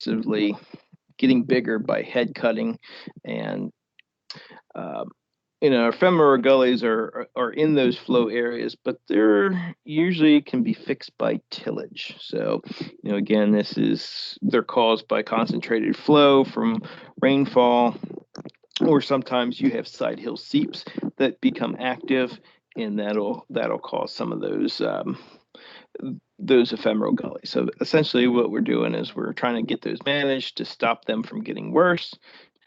progressively getting bigger by head cutting, and uh, ephemeral gullies are in those flow areas, but they're usually can be fixed by tillage. So, again, they're caused by concentrated flow from rainfall, or sometimes you have side hill seeps that become active, and that'll cause some of those ephemeral gullies. So essentially, what we're doing is we're trying to get those managed to stop them from getting worse.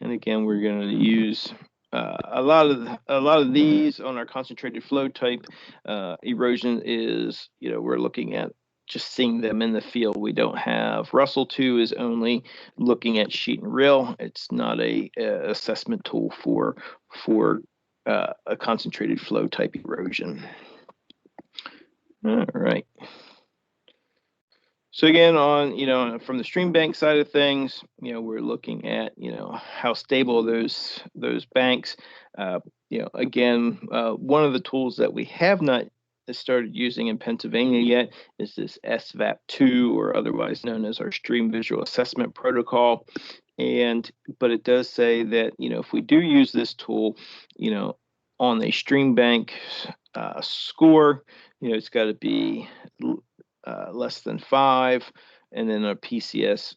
And again, we're going to use a lot of these on our concentrated flow type erosion. Is we're looking at just seeing them in the field. We don't have Russell 2 is only looking at sheet and rill. It's not a assessment tool for a concentrated flow type erosion. All right. So again, from the stream bank side of things, we're looking at how stable those banks. Again, one of the tools that we have not started using in Pennsylvania yet is this SVAP2, or otherwise known as our Stream Visual Assessment Protocol. But it does say that if we do use this tool, on a stream bank score, it's got to be less than 5, and then a PCS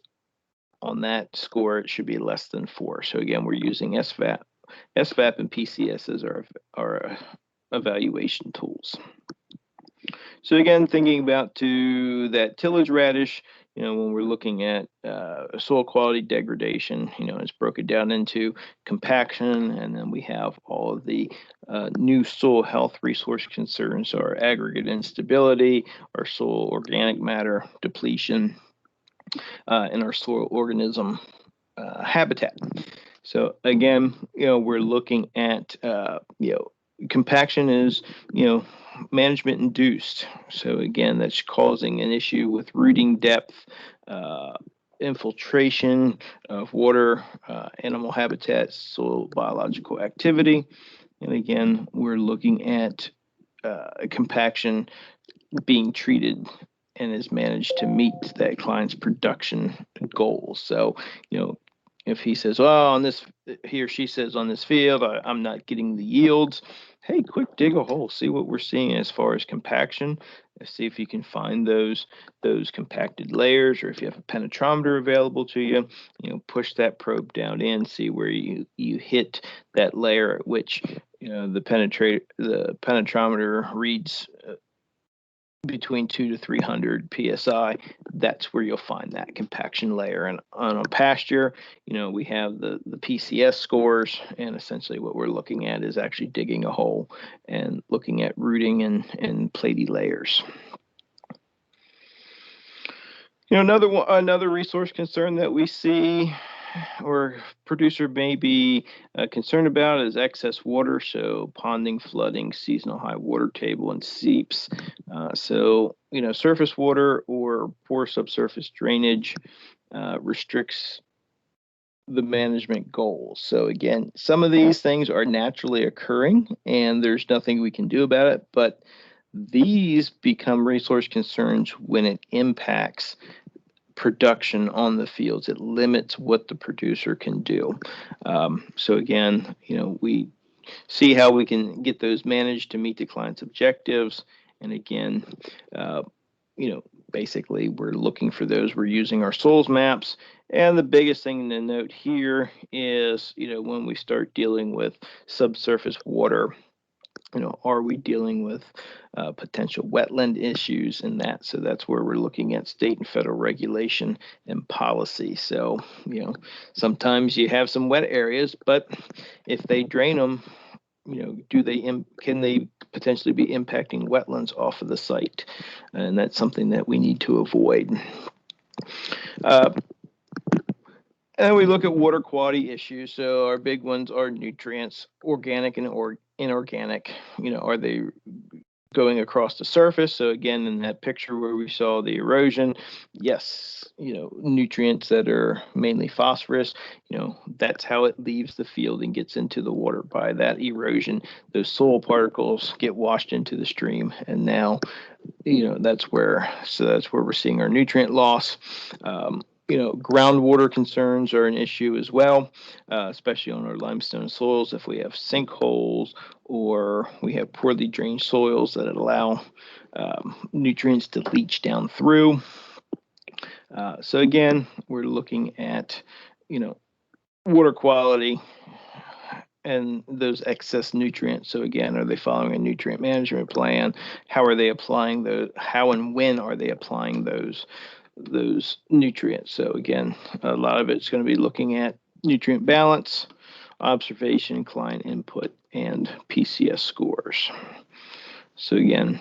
on that score, it should be less than 4. So again, we're using SVAP and PCS as our evaluation tools. So again, thinking about that tillage radish, when we're looking at soil quality degradation, it's broken down into compaction, and then we have all of the new soil health resource concerns, our aggregate instability, our soil organic matter depletion, and our soil organism habitat. So again, we're looking at, compaction is, management induced. So again, that's causing an issue with rooting depth, infiltration of water, animal habitat, soil biological activity. And again, we're looking at compaction being treated and is managed to meet that client's production goals. So, if he says, well, he or she says on this field, I'm not getting the yields. Hey, quick dig a hole, see what we're seeing as far as compaction. See if you can find those compacted layers, or if you have a penetrometer available to you, push that probe down in, see where you hit that layer at which the penetrometer reads between 200 to 300 psi. That's where you'll find that compaction layer. And on a pasture, we have the PCS scores, and essentially what we're looking at is actually digging a hole and looking at rooting and platy layers. Another resource concern that we see, or producer may be concerned about, is excess water. So ponding, flooding, seasonal high water table, and seeps. So surface water or poor subsurface drainage restricts the management goals. So again, some of these things are naturally occurring, and there's nothing we can do about it. But these become resource concerns when it impacts production on the fields. It limits what the producer can do. So again, we see how we can get those managed to meet the client's objectives. And again, basically we're looking for those. We're using our soils maps. And the biggest thing to note here is, when we start dealing with subsurface water, are we dealing with potential wetland issues and that? So that's where we're looking at state and federal regulation and policy. So, sometimes you have some wet areas, but if they drain them, can they potentially be impacting wetlands off of the site? And that's something that we need to avoid. And we look at water quality issues. So our big ones are nutrients, organic and inorganic. Are they going across the surface? So again, in that picture where we saw the erosion, yes, nutrients that are mainly phosphorus, that's how it leaves the field and gets into the water by that erosion. Those soil particles get washed into the stream, and now, that's where we're seeing our nutrient loss. groundwater concerns are an issue as well, especially on our limestone soils. If we have sinkholes or we have poorly drained soils that allow nutrients to leach down through. So again, we're looking at, water quality and those excess nutrients. So again, are they following a nutrient management plan? How are they applying how and when are they applying those nutrients? So again, a lot of it's going to be looking at nutrient balance, observation, client input, and PCS scores. So again,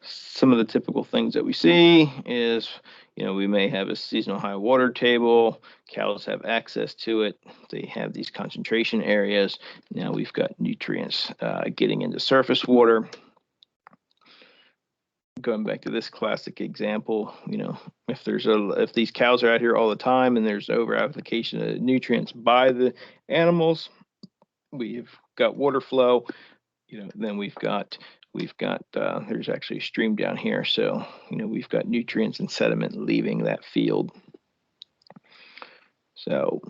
some of the typical things that we see is, we may have a seasonal high water table. Cows have access to it. They have these concentration areas. Now we've got nutrients getting into surface water. Going back to this classic example, if these cows are out here all the time and there's over application of nutrients by the animals, we've got water flow. Then we've got there's actually a stream down here, so we've got nutrients and sediment leaving that field. So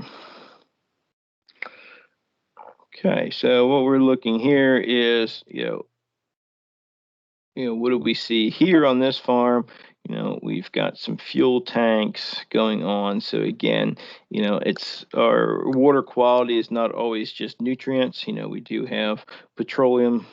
okay, so what we're looking here is what do we see here on this farm? We've got some fuel tanks going on. So again, it's our water quality is not always just nutrients. We do have petroleum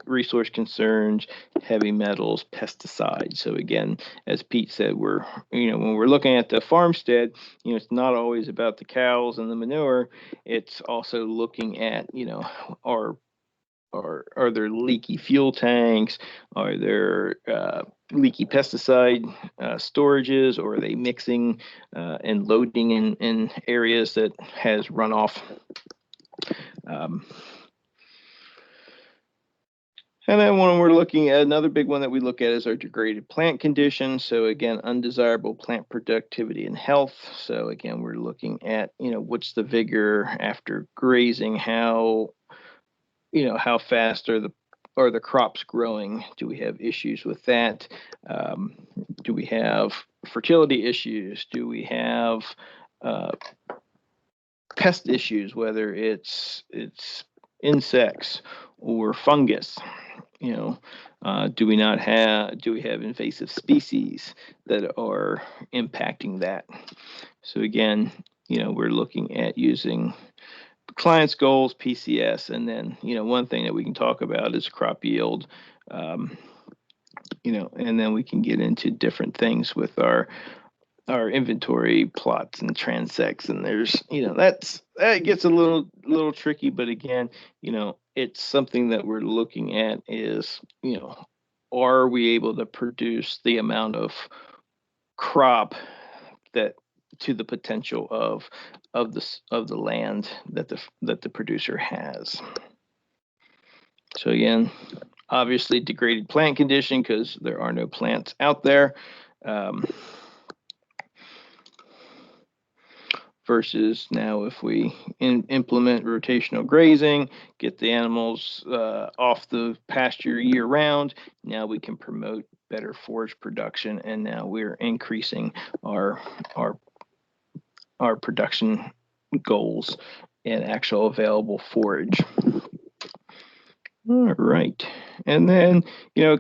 resource concerns, heavy metals, pesticides. So again, as Pete said, when we're looking at the farmstead, it's not always about the cows and the manure. It's also looking at, are there leaky fuel tanks? Are there leaky pesticide storages, or are they mixing and loading in areas that has runoff? And then when we're looking at another big one that we look at is our degraded plant condition. So again, undesirable plant productivity and health. So again, we're looking at, what's the vigor after grazing? How fast are the crops growing? Do we have issues with that? Do we have fertility issues? Do we have pest issues, whether it's insects or fungus? Do we have invasive species that are impacting that? So again, we're looking at using client's goals, PCS, and then, one thing that we can talk about is crop yield, and then we can get into different things with our inventory plots and transects, and there's that gets a little tricky, but again, it's something that we're looking at is, are we able to produce the amount of crop that to the potential of the land that the producer has. So again, obviously degraded plant condition because there are no plants out there. Versus now if we implement rotational grazing, get the animals off the pasture year round, now we can promote better forage production, and now we're increasing our production goals and actual available forage. All right. And then,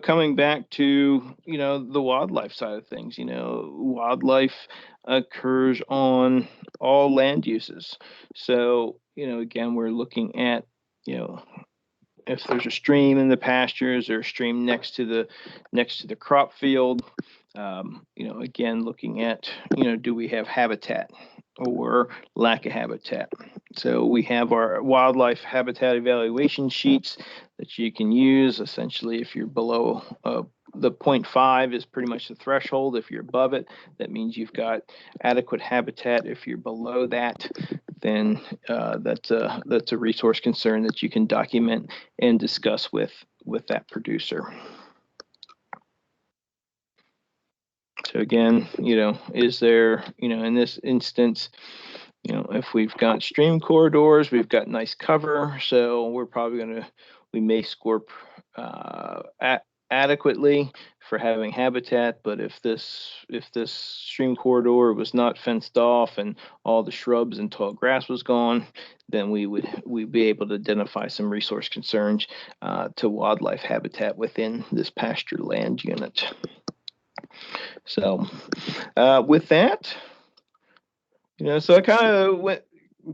coming back to, the wildlife side of things, wildlife occurs on all land uses. So, again, we're looking at, if there's a stream in the pastures or a stream next to the crop field, again, looking at, do we have habitat or lack of habitat? So we have our wildlife habitat evaluation sheets that you can use. Essentially, if you're below the 0.5 is pretty much the threshold. If you're above it, that means you've got adequate habitat. If you're below that, then that's a resource concern that you can document and discuss with that producer. So again, is there, in this instance, if we've got stream corridors, we've got nice cover, so we're probably we may score adequately for having habitat, but if this stream corridor was not fenced off and all the shrubs and tall grass was gone, then we'd be able to identify some resource concerns to wildlife habitat within this pasture land unit. So with that, so I kind of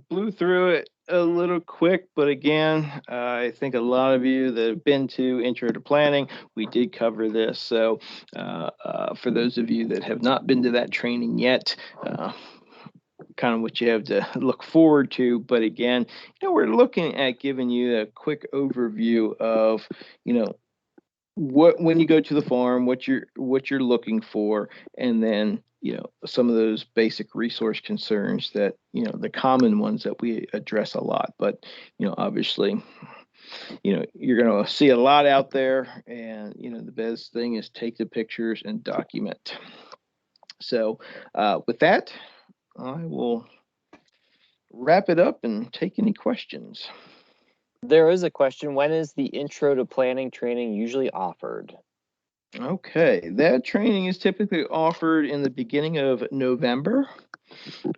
blew through it a little quick, but again, I think a lot of you that have been to Intro to Planning, we did cover this. So for those of you that have not been to that training yet, kind of what you have to look forward to. But again, we're looking at giving you a quick overview of, what, when you go to the farm, what you're looking for, and then some of those basic resource concerns that the common ones that we address a lot. But obviously you're going to see a lot out there, and the best thing is take the pictures and document. So with that, I will wrap it up and take any questions. There is a question. When is the Intro to Planning training usually offered? Okay, that training is typically offered in the beginning of November,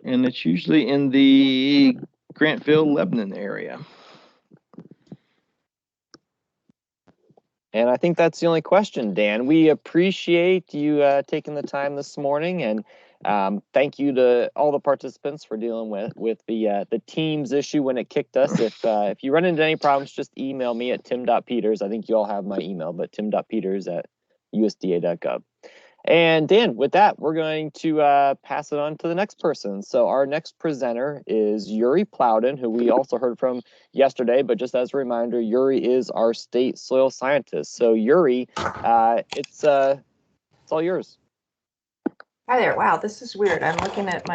and it's usually in the Grantville, Lebanon area. And I think that's the only question, Dan. We appreciate you taking the time this morning, and thank you to all the participants for dealing with the Teams issue when it kicked us. If you run into any problems, just email me at tim.peters. I think you all have my email, but tim.peters@usda.gov. And Dan, with that, we're going to pass it on to the next person. So our next presenter is Yuri Plowden, who we also heard from yesterday. But just as a reminder, Yuri is our state soil scientist. So Yuri, it's all yours. Hi there. Wow, this is weird. I'm looking at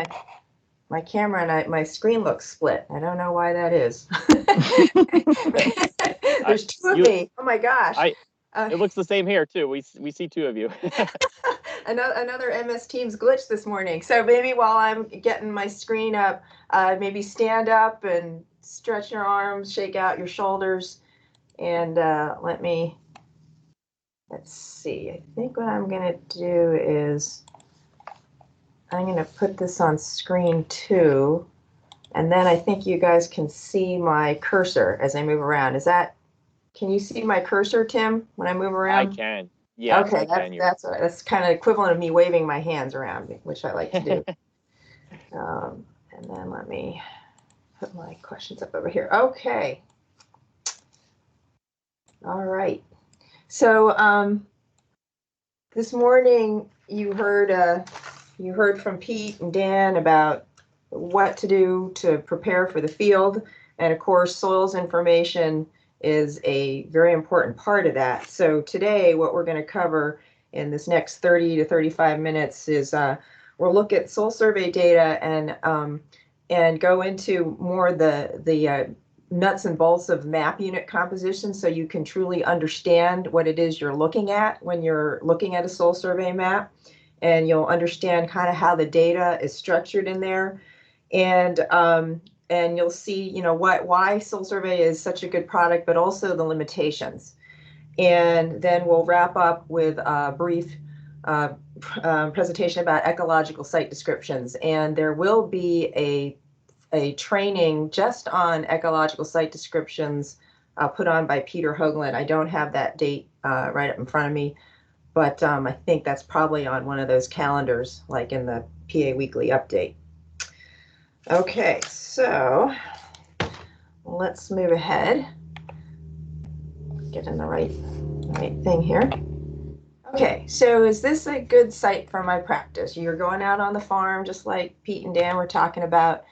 my camera and my screen looks split. I don't know why that is. There's two of me. Oh my gosh. It looks the same here too. We see two of you. another MS Teams glitch this morning. So maybe while I'm getting my screen up, maybe stand up and stretch your arms, shake out your shoulders, and let's see. I think what I'm gonna do is I'm gonna put this on screen too, and then I think you guys can see my cursor as I move around. Can you see my cursor, Tim, when I move around? I can. Yes, okay, that's kind of equivalent of me waving my hands around, which I like to do. And then let me put my questions up over here. Okay. All right. So this morning you heard from Pete and Dan about what to do to prepare for the field, and of course, soils information is a very important part of that. So today, what we're going to cover in this next 30 to 35 minutes is we'll look at soil survey data and go into more the nuts and bolts of map unit composition, so you can truly understand what it is you're looking at when you're looking at a soil survey map, and you'll understand kind of how the data is structured in there, and you'll see, why soil survey is such a good product, but also the limitations. And then we'll wrap up with a brief presentation about ecological site descriptions. And there will be a training just on ecological site descriptions put on by Peter Hoagland. I don't have that date right up in front of me, but I think that's probably on one of those calendars, like in the PA Weekly Update. Okay, so let's move ahead. Get in the right thing here. Okay, so is this a good site for my practice? You're going out on the farm, just like Pete and Dan were talking about.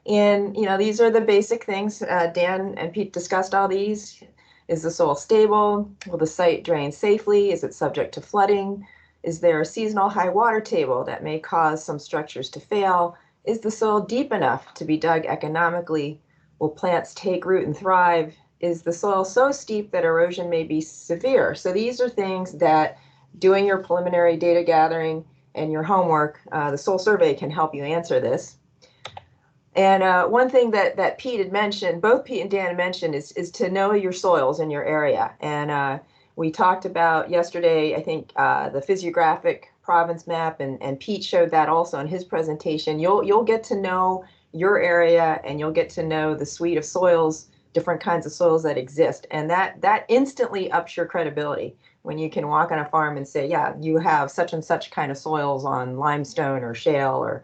And, these are the basic things. Dan and Pete discussed all these. Is the soil stable? Will the site drain safely? Is it subject to flooding? Is there a seasonal high water table that may cause some structures to fail? Is the soil deep enough to be dug economically? Will plants take root and thrive? Is the soil so steep that erosion may be severe? So these are things that, doing your preliminary data gathering and your homework, the soil survey can help you answer this. And one thing that Pete had mentioned, both Pete and Dan had mentioned, is to know your soils in your area. And We talked about yesterday, I think, the physiographic province map, and Pete showed that also in his presentation. You'll get to know your area, and you'll get to know the suite of soils, different kinds of soils that exist, and that instantly ups your credibility when you can walk on a farm and say, yeah, you have such and such kind of soils on limestone or shale or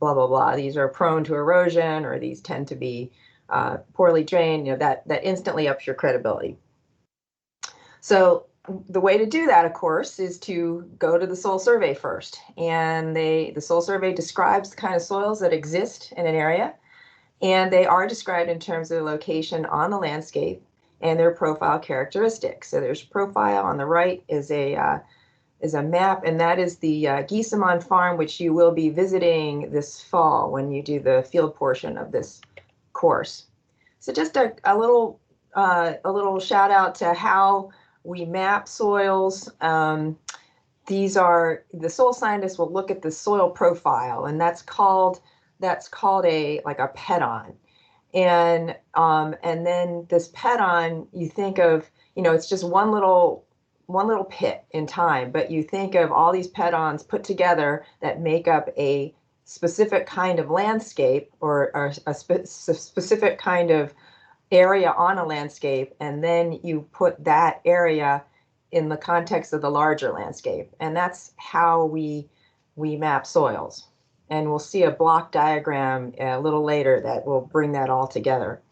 blah blah blah. These are prone to erosion, or these tend to be poorly drained. You know, that instantly ups your credibility. So the way to do that, of course, is to go to the soil survey first. And the soil survey describes the kind of soils that exist in an area. And they are described in terms of the location on the landscape and their profile characteristics. So there's profile on the right is a map, and that is the Geesamon farm, which you will be visiting this fall when you do the field portion of this course. So just a little shout out to how we map soils. These are, the soil scientists will look at the soil profile, and that's called a pedon. And then this pedon, you think of, it's just one little pit in time, but you think of all these pedons put together that make up a specific kind of landscape, or a specific kind of area on a landscape, and then you put that area in the context of the larger landscape. And that's how we map soils. And we'll see a block diagram a little later that will bring that all together.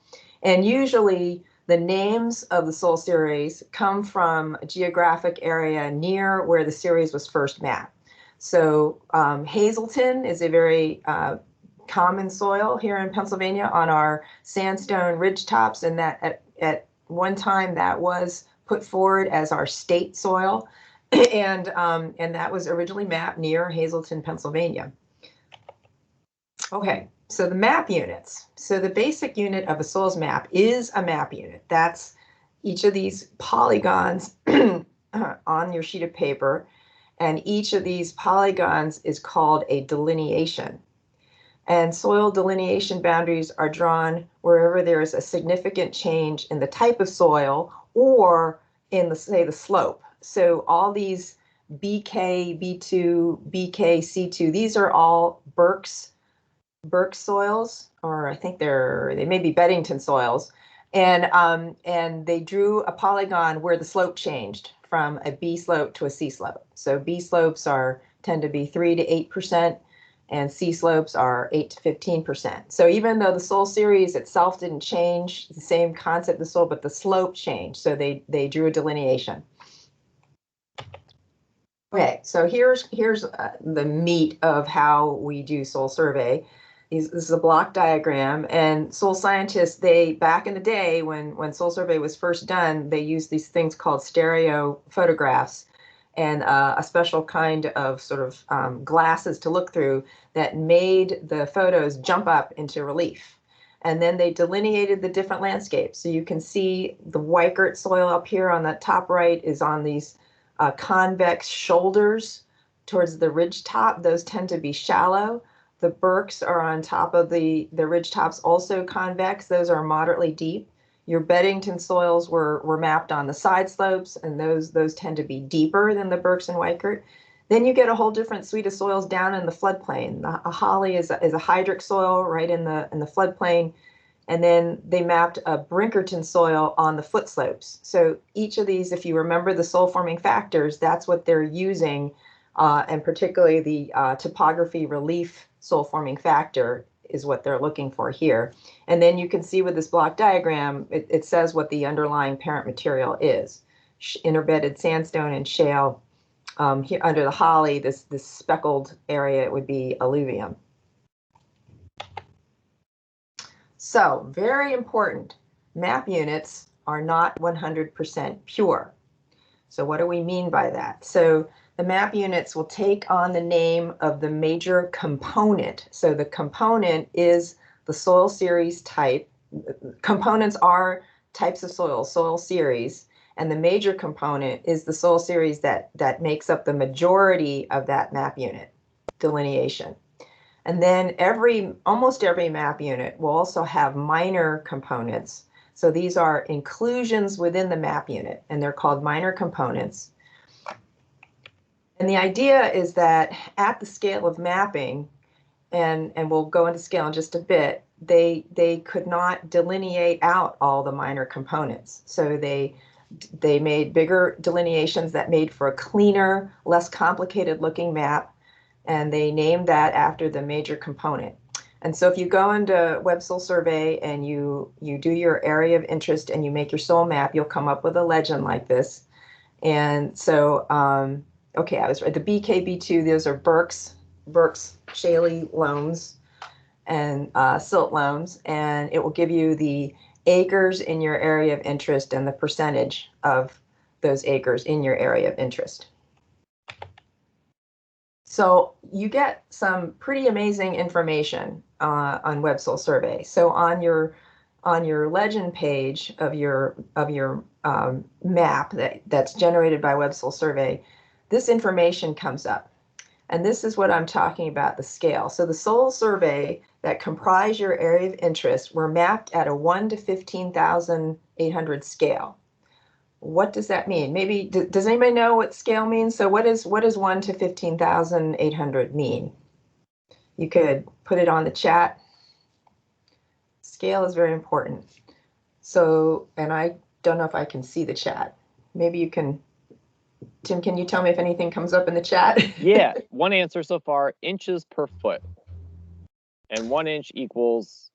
And usually the names of the soil series come from a geographic area near where the series was first mapped. So Hazelton is a very common soil here in Pennsylvania on our sandstone ridge tops, and that at one time that was put forward as our state soil, and that was originally mapped near Hazelton, Pennsylvania. Okay, so the map units. So the basic unit of a soils map is a map unit. That's each of these polygons on your sheet of paper, and each of these polygons is called a delineation. And soil delineation boundaries are drawn wherever there is a significant change in the type of soil or in the slope. So all these BK, B2, BK, C2, these are all Burke's soils, or I think they may be Beddington soils. And they drew a polygon where the slope changed from a B slope to a C slope. So B slopes tend to be 3 to 8%. And C slopes are 8 to 15%. So even though the soil series itself didn't change, the same concept of soil, but the slope changed. So they drew a delineation. Okay, so here's the meat of how we do soil survey. This is a block diagram, and soil scientists, back in the day when soil survey was first done, they used these things called stereo photographs, and a special kind of sort of glasses to look through that made the photos jump up into relief. And then they delineated the different landscapes. So you can see the Weikert soil up here on the top right is on these convex shoulders towards the ridge top. Those tend to be shallow. The Burkes are on top of the ridge tops, also convex. Those are moderately deep. Your Beddington soils were mapped on the side slopes, and those tend to be deeper than the Burkes and Weikert. Then you get a whole different suite of soils down in the floodplain. A Holly is a hydric soil right in the floodplain, and then they mapped a Brinkerton soil on the foot slopes. So each of these, if you remember the soil forming factors, that's what they're using, and particularly the topography relief soil forming factor is what they're looking for here. And then you can see with this block diagram, it says what the underlying parent material is. Interbedded sandstone and shale. Here under the Holly, this speckled area, it would be alluvium. So very important, map units are not 100% pure. So what do we mean by that? So the map units will take on the name of the major component. So the component is the soil series type. Components are types of soil series, and the major component is the soil series that makes up the majority of that map unit delineation. And then almost every map unit will also have minor components. So these are inclusions within the map unit, and they're called minor components. And the idea is that at the scale of mapping, and we'll go into scale in just a bit, they could not delineate out all the minor components. So they made bigger delineations that made for a cleaner, less complicated looking map, and they named that after the major component. And so if you go into Web Soil Survey and you do your area of interest and you make your soil map, you'll come up with a legend like this. And so, okay, I was right. The BKB2, those are Burke's Shaley loams and silt loams, and it will give you the acres in your area of interest and the percentage of those acres in your area of interest. So you get some pretty amazing information on Web Soil Survey. So on your legend page of your map that's generated by Web Soil Survey, this information comes up. And this is what I'm talking about, the scale. So the soil survey that comprise your area of interest were mapped at a 1 to 15,800 scale. What does that mean? Maybe, does anybody know what scale means? So what does 1 to 15,800 mean? You could put it on the chat. Scale is very important. So, and I don't know if I can see the chat. Maybe you can. Tim, can you tell me if anything comes up in the chat? Yeah, one answer so far, inches per foot. And 1 inch equals.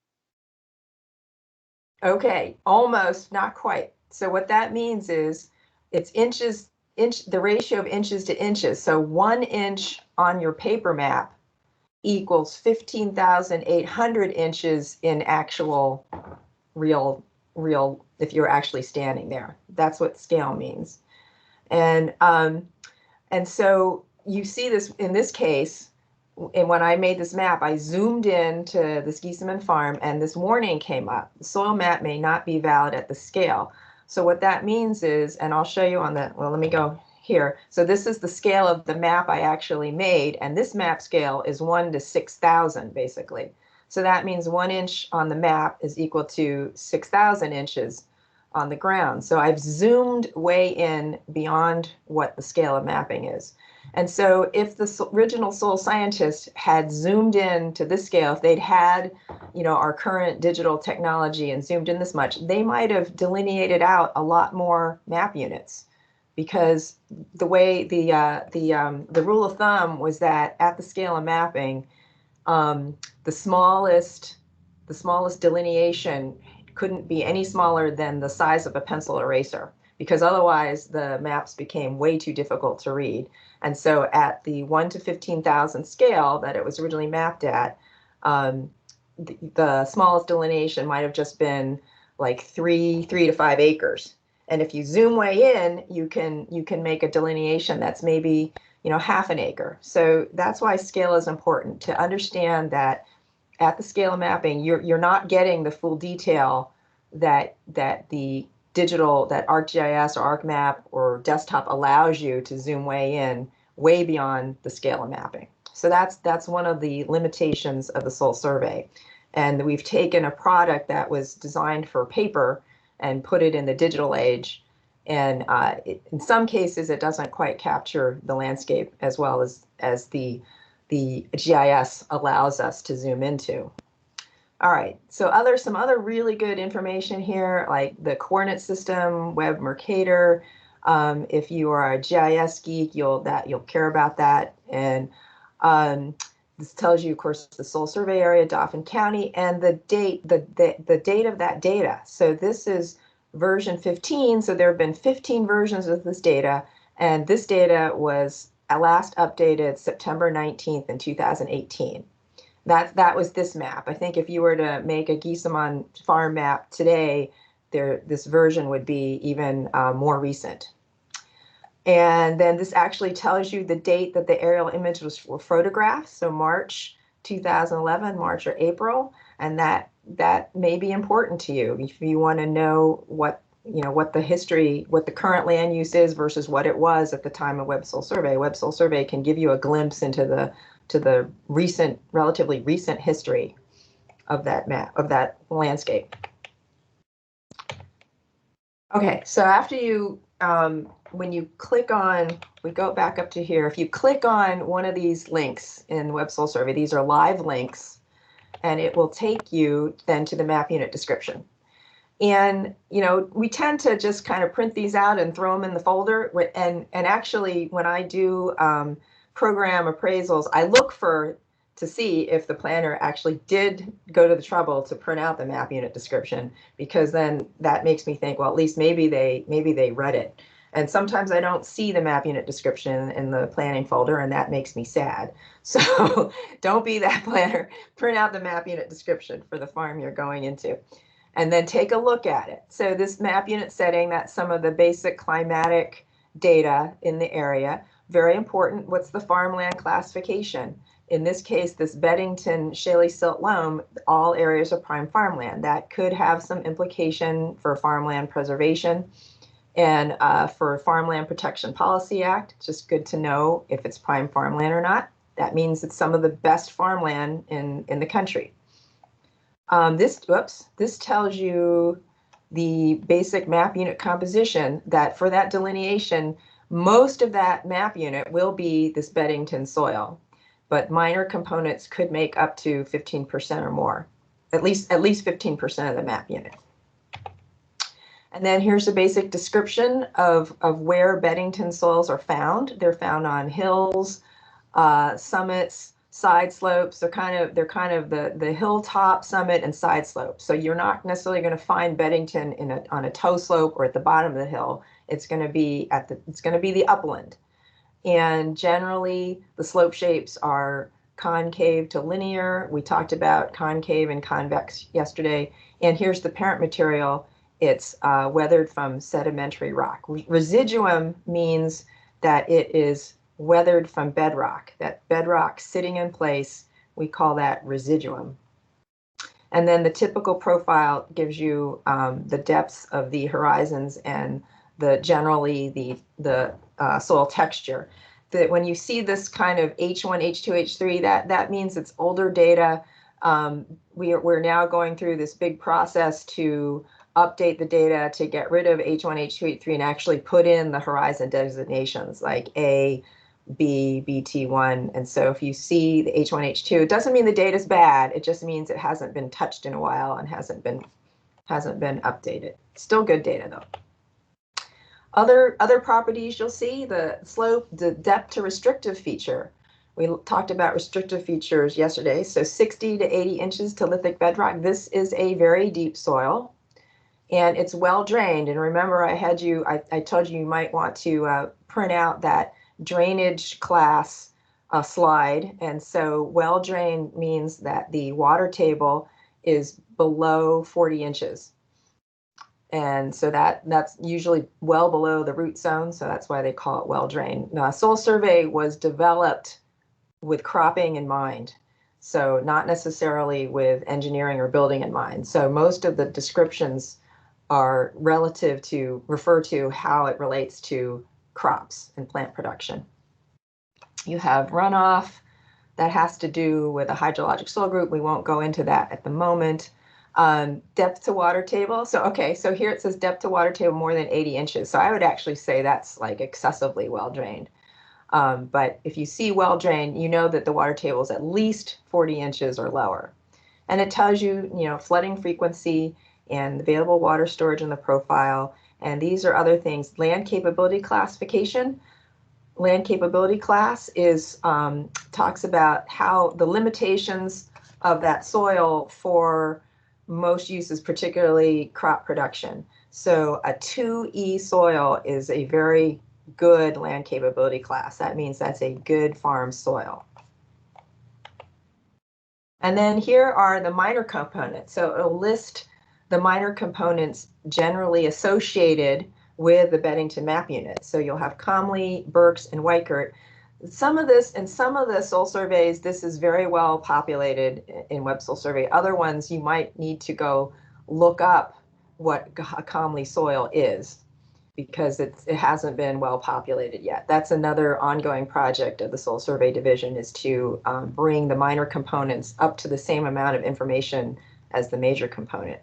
Okay, almost, not quite. So what that means is it's the ratio of inches to inches. So 1 inch on your paper map equals 15,800 inches in actual real, if you're actually standing there. That's what scale means. And so you see this in this case, and when I made this map, I zoomed in to this Giesemann farm and this warning came up. The soil map may not be valid at the scale. So what that means is, and I'll show you on the, well, let me go here. So this is the scale of the map I actually made, and this map scale is 1 to 6,000 basically. So that means 1 inch on the map is equal to 6,000 inches on the ground. So I've zoomed way in beyond what the scale of mapping is. And so if the original soil scientists had zoomed in to this scale, if they'd had, our current digital technology and zoomed in this much, they might have delineated out a lot more map units, because the way the rule of thumb was that at the scale of mapping, the smallest delineation couldn't be any smaller than the size of a pencil eraser, because otherwise the maps became way too difficult to read. And so at the 1 to 15,000 scale that it was originally mapped at, the smallest delineation might have just been like 3 to 5 acres. And if you zoom way in, you can make a delineation that's maybe, half an acre. So that's why scale is important, to understand that at the scale of mapping, you're not getting the full detail that the digital, that ArcGIS or ArcMap or desktop allows you to zoom way beyond the scale of mapping. So that's one of the limitations of the soil survey. And we've taken a product that was designed for paper and put it in the digital age. And in some cases, it doesn't quite capture the landscape as well as the GIS allows us to zoom into. All right, so some other really good information here, like the coordinate system, Web Mercator. If you are a GIS geek, you'll care about that. And this tells you, of course, the soil survey area, Dauphin County, and the date of that data. So this is version 15. So there have been 15 versions of this data, and this data was last updated September 19th in 2018. That was this map. I think if you were to make a Giesemann farm map today, this version would be even more recent. And then this actually tells you the date that the aerial images were photographed, so March 2011, March or April, and that may be important to you if you want to know what the history, what the current land use is versus what it was at the time of Web Soil Survey. Web Soil Survey can give you a glimpse into the relatively recent history of that map, of that landscape. Okay, so after you, when you click on, we go back up to here, if you click on one of these links in Web Soil Survey, these are live links, and it will take you then to the map unit description. And, you know, we tend to just kind of print these out and throw them in the folder. And actually, when I do program appraisals, I look to see if the planner actually did go to the trouble to print out the map unit description, because then that makes me think, well, at least maybe they read it. And sometimes I don't see the map unit description in the planning folder, and that makes me sad. So don't be that planner. Print out the map unit description for the farm you're going into, and then take a look at it. So this map unit setting, that's some of the basic climatic data in the area. Very important, what's the farmland classification? In this case, this Beddington Shaly Silt Loam, all areas are prime farmland. That could have some implication for farmland preservation and for Farmland Protection Policy Act. It's just good to know if it's prime farmland or not. That means it's some of the best farmland in the country. This tells you the basic map unit composition, that for that delineation, most of that map unit will be this Beddington soil, but minor components could make up to 15% or more, at least 15% of the map unit. And then here's a basic description of where Beddington soils are found. They're found on hills, summits, side slopes. They're kind of the hilltop, summit, and side slope. So you're not necessarily going to find Beddington on a toe slope or at the bottom of the hill. It's going to be the upland. And generally the slope shapes are concave to linear. We talked about concave and convex yesterday. And here's the parent material. It's weathered from sedimentary rock. Residuum means that it is weathered from bedrock. That bedrock sitting in place, we call that residuum. And then the typical profile gives you the depths of the horizons and generally the soil texture. That when you see this kind of H1, H2, H3, that means it's older data. We're now going through this big process to update the data to get rid of H1, H2, H3 and actually put in the horizon designations like A, B, BT1. And so if you see the H1, H2, it doesn't mean the data is bad. It just means it hasn't been touched in a while and hasn't been updated. Still good data though. Other properties you'll see, the slope, the depth to restrictive feature. We talked about restrictive features yesterday. So 60 to 80 inches to lithic bedrock. This is a very deep soil and it's well drained. And remember, I told you might want to print out that drainage class slide. And so well drained means that the water table is below 40 inches. And so that's usually well below the root zone. So that's why they call it well drained. Now, Soil Survey was developed with cropping in mind. So not necessarily with engineering or building in mind. So most of the descriptions are relative to refer to how it relates to crops and plant production. You have runoff that has to do with a hydrologic soil group. We won't go into that at the moment. Depth to water table. So here it says depth to water table more than 80 inches. So I would actually say that's like excessively well drained. But if you see well drained, you know that the water table is at least 40 inches or lower. And it tells you, flooding frequency and available water storage in the profile. And these are other things. Land capability classification. Land capability class talks about how the limitations of that soil for most uses, particularly crop production. So a 2E soil is a very good land capability class. That means that's a good farm soil. And then here are the minor components. So it'll list the minor components generally associated with the Beddington map unit. So you'll have Comley, Berks, and Weichert. Some of the soil surveys, this is very well populated in Web Soil Survey. Other ones, you might need to go look up what a Comley soil is because it hasn't been well populated yet. That's another ongoing project of the Soil Survey Division, is to bring the minor components up to the same amount of information as the major component.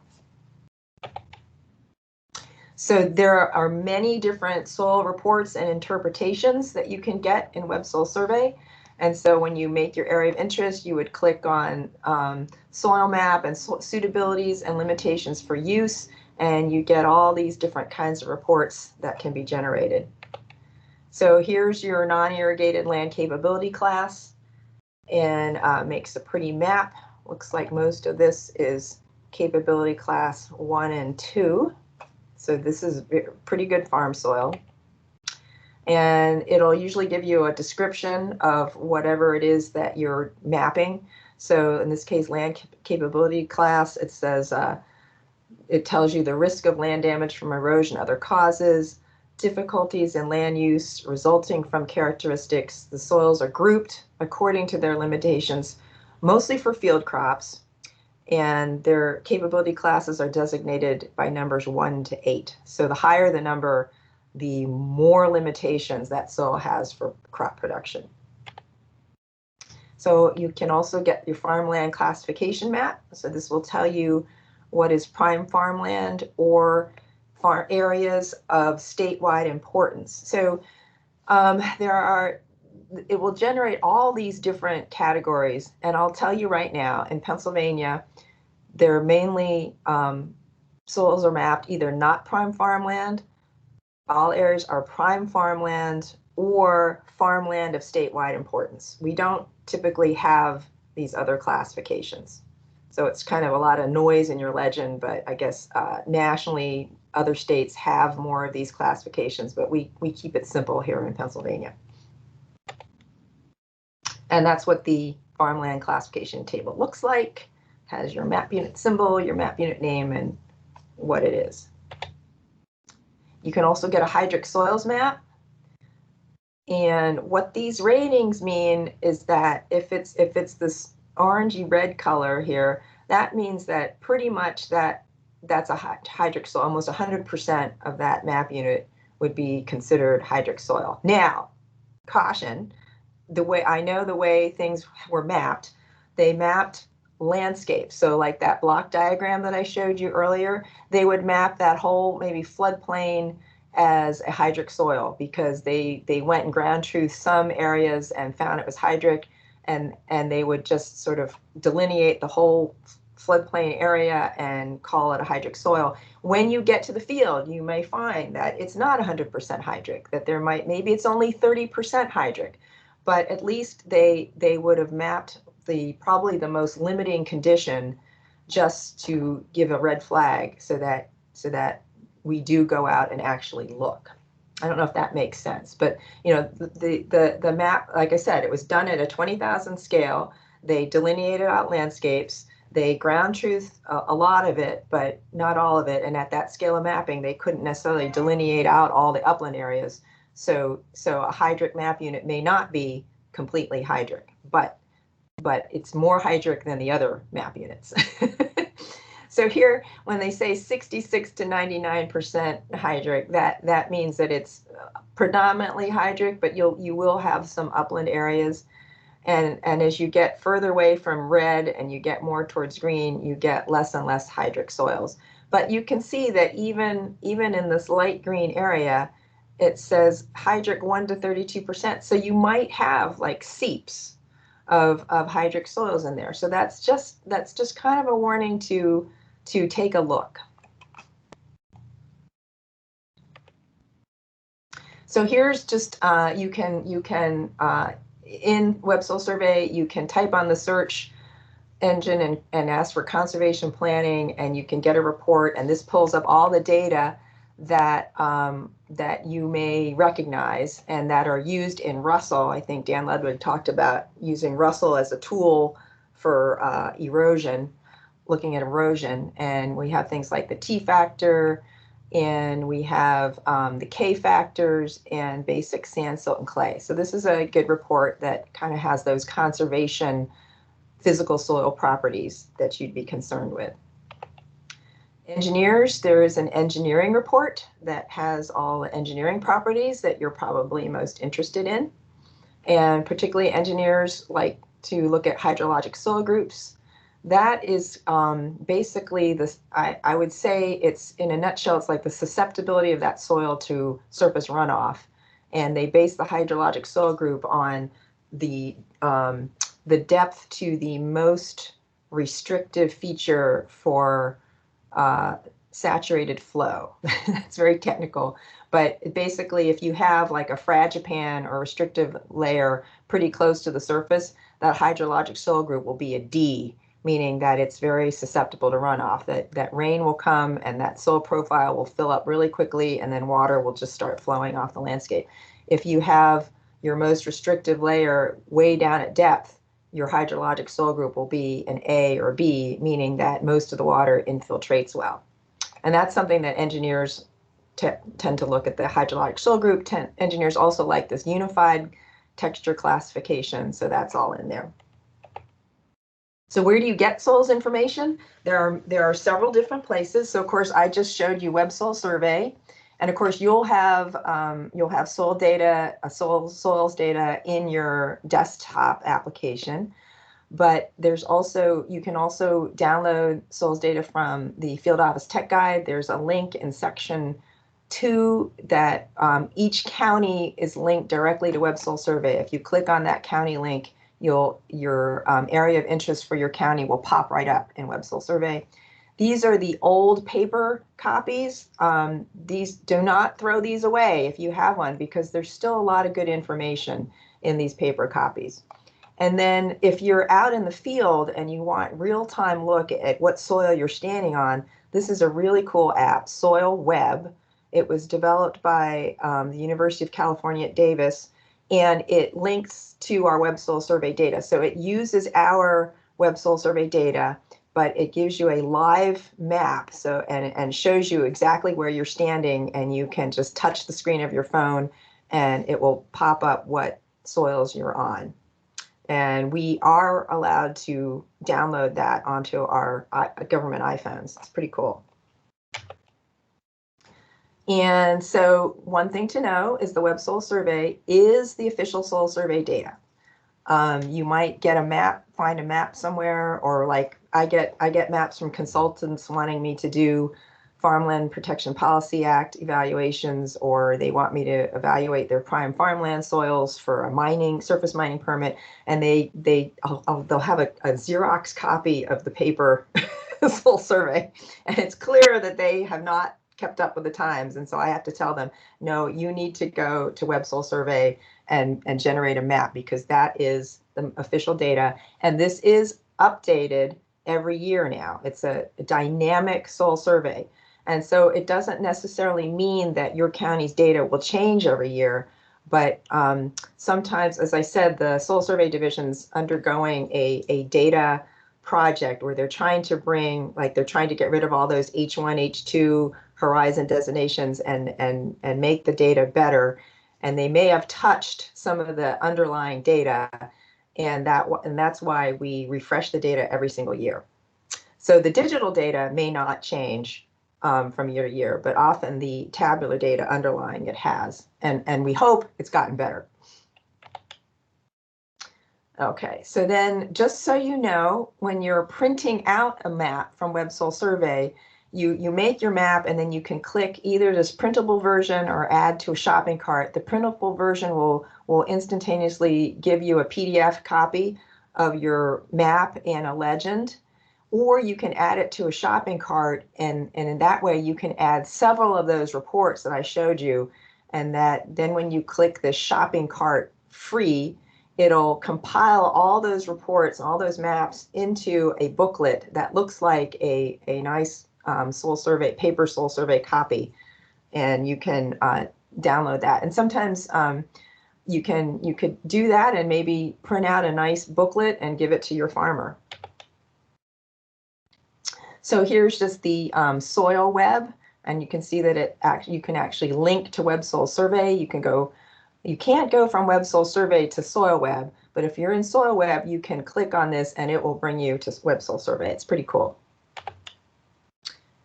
So there are many different soil reports and interpretations that you can get in Web Soil Survey. And so when you make your area of interest, you would click on soil map and suitabilities and limitations for use, and you get all these different kinds of reports that can be generated. So here's your non-irrigated land capability class, and makes a pretty map. Looks like most of this is capability class 1 and 2. So this is pretty good farm soil. And it'll usually give you a description of whatever it is that you're mapping. So in this case, land capability class, it says, it tells you the risk of land damage from erosion, other causes, difficulties in land use resulting from characteristics. The soils are grouped according to their limitations, mostly for field crops, and their capability classes are designated by numbers 1 to 8. So the higher the number, the more limitations that soil has for crop production. So you can also get your farmland classification map. So this will tell you what is prime farmland or farm areas of statewide importance. So it will generate all these different categories. And I'll tell you right now, in Pennsylvania, they're mainly soils are mapped either not prime farmland, all areas are prime farmland, or farmland of statewide importance. We don't typically have these other classifications. So it's kind of a lot of noise in your legend, but I guess nationally, other states have more of these classifications, but we keep it simple here in Pennsylvania. And that's what the farmland classification table looks like. Has your map unit symbol, your map unit name, and what it is. You can also get a hydric soils map. And what these ratings mean is that if it's this orangey red color here, that means that pretty much that's a hydric soil. Almost 100% of that map unit would be considered hydric soil. Now, caution, the way things were mapped, they mapped landscape. So like that block diagram that I showed you earlier, they would map that whole maybe floodplain as a hydric soil because they went and ground truth some areas and found it was hydric, and they would just sort of delineate the whole floodplain area and call it a hydric soil. When you get to the field, you may find that it's not 100% hydric, that maybe it's only 30% hydric, but at least they would have mapped probably the most limiting condition just to give a red flag so that we do go out and actually look. I don't know if that makes sense, but you know, the map, like I said, it was done at a 20,000 scale. They delineated out landscapes. They ground truth a lot of it, but not all of it. And at that scale of mapping, they couldn't necessarily delineate out all the upland areas. So a hydric map unit may not be completely hydric, but it's more hydric than the other map units. So here, when they say 66 to 99% hydric, that means that it's predominantly hydric, but you will have some upland areas. And as you get further away from red and you get more towards green, you get less and less hydric soils. But you can see that even in this light green area, it says hydric 1 to 32%. So you might have like seeps of hydric soils in there. So that's just kind of a warning to take a look. So here's just you can in Web Soil Survey, you can type on the search engine and ask for conservation planning, and you can get a report, and this pulls up all the data that that you may recognize and that are used in Russell. I think Dan Ludwig talked about using Russell as a tool for erosion, looking at erosion, and we have things like the T factor, and we have the K factors and basic sand, silt, and clay. So this is a good report that kind of has those conservation physical soil properties that you'd be concerned with. Engineers, there is an engineering report that has all the engineering properties that you're probably most interested in. And particularly engineers like to look at hydrologic soil groups. That is basically this, I would say it's, in a nutshell, it's like the susceptibility of that soil to surface runoff. And they base the hydrologic soil group on the depth to the most restrictive feature for saturated flow. That's very technical, but basically if you have like a fragipan or restrictive layer pretty close to the surface, that hydrologic soil group will be a D, meaning that it's very susceptible to runoff, that rain will come and that soil profile will fill up really quickly and then water will just start flowing off the landscape. If you have your most restrictive layer way down at depth, your hydrologic soil group will be an A or B, meaning that most of the water infiltrates well. And that's something that engineers tend to look at the hydrologic soil group. Engineers also like this unified texture classification, so that's all in there. So where do you get soils information? There are several different places. So of course I just showed you Web Soil Survey, and of course you'll have soil data, soils data in your desktop application. But there's also, you can also download soils data from the Field Office Tech Guide. There's a link in section 2 that each county is linked directly to Web Soil Survey. If you click on that county link, your area of interest for your county will pop right up in Web Soil Survey. These are the old paper copies. These, do not throw these away if you have one, because there's still a lot of good information in these paper copies. And then if you're out in the field and you want real-time look at what soil you're standing on, this is a really cool app, Soil Web. It was developed by the University of California at Davis, and it links to our Web Soil Survey data. So it uses our Web Soil Survey data, but it gives you a live map, so and shows you exactly where you're standing, and you can just touch the screen of your phone and it will pop up what soils you're on. And we are allowed to download that onto our government iPhones. It's pretty cool. And so one thing to know is the Web Soil Survey is the official soil survey data. You might get a map, find a map somewhere, or like I get maps from consultants wanting me to do Farmland Protection Policy Act evaluations, or they want me to evaluate their prime farmland soils for a surface mining permit, and they'll have a Xerox copy of the paper soil survey, and it's clear that they have not kept up with the times, and so I have to tell them, no, you need to go to Web Soil Survey and generate a map, because that is the official data, and this is updated every year now. It's a dynamic soil survey. And so it doesn't necessarily mean that your county's data will change every year, but sometimes, as I said, the Soil Survey Division's undergoing a data project where they're trying to get rid of all those H1, H2 horizon designations and make the data better. And they may have touched some of the underlying data, and that's why we refresh the data every single year. So the digital data may not change from year to year, but often the tabular data underlying it has, and we hope it's gotten better. Okay, so then just so you know, when you're printing out a map from Web Soil Survey, you make your map and then you can click either this printable version or add to a shopping cart. The printable version will instantaneously give you a PDF copy of your map and a legend, or you can add it to a shopping cart, and in that way you can add several of those reports that I showed you, and that then when you click the shopping cart free, it'll compile all those reports, all those maps into a booklet that looks like a nice soil survey, paper soil survey copy, and you can download that. And sometimes you could do that and maybe print out a nice booklet and give it to your farmer. So here's just the soil web, and you can see that you can actually link to Web Soil Survey. You can't go from Web Soil Survey to Soil Web, but if you're in Soil Web, you can click on this and it will bring you to Web Soil Survey. It's pretty cool.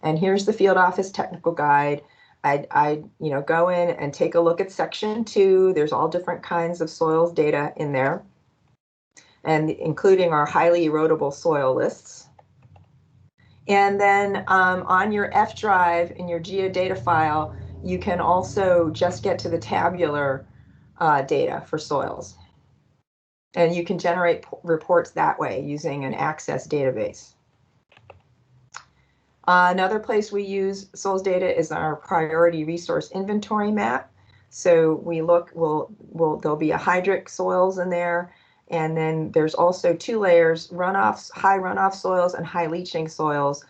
And here's the Field Office Technical Guide. I go in and take a look at section 2. There's all different kinds of soils data in there. and including our highly erodible soil lists. And then on your F drive in your geodata file, you can also just get to the tabular data for soils. And you can generate reports that way using an Access database. Another place we use soils data is our priority resource inventory map. So we look, there'll be a hydric soils in there, and then there's also 2 layers, runoffs, high runoff soils and high leaching soils.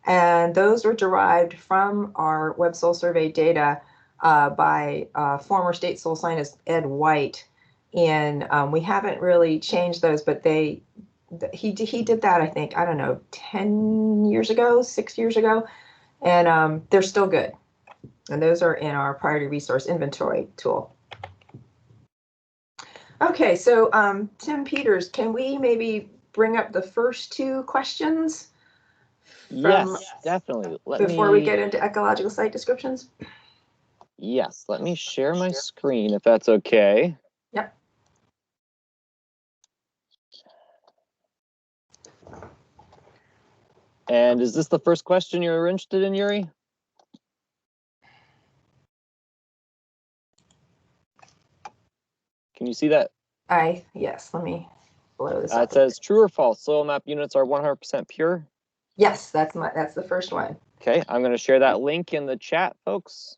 And those are derived from our Web Soil Survey data by former state soil scientist Ed White. And we haven't really changed those, but he did that, I think, I don't know, 10 years ago, 6 years ago, and they're still good. And those are in our priority resource inventory tool. Okay, so Tim Peters, can we maybe bring up the first 2 questions? Yes, definitely. Before we get into ecological site descriptions? Yes, let me share my screen if that's okay. Yep. And is this the first question you're interested in, Yuri? Can you see that? Yes, let me blow this up. It says true or false, soil map units are 100% pure. Yes, that's the first one. Okay, I'm going to share that link in the chat, folks.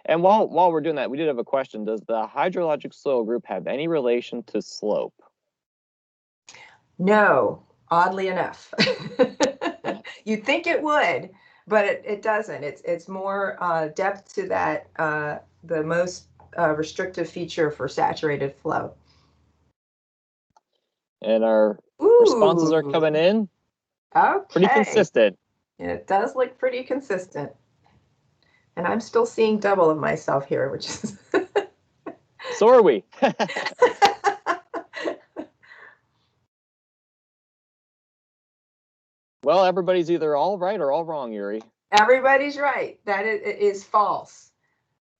And while we're doing that, we did have a question. Does the hydrologic soil group have any relation to slope? No, oddly enough. You'd think it would, but it doesn't. It's more depth to that, the most restrictive feature for saturated flow. And our responses are coming in. Okay. Pretty consistent. It does look pretty consistent. And I'm still seeing double of myself here, which is... So are we. Well, everybody's either all right or all wrong, Yuri. Everybody's right. That is false.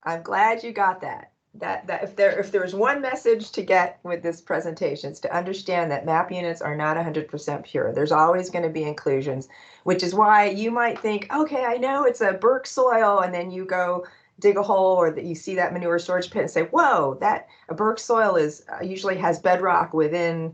I'm glad you got that. That if there's one message to get with this presentation, it's to understand that map units are not 100% pure. There's always going to be inclusions, which is why you might think, okay, I know it's a Burke soil, and then you go dig a hole, or that you see that manure storage pit and say, whoa, that a Burke soil is usually has bedrock within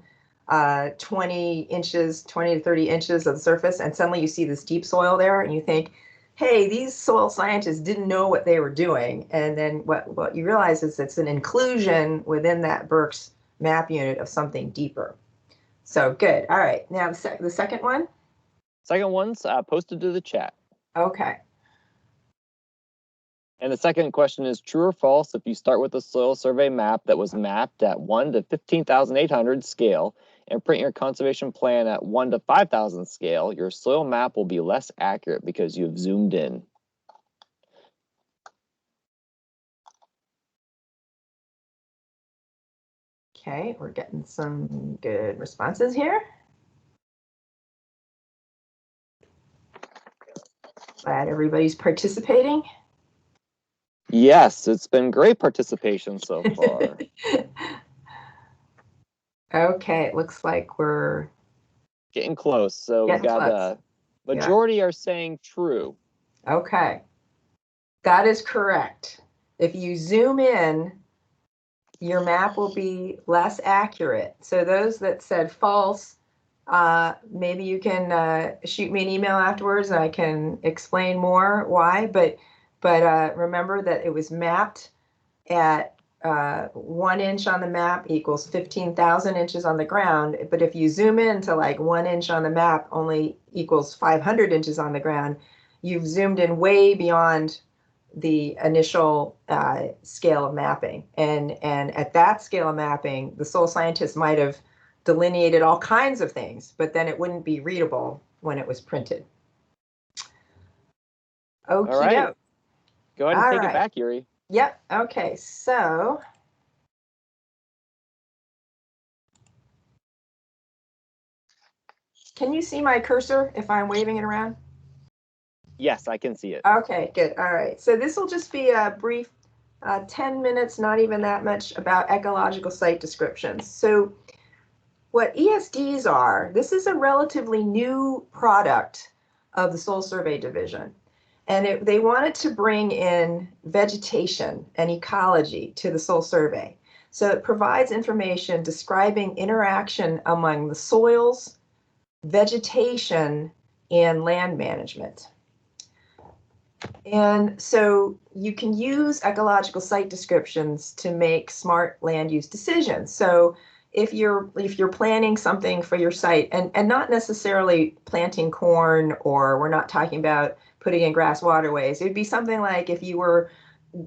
20 inches, 20 to 30 inches of the surface, and suddenly you see this deep soil there, and you think, hey, these soil scientists didn't know what they were doing. And then what you realize is it's an inclusion within that Burke's map unit of something deeper. So good. All right. Now the second one? Second one's posted to the chat. Okay. And the second question is true or false if you start with a soil survey map that was mapped at 1 to 15,800 scale and print your conservation plan at 1 to 5,000 scale, your soil map will be less accurate because you've zoomed in. Okay, we're getting some good responses here. Glad everybody's participating. Yes, it's been great participation so far. Okay, it looks like we're getting close. So we got a majority are saying true. Okay, that is correct. If you zoom in, your map will be less accurate. So those that said false, maybe you can shoot me an email afterwards and I can explain more why. But remember that it was mapped at 1 inch on the map equals 15,000 inches on the ground. But if you zoom in to like 1 inch on the map only equals 500 inches on the ground, you've zoomed in way beyond the initial scale of mapping. And at that scale of mapping, the soil scientists might have delineated all kinds of things, but then it wouldn't be readable when it was printed. All right. Go ahead and take it back, Yuri. Yep. Okay. So can you see my cursor if I'm waving it around? Yes, I can see it. Okay, good. All right. So this will just be a brief 10 minutes, not even that much, about ecological site descriptions. So what ESDs are, this is a relatively new product of the Soil Survey Division. And they wanted to bring in vegetation and ecology to the Soil Survey. So it provides information describing interaction among the soils, vegetation, and land management. And so you can use ecological site descriptions to make smart land use decisions. So if you're planning something for your site, and not necessarily planting corn, or we're not talking about putting in grass waterways, it'd be something like if you were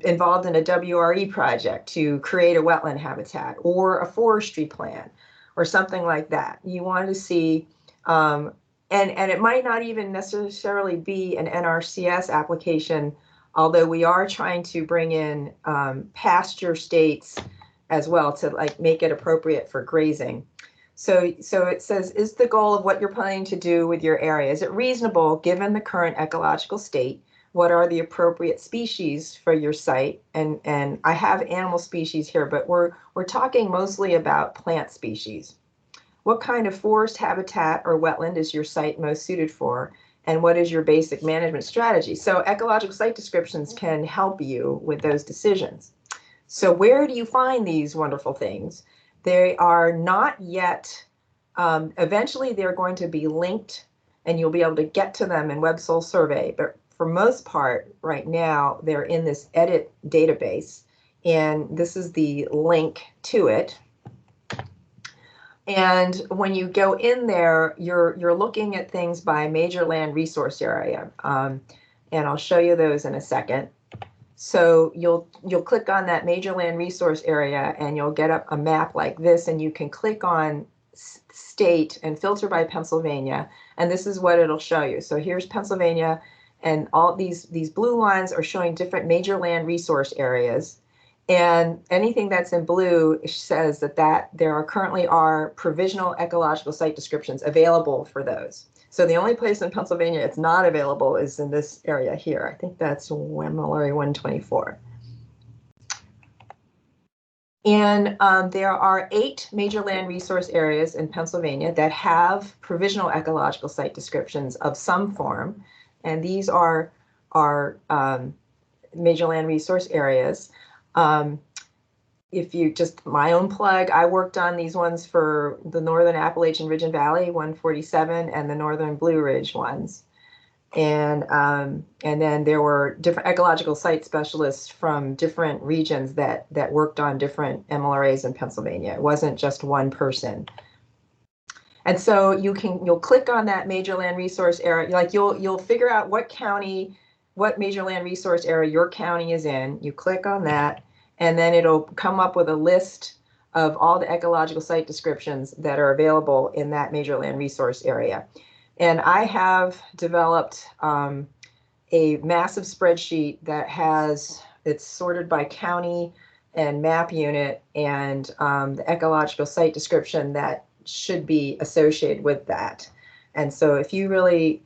involved in a WRE project to create a wetland habitat or a forestry plan or something like that. You want to see, and it might not even necessarily be an NRCS application, although we are trying to bring in pasture states as well to like make it appropriate for grazing. So it says, is the goal of what you're planning to do with your area, is it reasonable given the current ecological state? What are the appropriate species for your site? And I have animal species here, but we're talking mostly about plant species. What kind of forest habitat or wetland is your site most suited for? And what is your basic management strategy? So ecological site descriptions can help you with those decisions. So where do you find these wonderful things? They are not yet, eventually they're going to be linked and you'll be able to get to them in Web Soil Survey, but for most part, right now, they're in this edit database, and this is the link to it. And when you go in there, you're looking at things by major land resource area, and I'll show you those in a second. So you'll click on that major land resource area, and you'll get up a map like this, and you can click on state and filter by Pennsylvania, and this is what it'll show you. So here's Pennsylvania. And all these blue lines are showing different major land resource areas. And anything that's in blue says that there currently are provisional ecological site descriptions available for those. So the only place in Pennsylvania it's not available is in this area here. I think that's MLRA 124. And there are 8 major land resource areas in Pennsylvania that have provisional ecological site descriptions of some form. And these are major land resource areas. If you just, my own plug, I worked on these ones for the Northern Appalachian Ridge and Valley 147 and the Northern Blue Ridge ones. And then there were different ecological site specialists from different regions that worked on different MLRAs in Pennsylvania. It wasn't just one person. And so you'll click on that major land resource area, like you'll figure out what major land resource area your county is in. You click on that, and then it'll come up with a list of all the ecological site descriptions that are available in that major land resource area. And I have developed a massive spreadsheet that it's sorted by county and map unit and the ecological site description that should be associated with that. And so if you really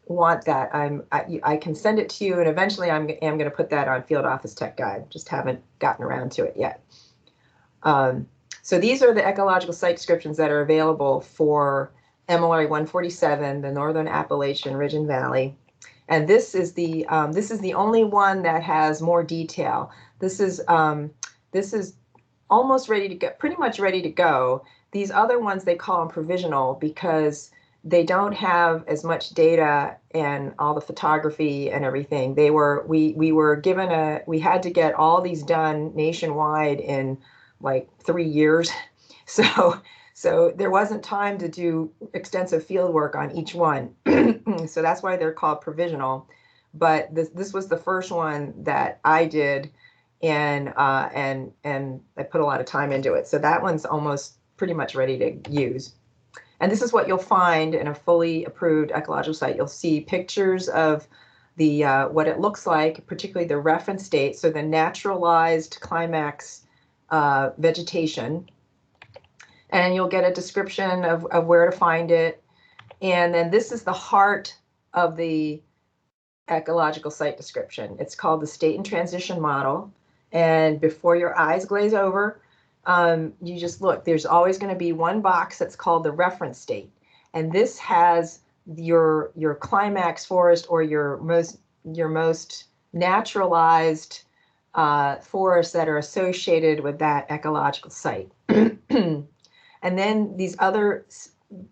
want that, I can send it to you, and eventually I am going to put that on Field Office Tech Guide. Just haven't gotten around to it yet. So these are the ecological site descriptions that are available for MLRA 147, the Northern Appalachian Ridge and Valley. And this is the only one that has more detail. This is almost ready to go, pretty much ready to go. These other ones, they call them provisional because they don't have as much data and all the photography and everything. We were given we had to get all these done nationwide in like 3 years. So there wasn't time to do extensive field work on each one. So that's why they're called provisional. But this was the first one that I did, and I put a lot of time into it. So that one's almost pretty much ready to use. And this is what you'll find in a fully approved ecological site. You'll see pictures of the what it looks like, particularly the reference date, so the naturalized climax vegetation. And you'll get a description of where to find it. And then this is the heart of the ecological site description. It's called the state and transition model. And before your eyes glaze over, you just look. There's always going to be one box that's called the reference state. And this has your climax forest or your most naturalized forests that are associated with that ecological site. And then these other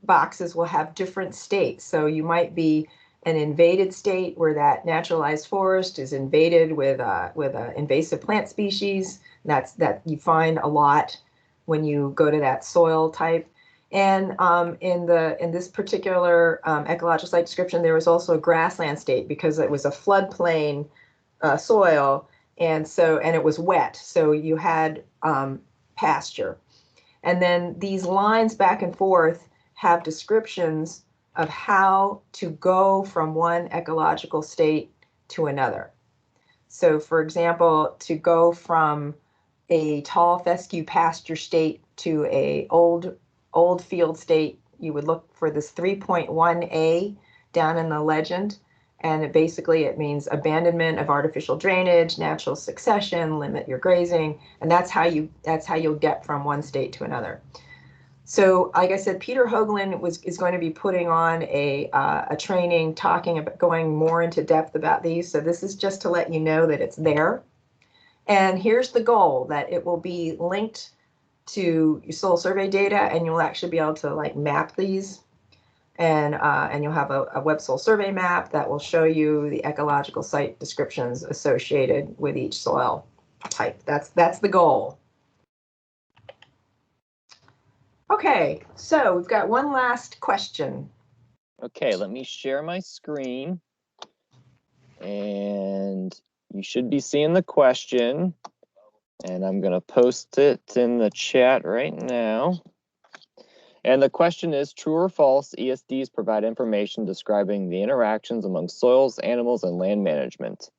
boxes will have different states. So you might be an invaded state where that naturalized forest is invaded with an invasive plant species. That you find a lot when you go to that soil type. And in this particular ecological site description, there was also a grassland state because it was a floodplain soil, and it was wet, so you had pasture. And then these lines back and forth have descriptions of how to go from one ecological state to another. So, for example, to go from a tall fescue pasture state to a old field state, you would look for this 3.1a down in the legend. And it means abandonment of artificial drainage, natural succession, limit your grazing, and that's how you'll get from one state to another. So, like I said, Peter Hoagland is going to be putting on a training talking about going more into depth about these. So this is just to let you know that it's there. And here's the goal, that it will be linked to your soil survey data, and you'll actually be able to like map these. And you'll have a web soil survey map that will show you the ecological site descriptions associated with each soil type. That's the goal. Okay, so we've got one last question. Okay, let me share my screen. And you should be seeing the question. And I'm going to post it in the chat right now. And the question is, true or false, ESDs provide information describing the interactions among soils, animals, and land management?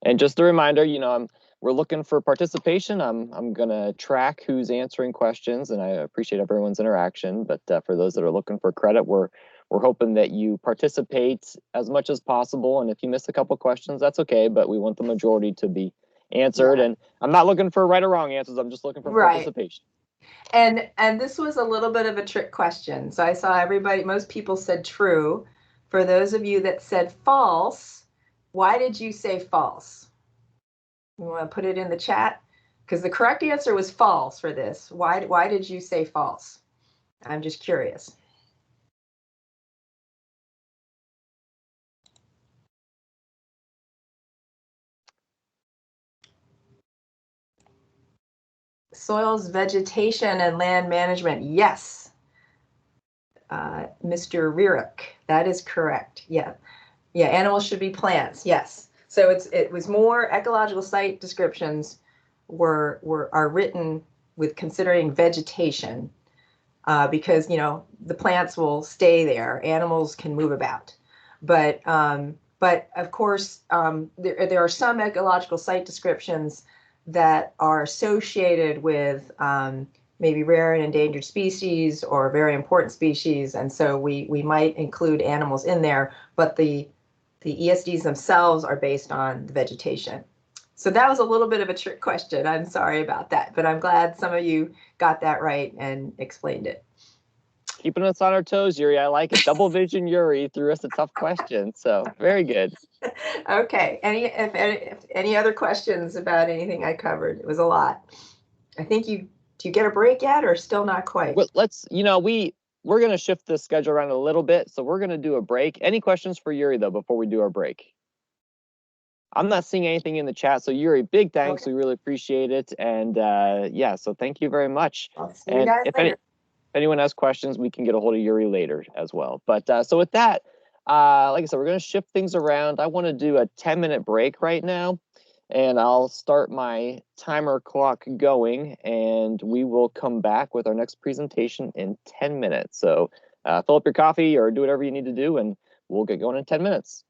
And just a reminder, we're looking for participation. I'm gonna track who's answering questions, and I appreciate everyone's interaction. But for those that are looking for credit, we're hoping that you participate as much as possible. And if you miss a couple questions, that's okay. But we want the majority to be answered. Yeah. And I'm not looking for right or wrong answers. I'm just looking for participation. And this was a little bit of a trick question. So I saw most people said true. For those of you that said false, why did you say false? You want to put it in the chat? Because the correct answer was false for this. Why did you say false? I'm just curious. Soils, vegetation, and land management. Yes. Mr. Rierich, that is correct. Yeah. Yeah, animals should be plants. Yes. So it was more ecological site descriptions are written with considering vegetation because the plants will stay there. Animals can move about, but of course there are some ecological site descriptions that are associated with maybe rare and endangered species or very important species, and so we might include animals in there, but the ESDs themselves are based on the vegetation. So that was a little bit of a trick question. I'm sorry about that, but I'm glad some of you got that right and explained it. Keeping us on our toes, Yuri. I like it. Double vision Yuri threw us a tough question, so very good. Okay. Any other questions about anything I covered? It was a lot. I think do you get a break yet, or still not quite? Well, we're going to shift the schedule around a little bit, so we're going to do a break. Any questions for Yuri, though, before we do our break? I'm not seeing anything in the chat, so Yuri, big thanks. Okay. We really appreciate it. And yeah, so thank you very much. I'll see you guys later. If anyone has questions, we can get a hold of Yuri later as well. But so with that, like I said, we're going to shift things around. I want to do a 10-minute break right now. And I'll start my timer clock going, and we will come back with our next presentation in 10 minutes. So fill up your coffee or do whatever you need to do, and we'll get going in 10 minutes.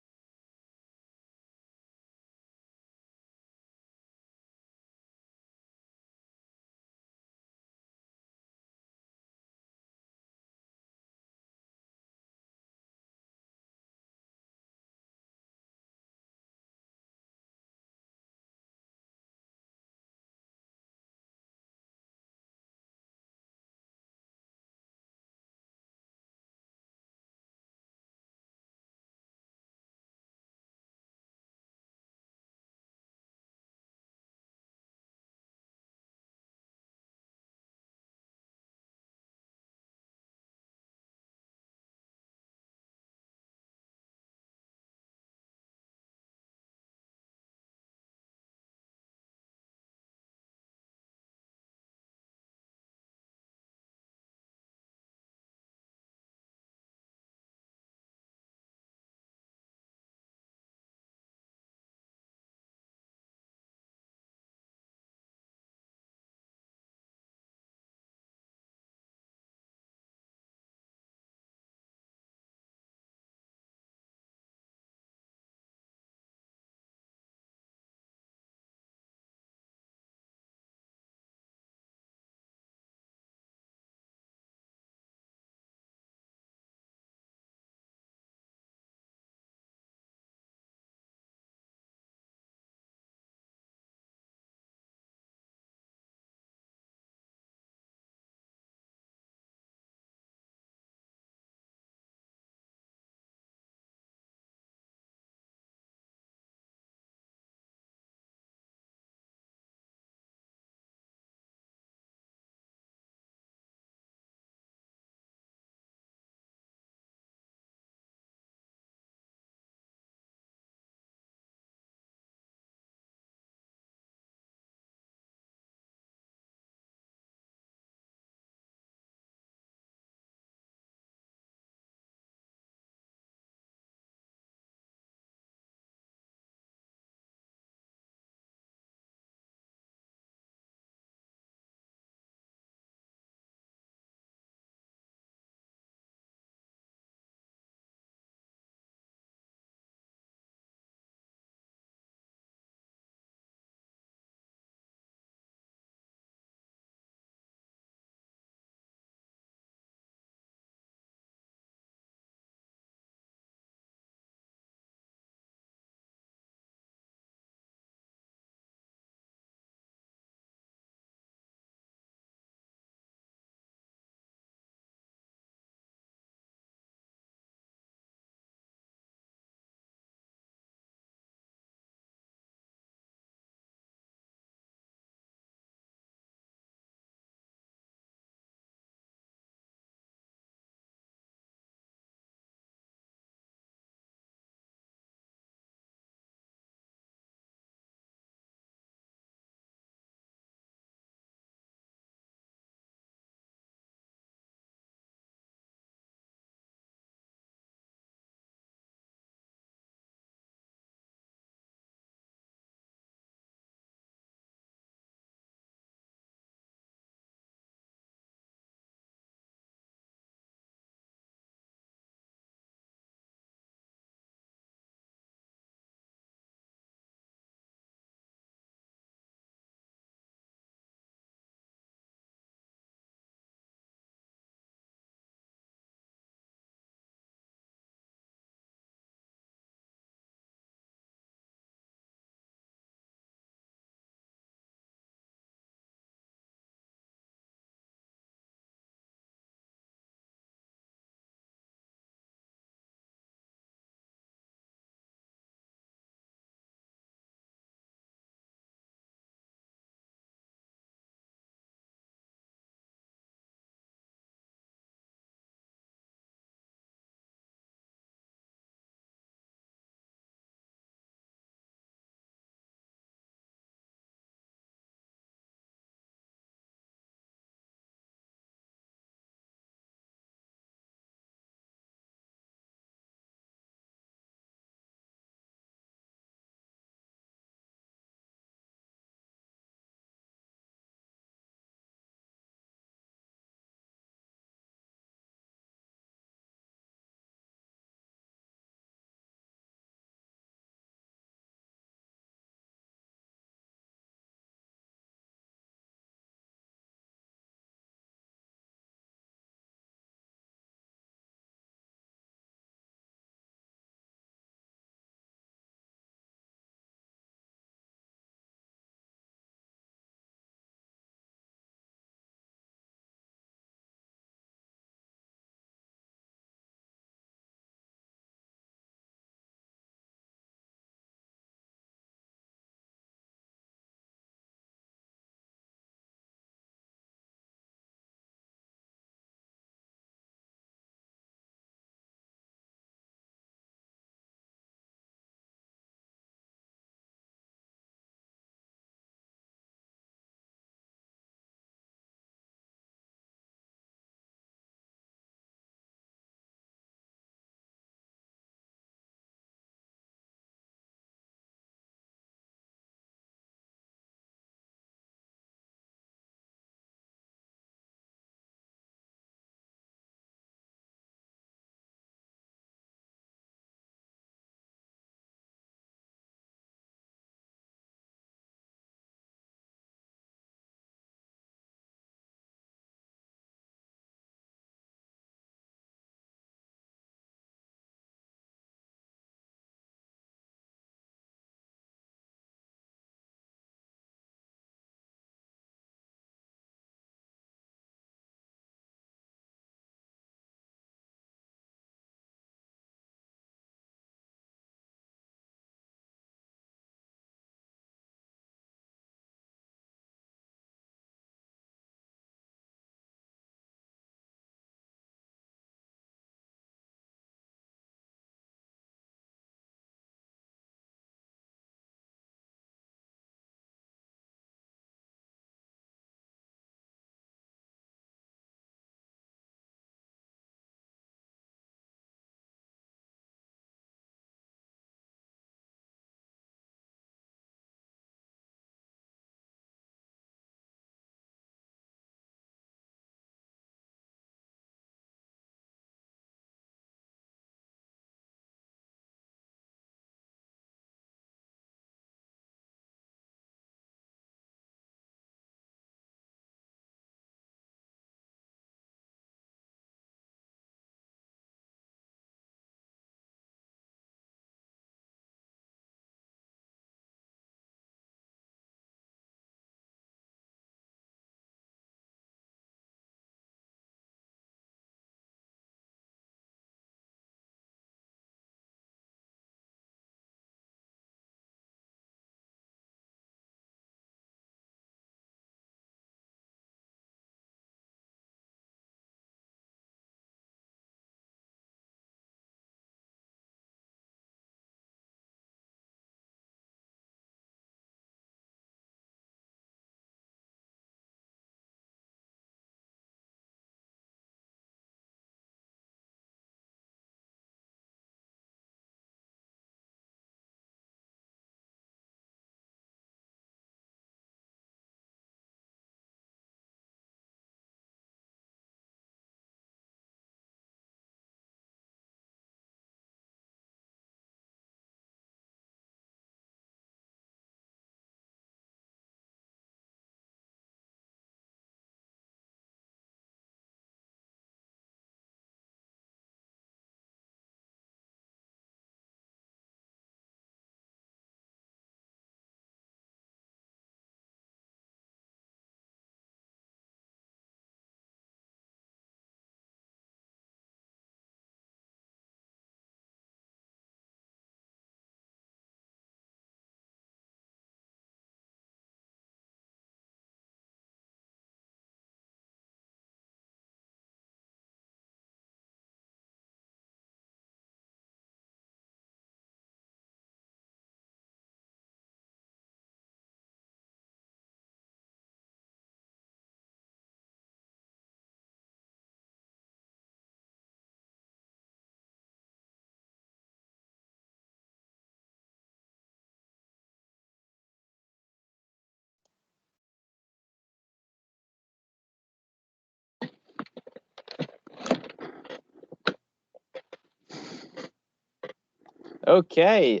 Okay,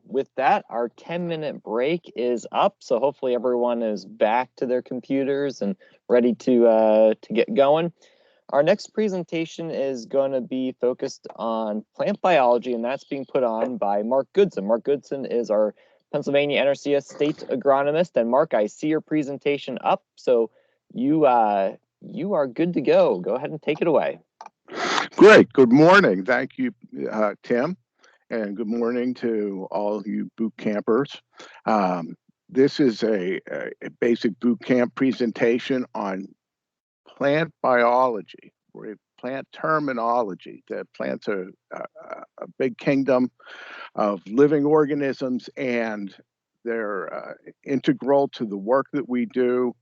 with that, our 10-minute break is up. So hopefully everyone is back to their computers and ready to get going. Our next presentation is going to be focused on plant biology, and that's being put on by Mark Goodson. Mark Goodson is our Pennsylvania NRCS state agronomist. And Mark, I see your presentation up, so you are good to go. Go ahead and take it away. Great. Good morning. Thank you, Tim, and good morning to all you boot campers. This is a basic boot camp presentation on plant biology, or plant terminology. The plants are a big kingdom of living organisms, and they're integral to the work that we do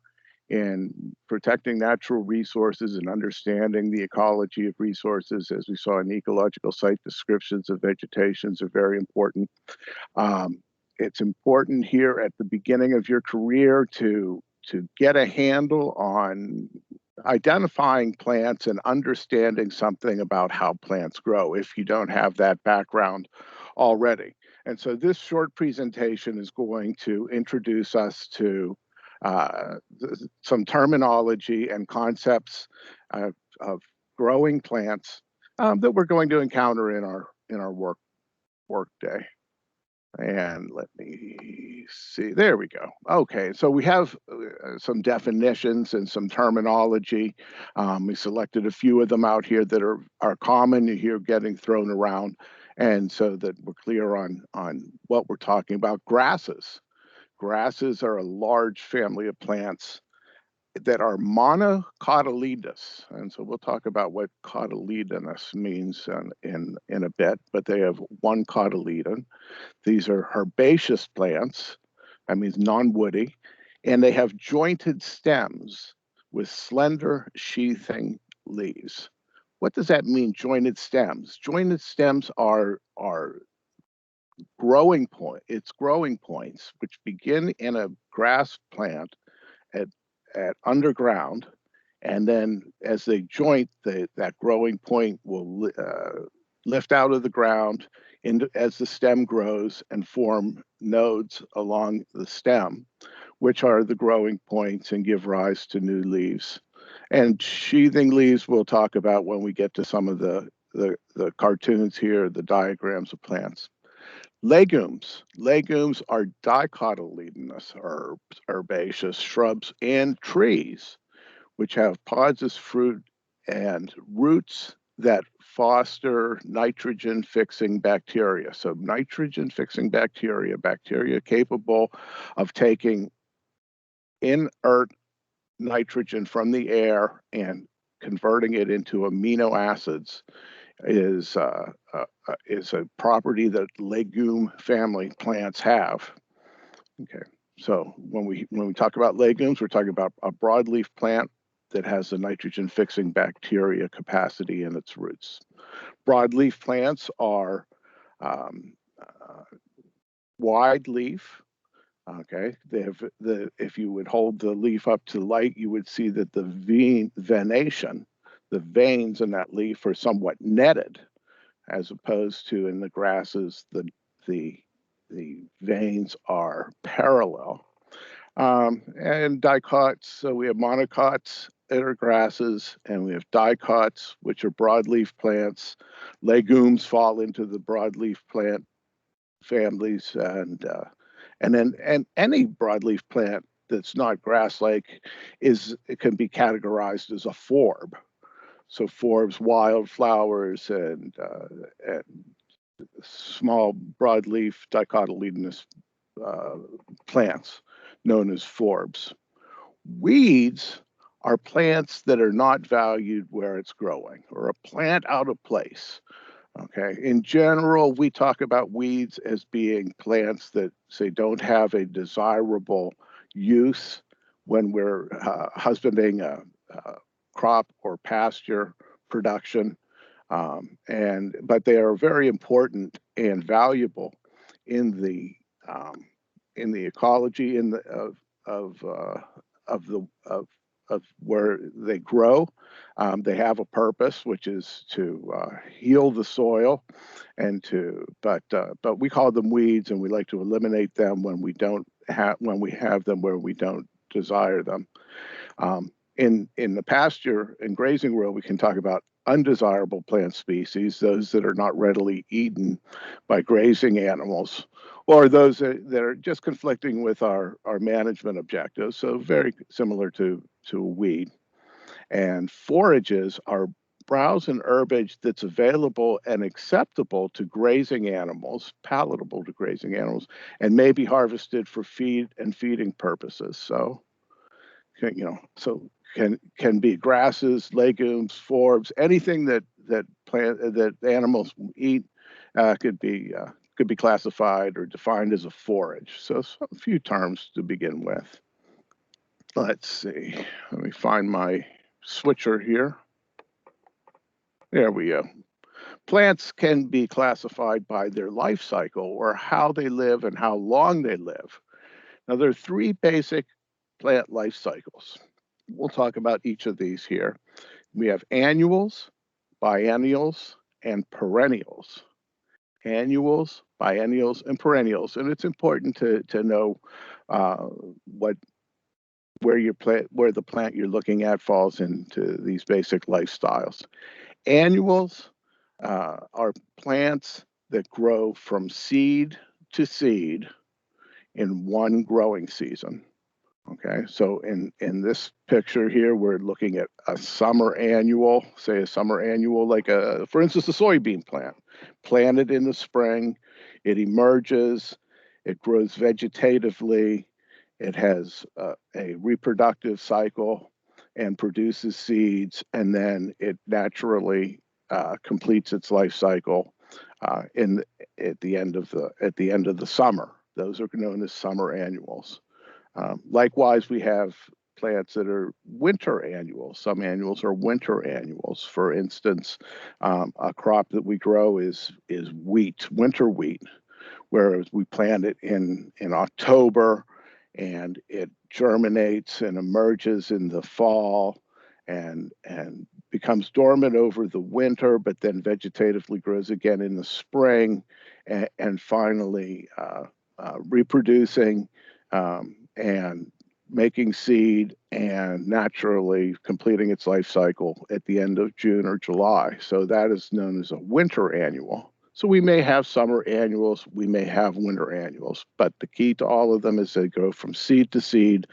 in protecting natural resources and understanding the ecology of resources. As we saw in ecological site descriptions of vegetations are very important. It's important here at the beginning of your career to get a handle on identifying plants and understanding something about how plants grow if you don't have that background already. And so this short presentation is going to introduce us to some terminology and concepts of growing plants that we're going to encounter in our work day. And let me see, there we go. Okay, so we have some definitions and some terminology. We selected a few of them out here that are common. You hear getting thrown around, and so that we're clear on what we're talking about. Grasses. Grasses are a large family of plants that are monocotyledonous, and so we'll talk about what cotyledonous means in a bit, but they have one cotyledon. These are herbaceous plants, that means non-woody, and they have jointed stems with slender sheathing leaves. What does that mean, jointed stems? Jointed stems are growing points which begin in a grass plant at underground, and then as they joint, that growing point will lift out of the ground as the stem grows and form nodes along the stem, which are the growing points and give rise to new leaves. And sheathing leaves we'll talk about when we get to some of the cartoons here, the diagrams of plants. Legumes. Legumes are dicotyledonous herbs, herbaceous shrubs, and trees, which have pods as fruit and roots that foster nitrogen-fixing bacteria. So nitrogen-fixing bacteria capable of taking inert nitrogen from the air and converting it into amino acids is a property that legume family plants have. Okay, so when we talk about legumes, we're talking about a broadleaf plant that has the nitrogen fixing bacteria capacity in its roots. Broadleaf plants are wide leaf. Okay, they have if you would hold the leaf up to light, you would see that the venation, the veins in that leaf are somewhat netted, as opposed to in the grasses, the veins are parallel. And dicots, so we have monocots that are grasses, and we have dicots, which are broadleaf plants. Legumes fall into the broadleaf plant families, and any broadleaf plant that's not grass-like it can be categorized as a forb. So forbs, wildflowers, and small broadleaf dicotyledonous plants known as forbs. Weeds are plants that are not valued where it's growing, or a plant out of place. Okay, in general, we talk about weeds as being plants that, say, don't have a desirable use when we're husbanding a crop or pasture production, but they are very important and valuable in the ecology of where they grow, They have a purpose, which is to heal the soil, and but we call them weeds, and we like to eliminate them when we have them where we don't desire them. In the pasture and grazing world, we can talk about undesirable plant species, those that are not readily eaten by grazing animals, or those that are just conflicting with our management objectives. So very similar to a weed. And forages are browse and herbage that's available and acceptable to grazing animals, palatable to grazing animals, and may be harvested for feed and feeding purposes. So, can be grasses, legumes, forbs, anything that animals eat could be classified or defined as a forage. So a few terms to begin with. Let's see. Let me find my switcher here. There we go. Plants can be classified by their life cycle, or how they live and how long they live. Now, there are three basic plant life cycles. We'll talk about each of these here. We have annuals, biennials, and perennials. Annuals, biennials, and perennials. And it's important to know where the plant you're looking at falls into these basic lifestyles. Annuals are plants that grow from seed to seed in one growing season. Okay, so in this picture here, we're looking at a summer annual, say a summer annual, like for instance, a soybean plant, planted in the spring. It emerges, it grows vegetatively, it has a reproductive cycle and produces seeds, and then it naturally completes its life cycle at the end of the summer. Those are known as summer annuals. Likewise, we have plants that are winter annuals. Some annuals are winter annuals. For instance, a crop that we grow is wheat, winter wheat, whereas we plant it in October, and it germinates and emerges in the fall and becomes dormant over the winter, but then vegetatively grows again in the spring, and finally reproducing and making seed and naturally completing its life cycle at the end of June or July. So that is known as a winter annual. So we may have summer annuals, we may have winter annuals, but the key to all of them is they go from seed to seed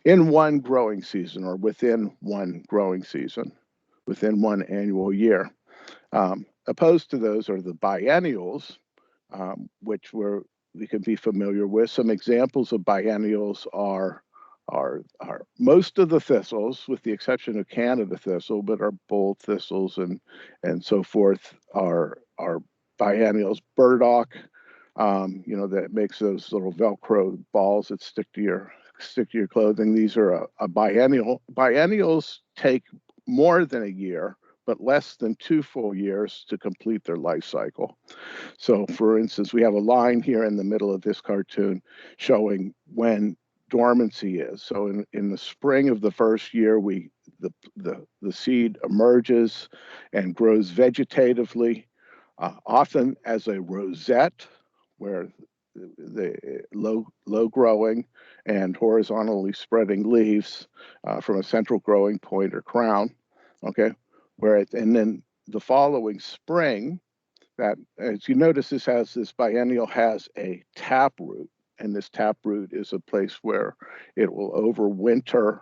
in one growing season, or within one growing season, within one annual year. Opposed to those are the biennials, which we can be familiar with. Some examples of biennials are most of the thistles, with the exception of Canada thistle, but our bull thistles and so forth are biennials. Burdock, that makes those little Velcro balls that stick to your clothing. These are a biennial. Biennials take more than a year, but less than 2 full years to complete their life cycle. So, for instance, we have a line here in the middle of this cartoon showing when dormancy is. So in the spring of the first year, the seed emerges and grows vegetatively, often as a rosette, where the low growing and horizontally spreading leaves from a central growing point or crown. Okay, and then the following spring, that, as you notice, this biennial has a taproot, and this taproot is a place where it will overwinter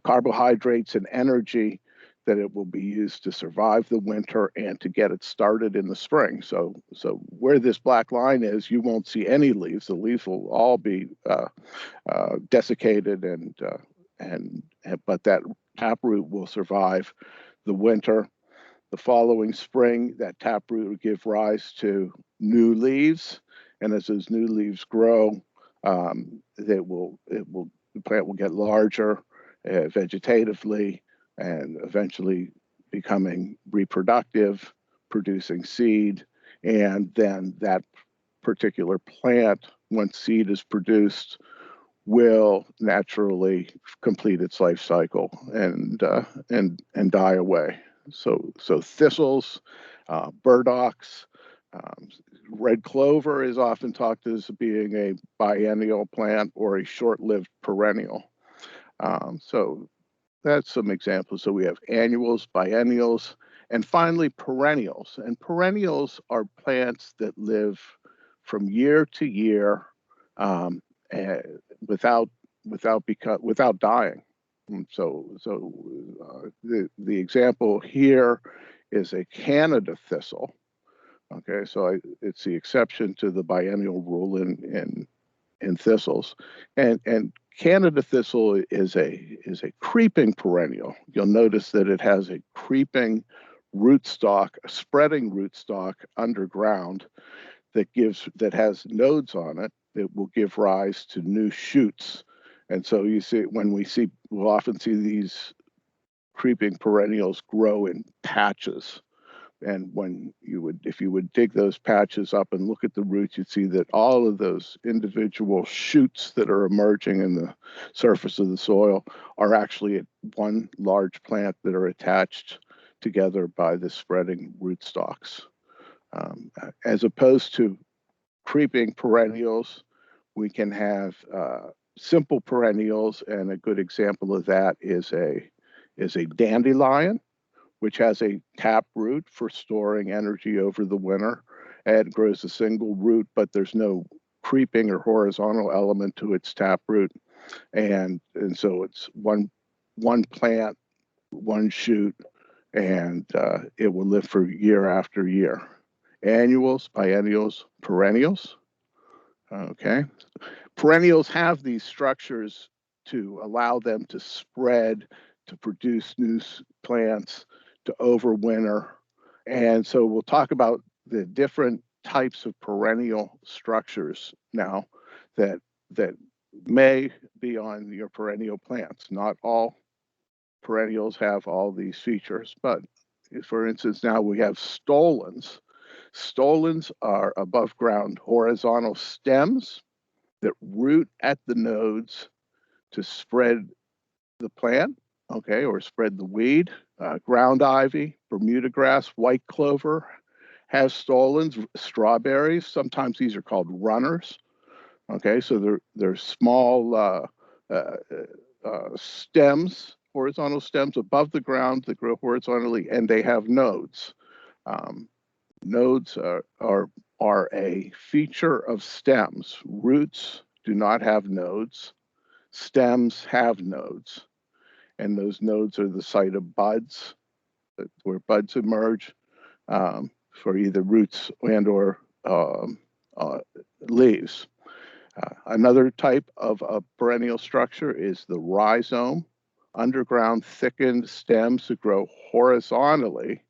carbohydrates and energy that it will be used to survive the winter and to get it started in the spring. So where this black line is, you won't see any leaves. The leaves will all be desiccated, but that taproot will survive the winter. The following spring, that taproot will give rise to new leaves, and as those new leaves grow, the plant will get larger vegetatively, and eventually becoming reproductive, producing seed, and then that particular plant, once seed is produced, will naturally complete its life cycle and die away. So thistles, burdocks, red clover is often talked as being a biennial plant or a short-lived perennial. So that's some examples. So we have annuals, biennials, and finally perennials. And perennials are plants that live from year to year without dying. The example here is a Canada thistle. Okay, so it's the exception to the biennial rule in thistles, and Canada thistle is a creeping perennial. You'll notice that it has a creeping rootstock, a spreading rootstock underground that has nodes on it that will give rise to new shoots. And so we'll often see these creeping perennials grow in patches. And if you would dig those patches up and look at the roots, you'd see that all of those individual shoots that are emerging in the surface of the soil are actually one large plant that are attached together by the spreading rootstocks. As opposed to creeping perennials, we can have simple perennials, and a good example of that is a dandelion, which has a tap root for storing energy over the winter and grows a single root, but there's no creeping or horizontal element to its tap root. And so it's one plant, one shoot, and it will live for year after year. Annuals, biennials, perennials. Okay. Perennials have these structures to allow them to spread, to produce new plants, to overwinter. And so we'll talk about the different types of perennial structures now that may be on your perennial plants. Not all perennials have all these features, but for instance, now we have stolons. Stolons are above ground horizontal stems that root at the nodes to spread the plant, okay, or spread the weed. Ground ivy, Bermuda grass, white clover has stolons. Strawberries, sometimes these are called runners. Okay, so they're small stems, horizontal stems above the ground that grow horizontally, and they have nodes. Nodes are a feature of stems. Roots do not have nodes. Stems have nodes. And those nodes are the site of buds, where buds emerge for either roots and or leaves. Another type of a perennial structure is the rhizome, underground thickened stems that grow horizontally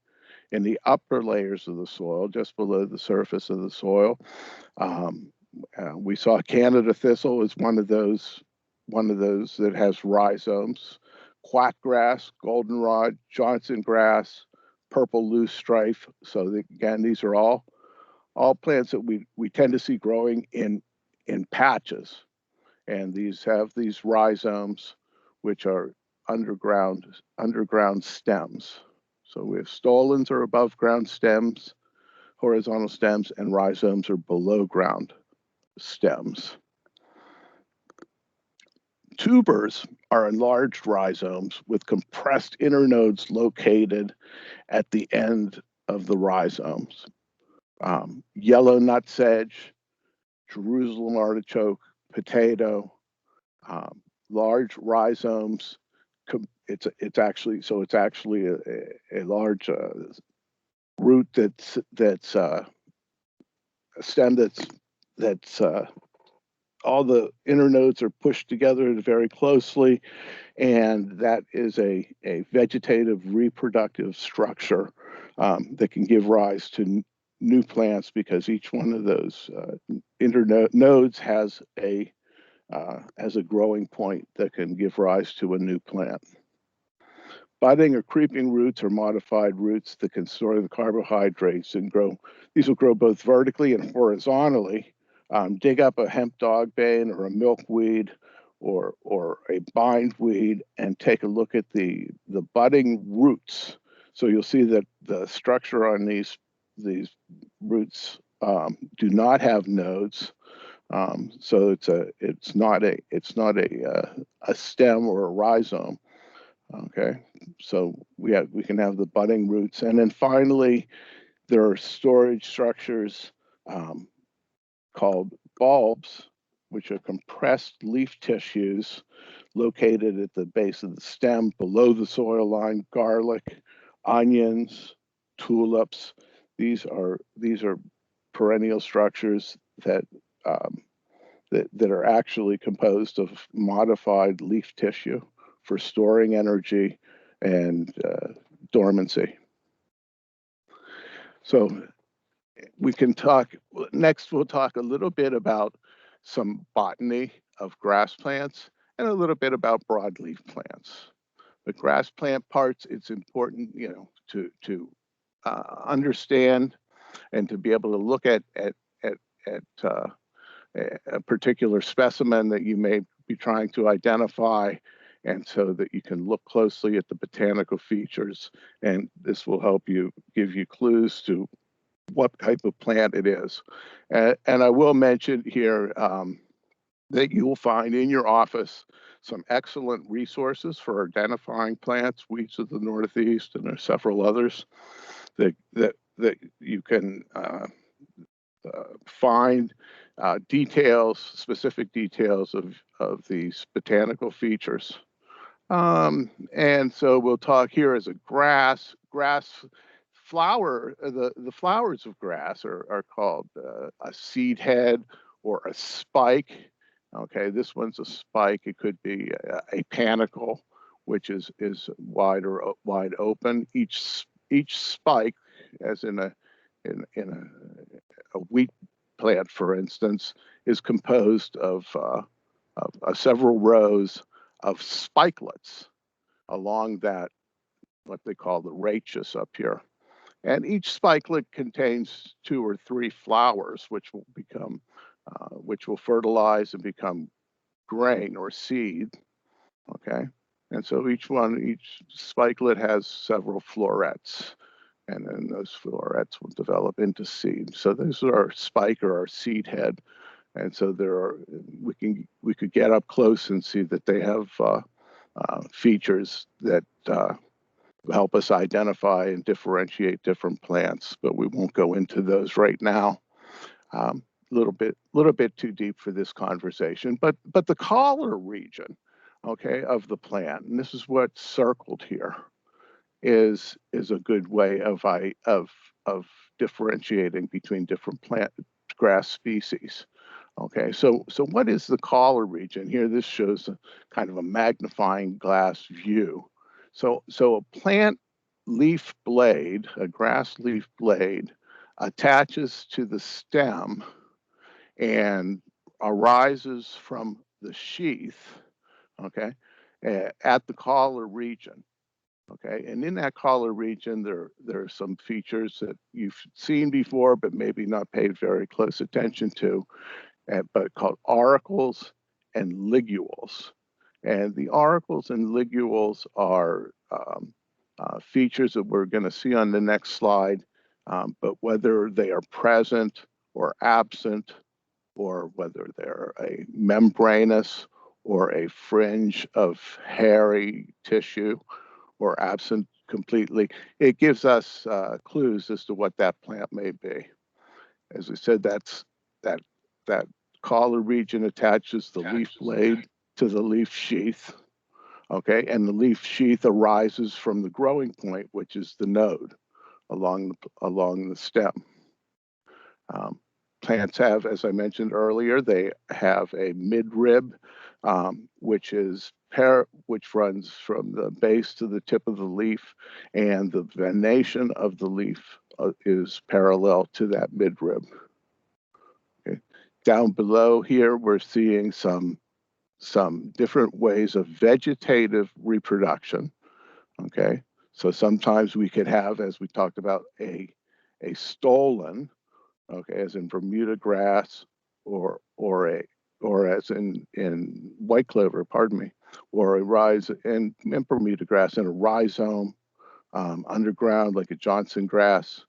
in the upper layers of the soil, just below the surface of the soil. We saw Canada thistle as one of those that has rhizomes. Quackgrass, goldenrod, Johnson grass, purple loosestrife. So again, these are all plants that we tend to see growing in patches, and these have these rhizomes, which are underground stems. So we have stolons are above ground stems, horizontal stems, and rhizomes are below ground stems. Tubers are enlarged rhizomes with compressed inner nodes located at the end of the rhizomes. Yellow nutsedge, Jerusalem artichoke, potato, large rhizomes. It's actually a large root that's a stem that's all the inner nodes are pushed together very closely, and that is a vegetative reproductive structure that can give rise to new plants, because each one of those inner nodes has a growing point that can give rise to a new plant. Budding or creeping roots are modified roots that can store the carbohydrates and grow. These will grow both vertically and horizontally. Dig up a hemp dogbane or a milkweed or a bindweed and take a look at the budding roots. So you'll see that the structure on these roots do not have nodes. So it's not a stem or a rhizome. Okay, so we can have the budding roots, and then finally there are storage structures called bulbs, which are compressed leaf tissues located at the base of the stem below the soil line. Garlic, onions, tulips. These are perennial structures that that are actually composed of modified leaf tissue for storing energy and dormancy. So we can talk next. We'll talk a little bit about some botany of grass plants and a little bit about broadleaf plants. The grass plant parts, it's important, to understand and to be able to look at a particular specimen that you may be trying to identify, and so that you can look closely at the botanical features, and this will help you give you clues to what type of plant it is. And I will mention here that you will find in your office some excellent resources for identifying plants, weeds of the Northeast, and there's several others that you can find specific details of these botanical features. And so we'll talk here as a grass flower. The flowers of grass are called a seed head or a spike. Okay, this one's a spike. It could be a panicle, which is wide open. Each spike, as in a wheat plant, for instance, is composed of several rows of spikelets along that, what they call the rachis up here. And each spikelet contains 2 or 3 flowers, which will fertilize and become grain or seed. Okay, and so each spikelet has several florets, and then those florets will develop into seed. So those are our spike or our seed head, and so we could get up close and see that they have features that help us identify and differentiate different plants, but we won't go into those right now. Little bit too deep for this conversation, but the collar region, okay, of the plant, and this is what's circled here, is a good way of differentiating between different plant grass species. Okay, so what is the collar region here? This shows a kind of a magnifying glass view. So a plant leaf blade, a grass leaf blade, attaches to the stem and arises from the sheath, okay, at the collar region. Okay, and in that collar region, there are some features that you've seen before, but maybe not paid very close attention to, but called auricles and ligules. And the auricles and ligules are features that we're going to see on the next slide, but whether they are present or absent, or whether they're a membranous or a fringe of hairy tissue, or absent completely, it gives us clues as to what that plant may be. As we said, that collar region attaches the leaf blade to the leaf sheath, okay, and the leaf sheath arises from the growing point, which is the node along the stem. Plants have, as I mentioned earlier, they have a midrib, which runs from the base to the tip of the leaf, and the venation of the leaf is parallel to that midrib. Okay. Down below here, we're seeing some different ways of vegetative reproduction. Okay, so sometimes we could have, as we talked about, a stolon, okay, as in Bermuda grass, or or as in white clover, pardon me, or a and Bermuda grass and a rhizome underground like a Johnson grass,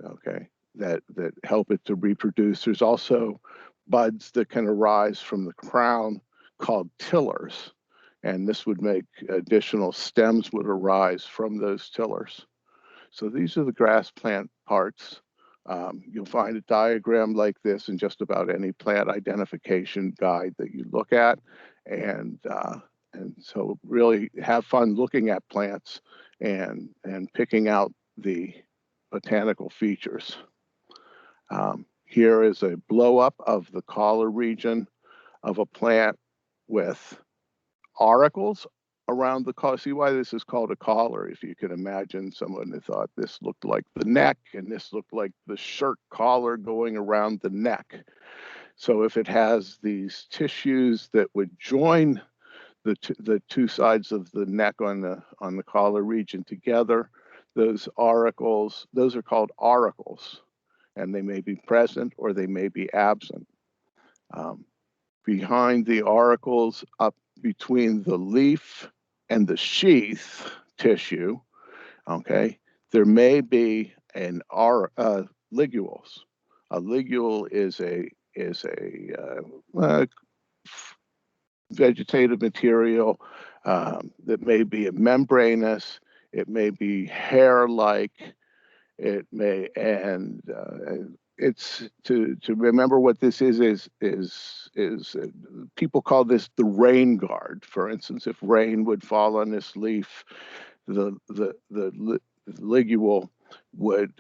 okay, that help it to reproduce. There's also buds that can arise from the crown called tillers, and this would make additional stems would arise from those tillers. So these are the grass plant parts. You'll find a diagram like this in just about any plant identification guide that you look at. And so really have fun looking at plants and picking out the botanical features. Here is a blow up of the collar region of a plant with auricles around the collar. See why this is called a collar? If you can imagine someone who thought this looked like the neck and this looked like the shirt collar going around the neck. So if it has these tissues that would join the two sides of the neck on the collar region together, those auricles, those are called auricles, and they may be present or they may be absent. Behind the auricles, up between the leaf and the sheath tissue, okay, there may be an ligules. A ligule is a vegetative material that may be a membranous, it may be hair-like, it may, and it's to remember what this is people call this the rain guard. For instance, if rain would fall on this leaf, the ligule would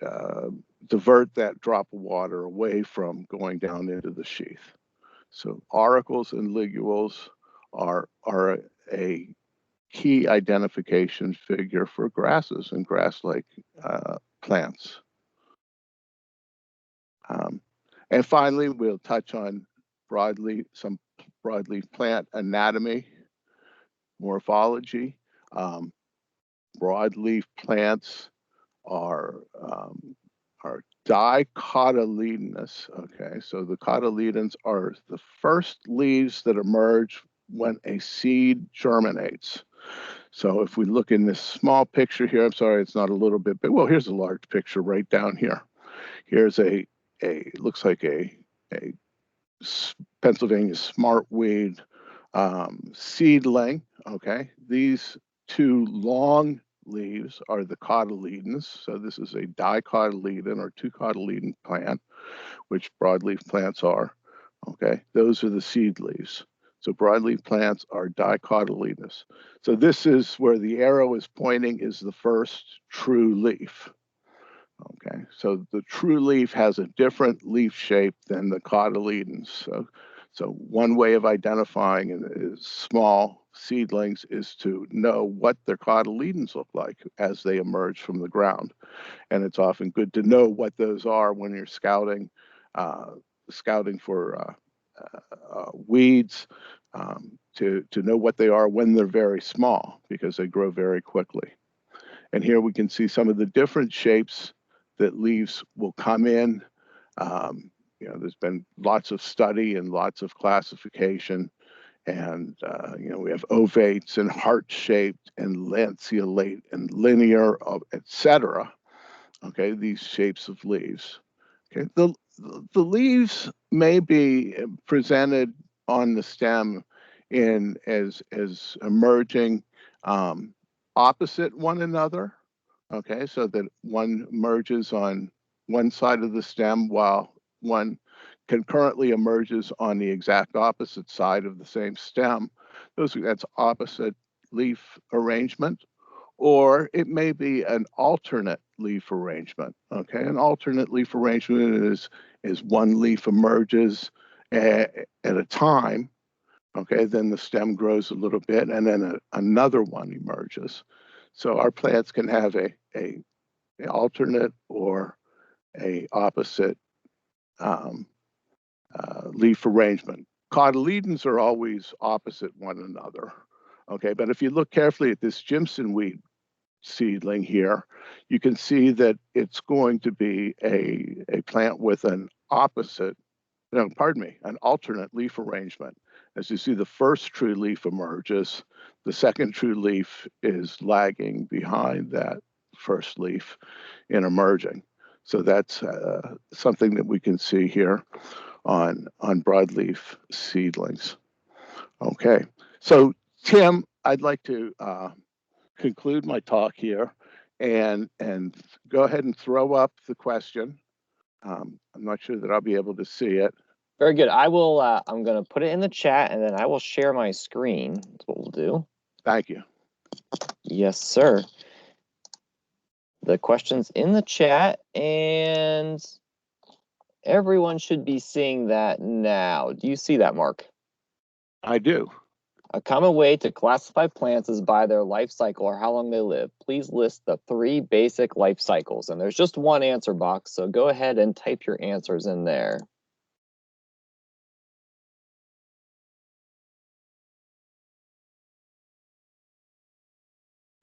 divert that drop of water away from going down into the sheath. So auricles and ligules are a key identification figure for grasses and grass-like plants. And finally, we'll touch on some broadleaf plant anatomy, morphology. Broadleaf plants are dicotyledonous. Okay, so the cotyledons are the first leaves that emerge when a seed germinates. So if we look in this small picture here, I'm sorry, it's not a little bit, but well, here's a large picture right down here. Here's looks like a Pennsylvania smartweed seedling. Okay, these two long leaves are the cotyledons. So this is a dicotyledon or two cotyledon plant, which broadleaf plants are. Okay, those are the seed leaves. So broadleaf plants are dicotyledonous. So this is where the arrow is pointing, is the first true leaf. Okay, so the true leaf has a different leaf shape than the cotyledons. So one way of identifying small seedlings is to know what their cotyledons look like as they emerge from the ground. And it's often good to know what those are when you're scouting for weeds, to know what they are when they're very small, because they grow very quickly. And here we can see some of the different shapes that leaves will come in. There's been lots of study and lots of classification, and we have ovates and heart-shaped and lanceolate and linear, etc. Okay, these shapes of leaves. Okay, the leaves may be presented on the stem as emerging opposite one another. Okay, so that one emerges on one side of the stem while one concurrently emerges on the exact opposite side of the same stem. That's opposite leaf arrangement. Or it may be an alternate leaf arrangement. Okay, an alternate leaf arrangement is one leaf emerges at a time. Okay, then the stem grows a little bit, and then another one emerges. So our plants can have a alternate or a opposite leaf arrangement. Cotyledons are always opposite one another. Okay, but if you look carefully at this Jimson weed seedling here, you can see that it's going to be a plant with an opposite no, pardon me, an alternate leaf arrangement. As you see, the first true leaf emerges, the second true leaf is lagging behind that first leaf in emerging. So that's something that we can see here on broadleaf seedlings. Okay, so Tim, I'd like to conclude my talk here and go ahead and throw up the question. I'm not sure that I'll be able to see it. Very good. I will, I'm going to put it in the chat and then I will share my screen. That's what we'll do. Thank you. Yes, sir. The question's in the chat and everyone should be seeing that now. Do you see that, Mark? I do. A common way to classify plants is by their life cycle or how long they live. Please list the 3 basic life cycles. And there's just one answer box, so go ahead and type your answers in there.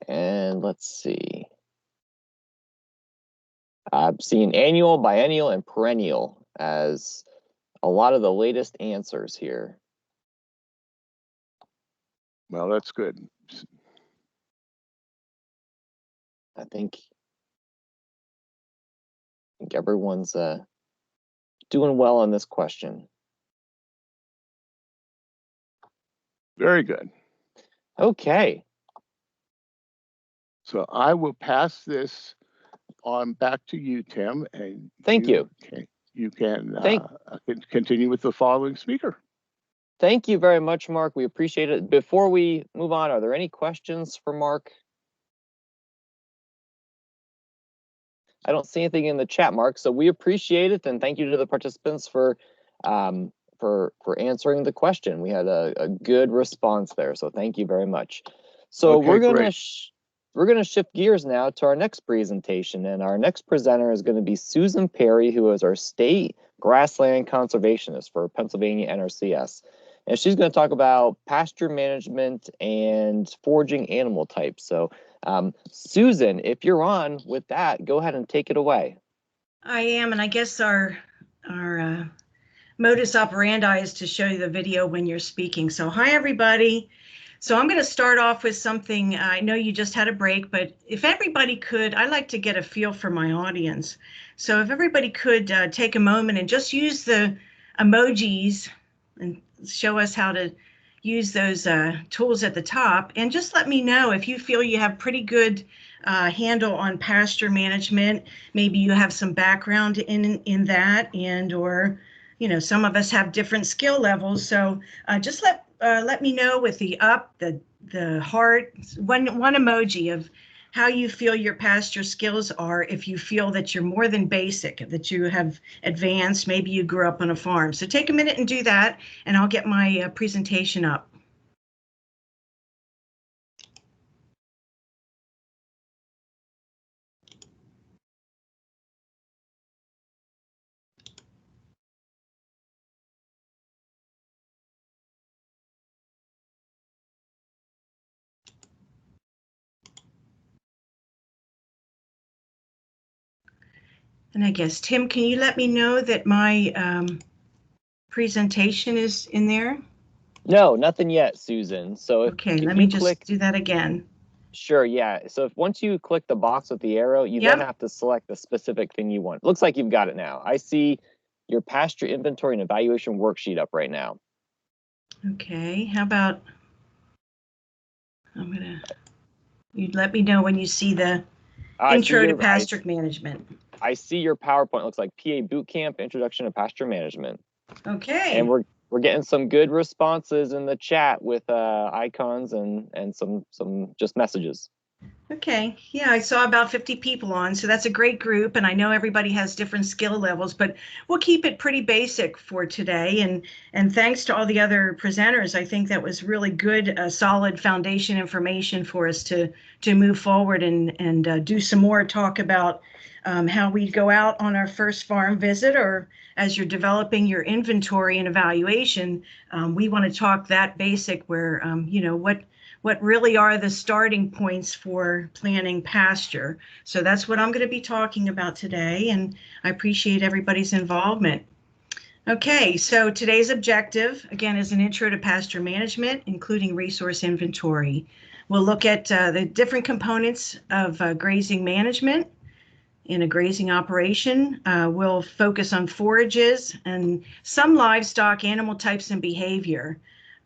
And let's see. I've seen annual, biennial, and perennial as a lot of the latest answers here. Well, that's good. I think everyone's doing well on this question. Very good. Okay. So I will pass this on back to you, Tim. And Thank you. You can continue with the following speaker. Thank you very much, Mark. We appreciate it. Before we move on, are there any questions for Mark? I don't see anything in the chat, Mark, so we appreciate it, and thank you to the participants for answering the question. We had a good response there, so thank you very much. So okay, we're gonna shift gears now to our next presentation, and our next presenter is going to be Susan Perry, who is our state grassland conservationist for Pennsylvania NRCS. And she's going to talk about pasture management and foraging animal types. So Susan, if you're on with that, go ahead and take it away. I am, and I guess our modus operandi is to show you the video when you're speaking. So hi, everybody. So I'm going to start off with something. I know you just had a break, but if everybody could, I like to get a feel for my audience. So if everybody could take a moment and just use the emojis and show us how to use those tools at the top, and just let me know if you feel you have pretty good handle on pasture management. Maybe you have some background in that, and or some of us have different skill levels. So just let me know with the up, the heart, one emoji of how you feel your pasture skills are. If you feel that you're more than basic, that you have advanced, maybe you grew up on a farm. So take a minute and do that, and I'll get my presentation up. And I guess, Tim, can you let me know that my presentation is in there? No, nothing yet, Susan. So okay, let me just do that again. Sure, yeah. So once you click the box with the arrow, you then have to select the specific thing you want. Looks like you've got it now. I see your pasture inventory and evaluation worksheet up right now. Okay, how about, you'd let me know when you see the intro to pasture management. I see your PowerPoint. Looks like PA Bootcamp Introduction to Pasture Management. Okay. And we're getting some good responses in the chat with icons and some just messages. Okay, yeah, I saw about 50 people on, so that's a great group, and I know everybody has different skill levels, but we'll keep it pretty basic for today. And thanks to all the other presenters, I think that was really good, solid foundation information for us to move forward and do some more talk about how we go out on our first farm visit, or as you're developing your inventory and evaluation. We want to talk that basic where, what really are the starting points for planning pasture. So that's what I'm going to be talking about today, and I appreciate everybody's involvement. Okay, so today's objective, again, is an intro to pasture management, including resource inventory. We'll look at the different components of grazing management in a grazing operation. We'll focus on forages and some livestock, animal types, and behavior.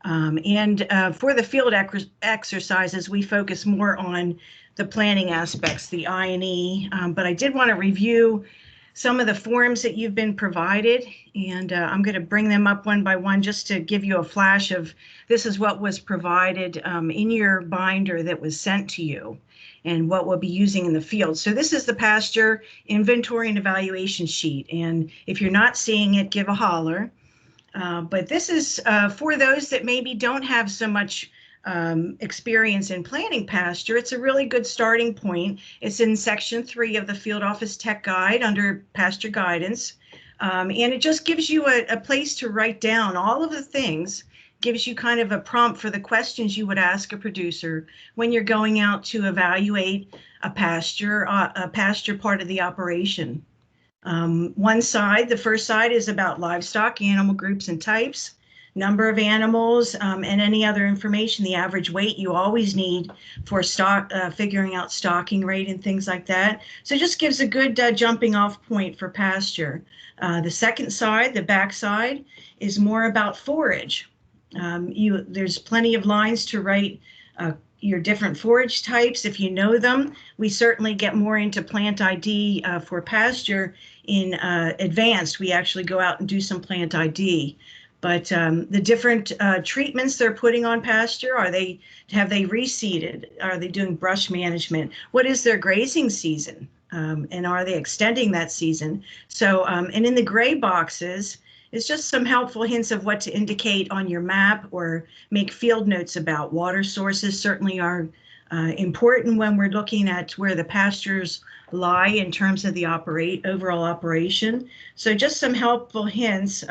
And for the field exercises, we focus more on the planning aspects, the I&E, but I did want to review some of the forms that you've been provided, and I'm going to bring them up one by one just to give you a flash of this is what was provided in your binder that was sent to you and what we'll be using in the field. So this is the pasture inventory and evaluation sheet, and if you're not seeing it, give a holler. But this is for those that maybe don't have so much experience in planning pasture. It's a really good starting point. It's in section 3 of the Field Office Tech Guide under pasture guidance. And it just gives you a place to write down all of the things, gives you kind of a prompt for the questions you would ask a producer when you're going out to evaluate a pasture part of the operation. One side, the first side, is about livestock, animal groups and types, number of animals, and any other information, the average weight you always need for figuring out stocking rate and things like that. So it just gives a good jumping off point for pasture. The second side, the back side, is more about forage. There's plenty of lines to write your different forage types if you know them. We certainly get more into plant ID for pasture in advanced. We actually go out and do some plant ID. But the different treatments they're putting on pasture, have they reseeded? Are they doing brush management? What is their grazing season? And are they extending that season? So, and in the gray boxes, it's just some helpful hints of what to indicate on your map or make field notes about. Water sources certainly are important when we're looking at where the pastures lie in terms of the overall operation. So just some helpful hints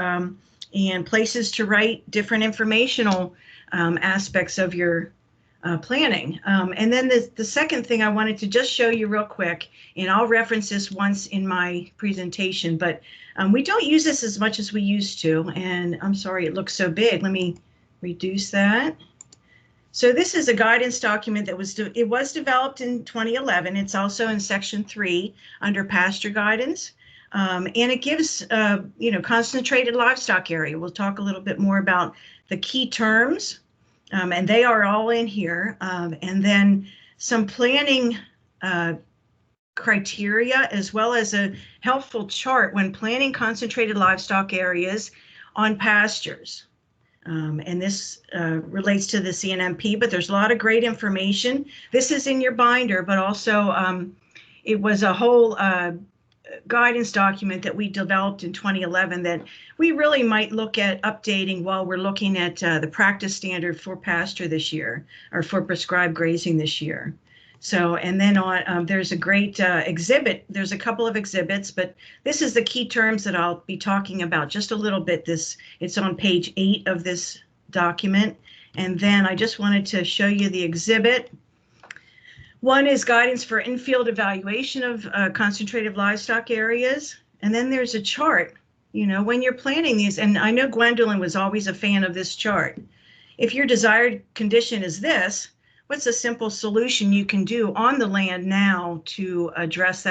and places to write different informational aspects of your planning. And then the second thing I wanted to just show you real quick, and I'll reference this once in my presentation, but we don't use this as much as we used to. And I'm sorry, it looks so big. Let me reduce that. So this is a guidance document that was developed in 2011. It's also in section 3 under pasture guidance. And it gives, concentrated livestock area. We'll talk a little bit more about the key terms, and they are all in here. And then some planning criteria, as well as a helpful chart when planning concentrated livestock areas on pastures. And this relates to the CNMP, but there's a lot of great information. This is in your binder, but also it was a whole guidance document that we developed in 2011 that we really might look at updating while we're looking at the practice standard for pasture this year, or for prescribed grazing this year. So, and then there's a great exhibit. There's a couple of exhibits, but this is the key terms that I'll be talking about just a little bit. It's on page 8 of this document. And then I just wanted to show you the exhibit. One is guidance for in-field evaluation of concentrated livestock areas. And then there's a chart, when you're planning these, and I know Gwendolyn was always a fan of this chart. If your desired condition is this, what's a simple solution you can do on the land now to address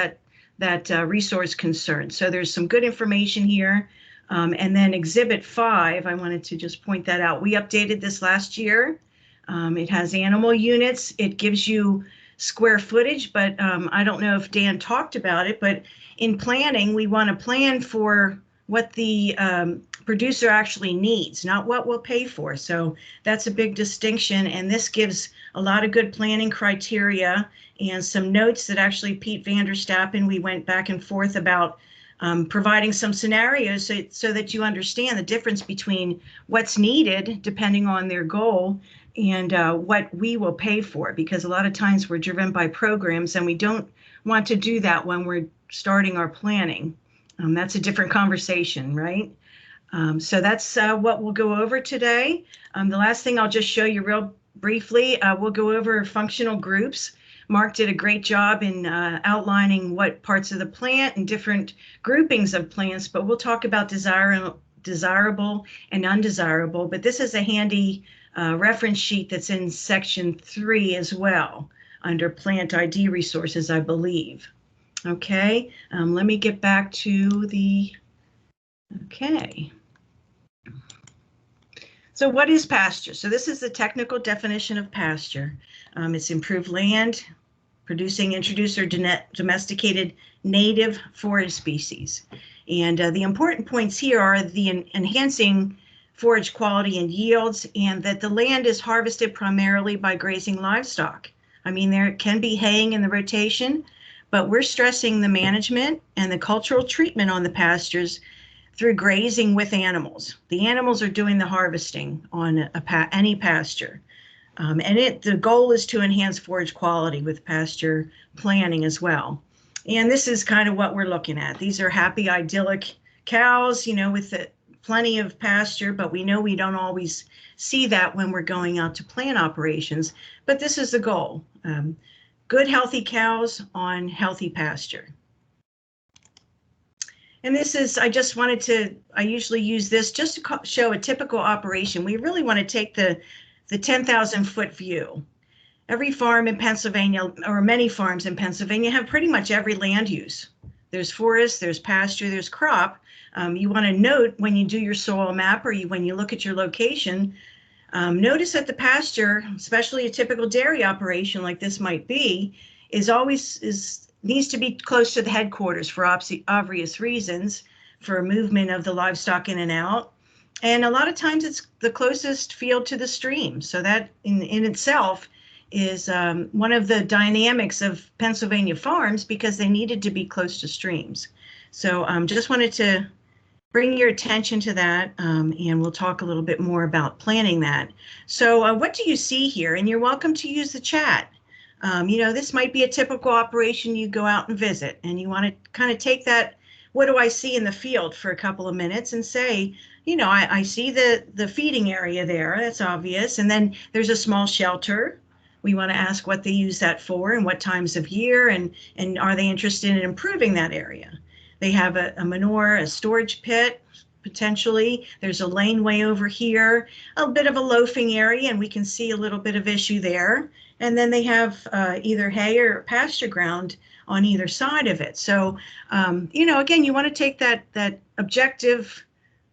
that resource concern? So there's some good information here. And then Exhibit 5, I wanted to just point that out. We updated this last year. It has animal units. It gives you square footage, but I don't know if Dan talked about it, but in planning, we want to plan for what the producer actually needs, not what we'll pay for. So that's a big distinction. And this gives a lot of good planning criteria and some notes that actually Pete Vanderstappen, we went back and forth about providing some scenarios so that you understand the difference between what's needed depending on their goal and what we will pay for, because a lot of times we're driven by programs and we don't want to do that when we're starting our planning. That's a different conversation, right? So that's what we'll go over today. The last thing I'll just show you real briefly, we'll go over functional groups. Mark did a great job in outlining what parts of the plant and different groupings of plants, but we'll talk about desirable and undesirable, but this is a handy reference sheet that's in section 3 as well, under plant ID resources, I believe. Okay, let me get back to the, okay. So what is pasture? So this is the technical definition of pasture. It's improved land, producing introduced or domesticated native forage species. And the important points here are the enhancing forage quality and yields, and that the land is harvested primarily by grazing livestock. I mean, there can be haying in the rotation, but we're stressing the management and the cultural treatment on the pastures through grazing with animals. The animals are doing the harvesting on any pasture. And the goal is to enhance forage quality with pasture planning as well. And this is kind of what we're looking at. These are happy, idyllic cows, you know, with plenty of pasture, but we know we don't always see that when we're going out to plant operations. But this is the goal. Good, healthy cows on healthy pasture. And this is, I usually use this just to show a typical operation. We really want to take the 10,000 foot view. Every farm in Pennsylvania, or many farms in Pennsylvania, have pretty much every land use. There's forest, there's pasture, there's crop. You want to note when you do your soil map, or when you look at your location, notice that the pasture, especially a typical dairy operation like this might be, needs to be close to the headquarters for obvious reasons, for movement of the livestock in and out. And a lot of times it's the closest field to the stream. So that in itself is one of the dynamics of Pennsylvania farms, because they needed to be close to streams. So just wanted to bring your attention to that, and we'll talk a little bit more about planning that. So what do you see here? And you're welcome to use the chat. You know, this might be a typical operation you go out and visit, and you want to kind of take that, what do I see in the field, for a couple of minutes and say, you know, I see the feeding area there, that's obvious. And then there's a small shelter. We want to ask what they use that for and what times of year, and are they interested in improving that area? They have a manure, a storage pit, potentially. There's a laneway over here, a bit of a loafing area, and we can see a little bit of issue there. And then they have either hay or pasture ground on either side of it. So, you know, again, you want to take that objective,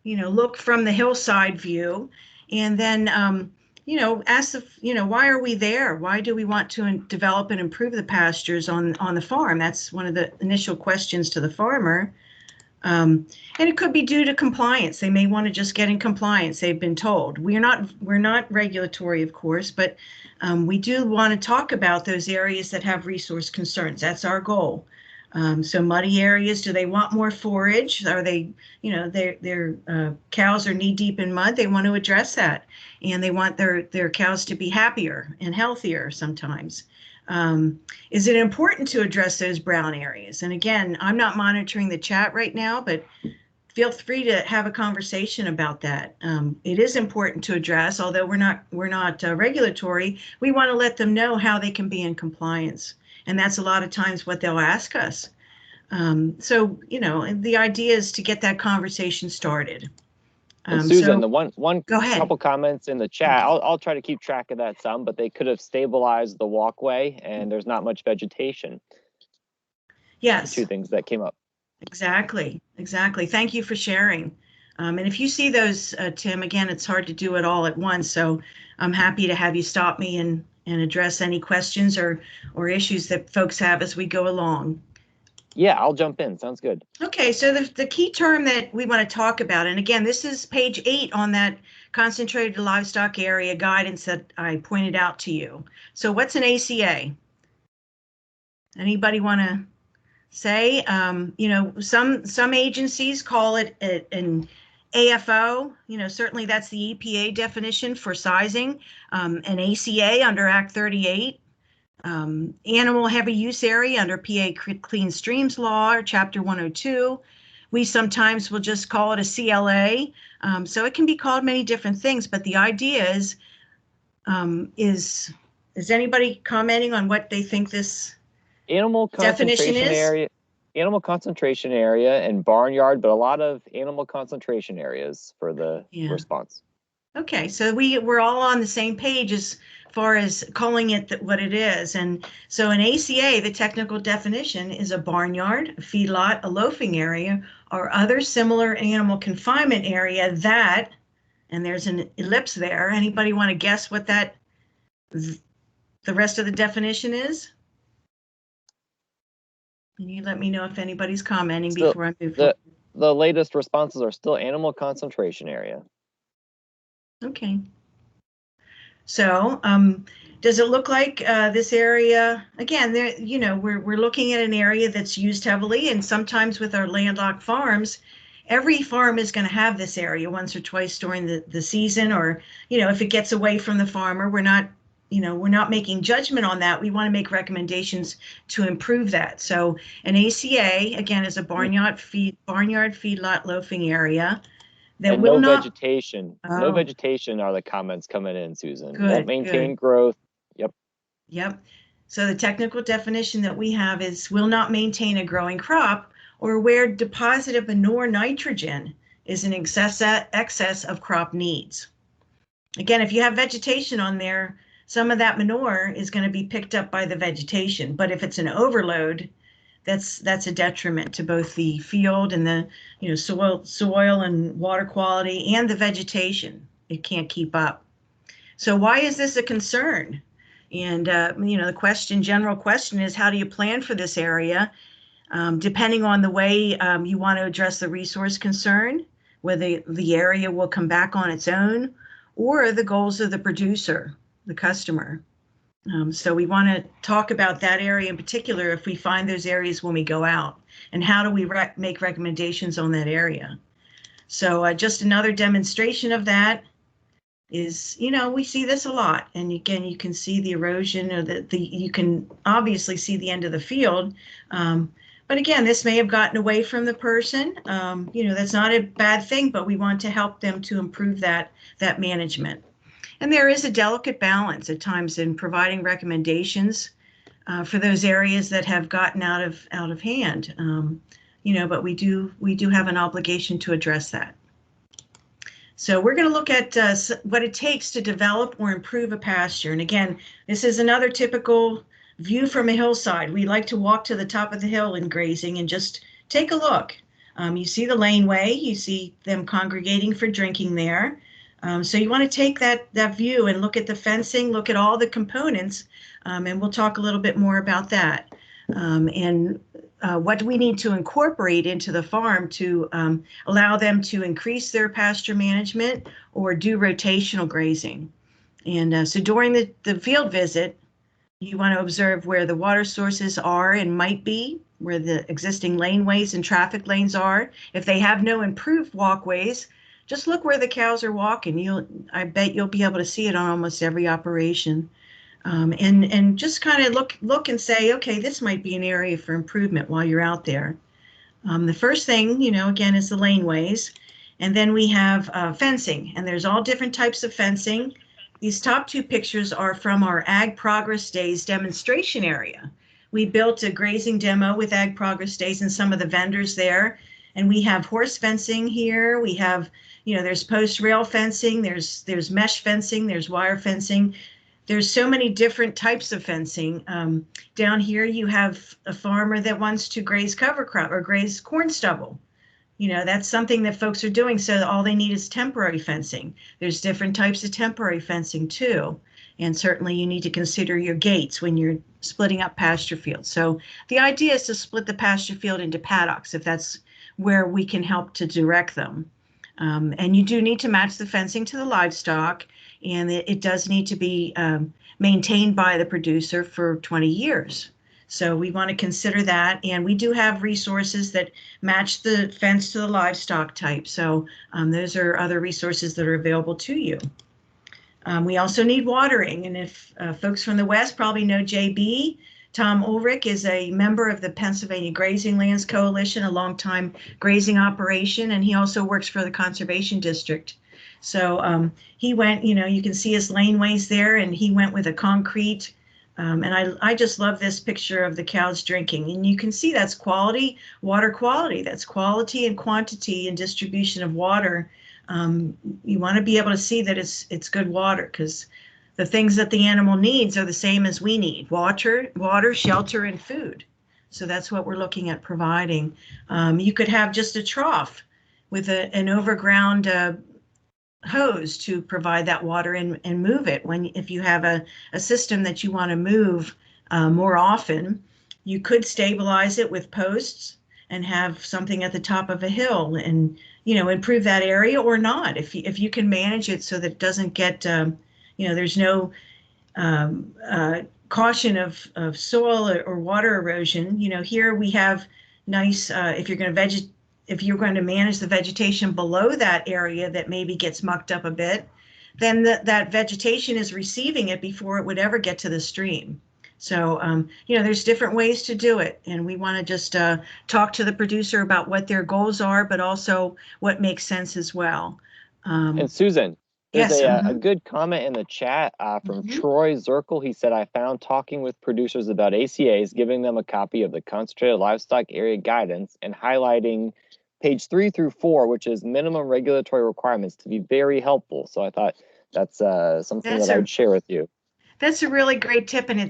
you know, look from the hillside view, and then, you know, ask, why are we there? Why do we want to develop and improve the pastures on the farm? That's one of the initial questions to the farmer. And it could be due to compliance. They may want to just get in compliance. They've been told. We're not regulatory, of course, but we do want to talk about those areas that have resource concerns. That's our goal. So muddy areas, do they want more forage? Are they, you know, their cows are knee deep in mud? They want to address that, and they want their cows to be happier and healthier sometimes. Is it important to address those brown areas? And again, I'm not monitoring the chat right now, but feel free to have a conversation about that. It is important to address, although we're not regulatory. We want to let them know how they can be in compliance. And that's a lot of times what they'll ask us. So, you know, the idea is to get that conversation started. Susan, the one go ahead. Couple comments in the chat. I'll try to keep track of that some, but they could have stabilized the walkway, and there's not much vegetation. Yes. Two things that came up. Exactly. Thank you for sharing. And if you see those, Tim, again, it's hard to do it all at once. So I'm happy to have you stop me and address any questions or issues that folks have as we go along. Yeah, I'll jump in. Sounds good. Okay, so the key term that we want to talk about, and again, this is page 8 on that concentrated livestock area guidance that I pointed out to you. So what's an ACA? Anybody want to say? You know, some agencies call it an AFO. You know, certainly that's the EPA definition for sizing. An ACA under Act 38. Animal heavy use area under PA Clean Streams Law or Chapter 102. We sometimes will just call it a CLA. So it can be called many different things, but the idea is anybody commenting on what they think this animal definition concentration is? area? animal concentration area and barnyard, but a lot of animal concentration areas for the response. Okay, so we're all on the same page as far as calling it what it is. And so an ACA, the technical definition, is a barnyard, a feedlot, a loafing area, or other similar animal confinement area that, and there's an ellipse there. Anybody want to guess what that, the rest of the definition is? Can you let me know if anybody's commenting before I move forward? The latest responses are still animal concentration area. Okay. So, does it look like this area, again, there, you know, we're looking at an area that's used heavily, and sometimes with our landlocked farms, every farm is going to have this area once or twice during the season, or, you know, if it gets away from the farmer, we're not, you know, we're not making judgment on that. We want to make recommendations to improve that. So an ACA, again, is a barnyard feedlot loafing area. That will no not, vegetation. Oh. No vegetation are the comments coming in, Susan. Good, Won't maintain good. growth. Yep. Yep. So the technical definition that we have is will not maintain a growing crop or where deposit of manure nitrogen is in excess of crop needs. Again, if you have vegetation on there, some of that manure is going to be picked up by the vegetation. But if it's an overload, that's a detriment to both the field and the, you know, soil and water quality and the vegetation. It can't keep up. So why is this a concern? And you know, the general question is, how do you plan for this area? Depending on the way you want to address the resource concern, whether the area will come back on its own, or the goals of the producer, the customer. So we want to talk about that area in particular if we find those areas when we go out, and how do we make recommendations on that area. So just another demonstration of that is, you know, we see this a lot. And again, you can see the erosion, or you can obviously see the end of the field. But again, this may have gotten away from the person. You know, that's not a bad thing, but we want to help them to improve that management. And there is a delicate balance at times in providing recommendations for those areas that have gotten out of hand. You know, but we do have an obligation to address that. So we're going to look at what it takes to develop or improve a pasture. And again, this is another typical view from a hillside. We like to walk to the top of the hill in grazing and just take a look. You see the laneway, you see them congregating for drinking there. So you want to take that view and look at the fencing, look at all the components, and we'll talk a little bit more about that. And what do we need to incorporate into the farm to allow them to increase their pasture management or do rotational grazing. And so during the field visit, you want to observe where the water sources are and might be, where the existing laneways and traffic lanes are. If they have no improved walkways, just look where the cows are walking. I bet you'll be able to see it on almost every operation. And just kind of look and say, okay, this might be an area for improvement while you're out there. The first thing, you know, again, is the laneways. And then we have fencing, and there's all different types of fencing. These top two pictures are from our Ag Progress Days demonstration area. We built a grazing demo with Ag Progress Days and some of the vendors there. And we have horse fencing here. We have, you know, there's post rail fencing, there's mesh fencing, there's wire fencing. There's so many different types of fencing. Down here, you have a farmer that wants to graze cover crop or graze corn stubble. You know, that's something that folks are doing. So all they need is temporary fencing. There's different types of temporary fencing too. And certainly you need to consider your gates when you're splitting up pasture fields. So the idea is to split the pasture field into paddocks if that's where we can help to direct them. And you do need to match the fencing to the livestock, and it does need to be maintained by the producer for 20 years. So we want to consider that, and we do have resources that match the fence to the livestock type. So those are other resources that are available to you. We also need watering, and if folks from the West probably know JB, Tom Ulrich is a member of the Pennsylvania Grazing Lands Coalition, a longtime grazing operation, and he also works for the Conservation District. So he went, you know, you can see his laneways there, and he went with a concrete And I just love this picture of the cows drinking. And you can see that's quality, water quality. That's quality and quantity and distribution of water. You want to be able to see that it's good water, because the things that the animal needs are the same as we need: water, shelter, and food. So that's what we're looking at providing. You could have just a trough with an overground hose to provide that water and move it. If you have a system that you want to move more often, you could stabilize it with posts and have something at the top of a hill and, improve that area, or not. If you can manage it so that it doesn't get, there's no caution of soil or water erosion. Here we have nice, if you're going to manage the vegetation below that area that maybe gets mucked up a bit, then that vegetation is receiving it before it would ever get to the stream. So, there's different ways to do it. And we want to just talk to the producer about what their goals are, but also what makes sense as well. And Susan, there's yes, a good comment in the chat from Troy Zirkle. He said, I found talking with producers about ACAs, giving them a copy of the Concentrated Livestock Area Guidance and highlighting page 3 through 4, which is minimum regulatory requirements, to be very helpful. So I thought that's something that I would share with you. That's a really great tip, and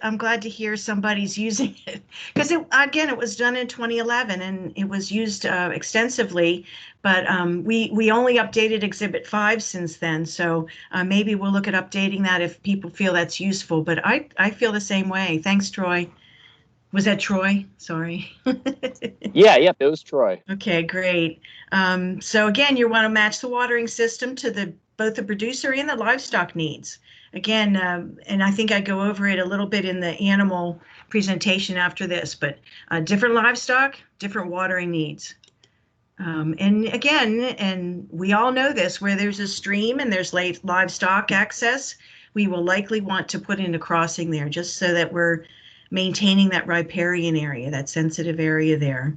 I'm glad to hear somebody's using it, because it was done in 2011 and it was used extensively, but we only updated Exhibit 5 since then. So maybe we'll look at updating that if people feel that's useful. But I feel the same way. Thanks, Troy. Was that Troy? Sorry. Yep, it was Troy. Okay, great. So again, you want to match the watering system to both the producer and the livestock needs. Again, and I think I go over it a little bit in the animal presentation after this, but different livestock, different watering needs. And again, and we all know this, where there's a stream and there's livestock access, we will likely want to put in a crossing there, just so that we're maintaining that riparian area, that sensitive area there.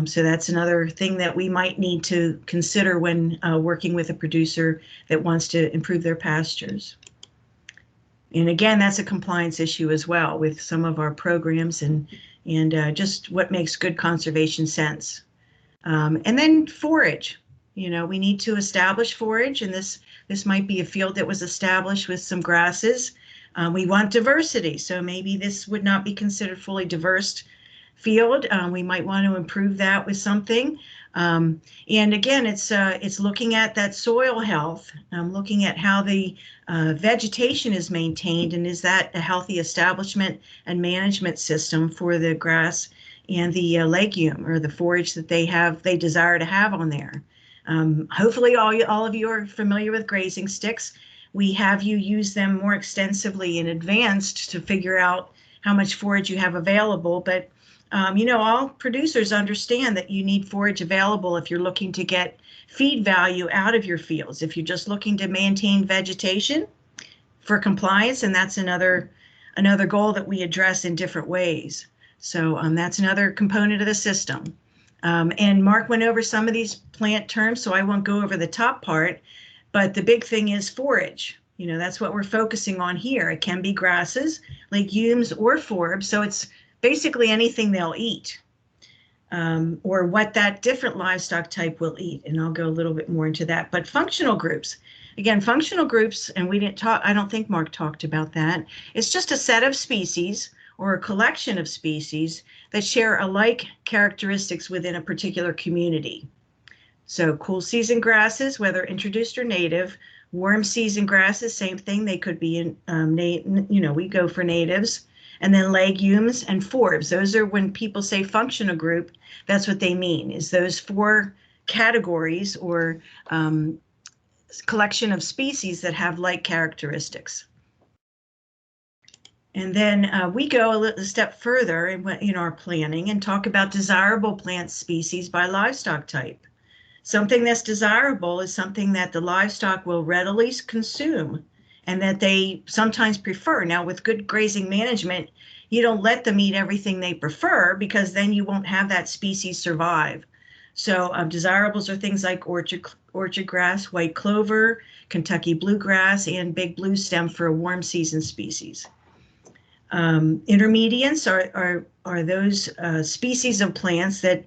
So that's another thing that we might need to consider when working with a producer that wants to improve their pastures. And again, that's a compliance issue as well with some of our programs and just what makes good conservation sense. And then forage. We need to establish forage, and this might be a field that was established with some grasses. We want diversity, so maybe this would not be considered fully diverse field. We might want to improve that with something. And again, it's looking at that soil health, looking at how the vegetation is maintained, and is that a healthy establishment and management system for the grass and the legume or the forage that they desire to have on there. Hopefully all of you are familiar with grazing sticks. We have you use them more extensively in advance to figure out how much forage you have available. But, all producers understand that you need forage available if you're looking to get feed value out of your fields. If you're just looking to maintain vegetation for compliance, and that's another goal that we address in different ways. So that's another component of the system. And Mark went over some of these plant terms, so I won't go over the top part. But the big thing is forage. That's what we're focusing on here. It can be grasses, legumes, or forbs. So it's basically anything they'll eat, or what that different livestock type will eat. And I'll go a little bit more into that. But functional groups, again, functional groups, and I don't think Mark talked about that. It's just a set of species or a collection of species that share alike characteristics within a particular community. So cool season grasses, whether introduced or native, warm season grasses, same thing. They could be we go for natives. And then legumes and forbs. Those are, when people say functional group, that's what they mean, is those 4 categories or collection of species that have like characteristics. And then we go a step further in our planning and talk about desirable plant species by livestock type. Something that's desirable is something that the livestock will readily consume and that they sometimes prefer. Now, with good grazing management, you don't let them eat everything they prefer, because then you won't have that species survive. So desirables are things like orchard grass, white clover, Kentucky bluegrass, and big blue stem for a warm season species. Intermediates are those species of plants that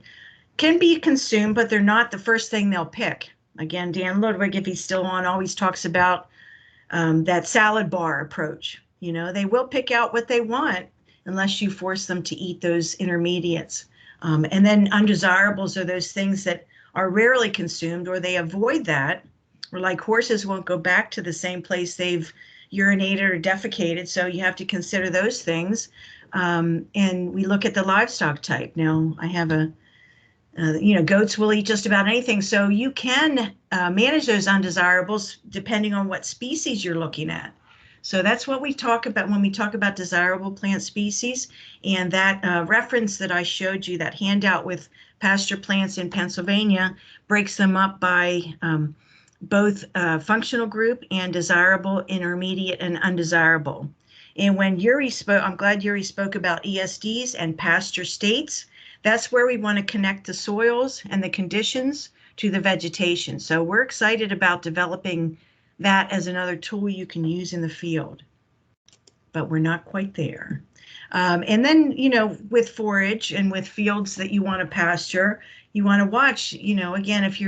can be consumed, but they're not the first thing they'll pick. Again, Dan Ludwig, if he's still on, always talks about that salad bar approach. You know, they will pick out what they want unless you force them to eat those intermediates. And then undesirables are those things that are rarely consumed, or they avoid that, or like horses won't go back to the same place they've urinated or defecated. So you have to consider those things. And we look at the livestock type. Now I have goats will eat just about anything. So you can manage those undesirables depending on what species you're looking at. So that's what we talk about when we talk about desirable plant species. And that reference that I showed you, that handout with pasture plants in Pennsylvania, breaks them up by both functional group and desirable, intermediate, and undesirable. And when Yuri spoke, I'm glad Yuri spoke about ESDs and pasture states. That's where we want to connect the soils and the conditions to the vegetation. So we're excited about developing that as another tool you can use in the field, but we're not quite there. And then, with forage and with fields that you want to pasture, you want to watch, again, if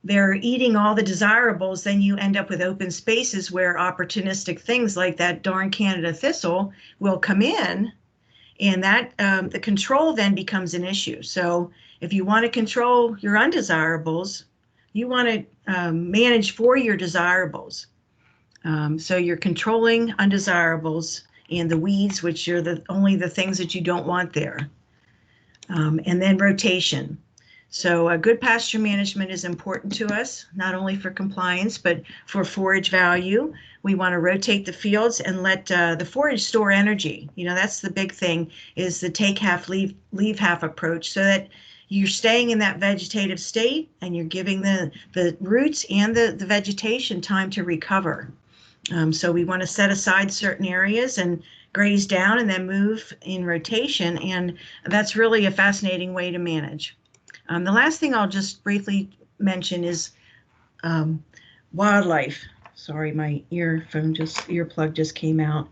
they're eating all the desirables, then you end up with open spaces where opportunistic things like that darn Canada thistle will come in, and that the control then becomes an issue. So if you want to control your undesirables, you want to manage for your desirables. So you're controlling undesirables and the weeds, which are only the things that you don't want there. And then rotation. So good pasture management is important to us, not only for compliance, but for forage value. We want to rotate the fields and let the forage store energy. That's the big thing, is the take half, leave half approach, so that you're staying in that vegetative state and you're giving the roots and the vegetation time to recover. So we want to set aside certain areas and graze down and then move in rotation. And that's really a fascinating way to manage. The last thing I'll just briefly mention is wildlife. Sorry, my earplug just came out.